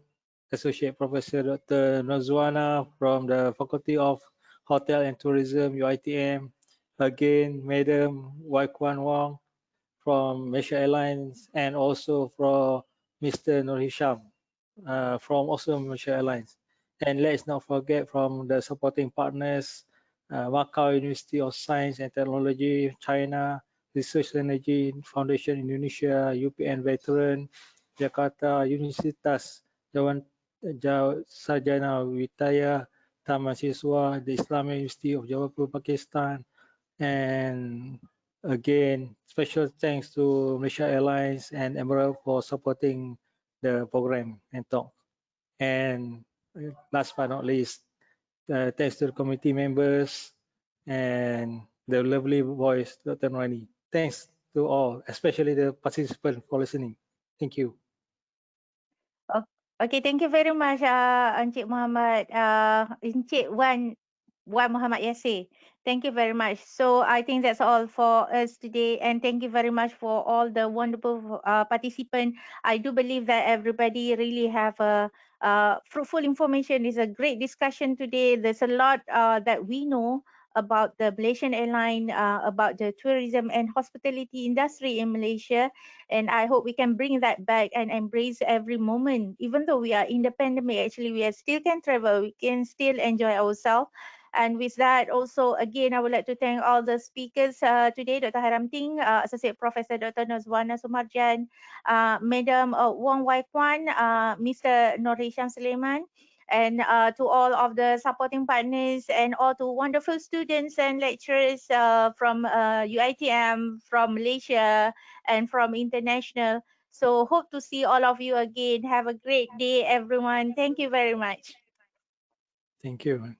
Associate Professor Dr. Norzuwana from the Faculty of Hotel and Tourism, UiTM. Again, Madam Kuan Wong from Malaysia Airlines, and also from Mr. Hisyam from also Malaysia Airlines. And let's not forget from the supporting partners, Macau University of Science and Technology, China, Research Energy Foundation Indonesia, UPN Veteran, Jakarta, Universitas Sarjana Wijaya, Taman Siswa, the Islamic University of Jaipur, Pakistan, and again, special thanks to Malaysia Airlines and Emerald for supporting the program and talk. And last but not least, thanks to the committee members and the lovely voice, Dr. Noraini. Thanks to all, especially the participants for listening. Thank you. Okay, thank you very much, Encik Muhammad, Encik Wan Muhammad Yasir. Thank you very much. So I think that's all for us today, and thank you very much for all the wonderful participants. I do believe that everybody really have a fruitful information. It's a great discussion today. There's a lot that we know about the Malaysian airline, about the tourism and hospitality industry in Malaysia. And I hope we can bring that back and embrace every moment. Even though we are in the pandemic, actually, we still can travel, we can still enjoy ourselves. And with that, also, again, I would like to thank all the speakers today, Dr. Hiram Ting, Associate Professor Dr. Norzuwana Sumarjan, Madam Wong Kuan, Mr. Hisyam Seliman, and to all of the supporting partners and all to wonderful students and lecturers from UiTM, from Malaysia, and from international. So hope to see all of you again. Have a great day, everyone. Thank you very much. Thank you.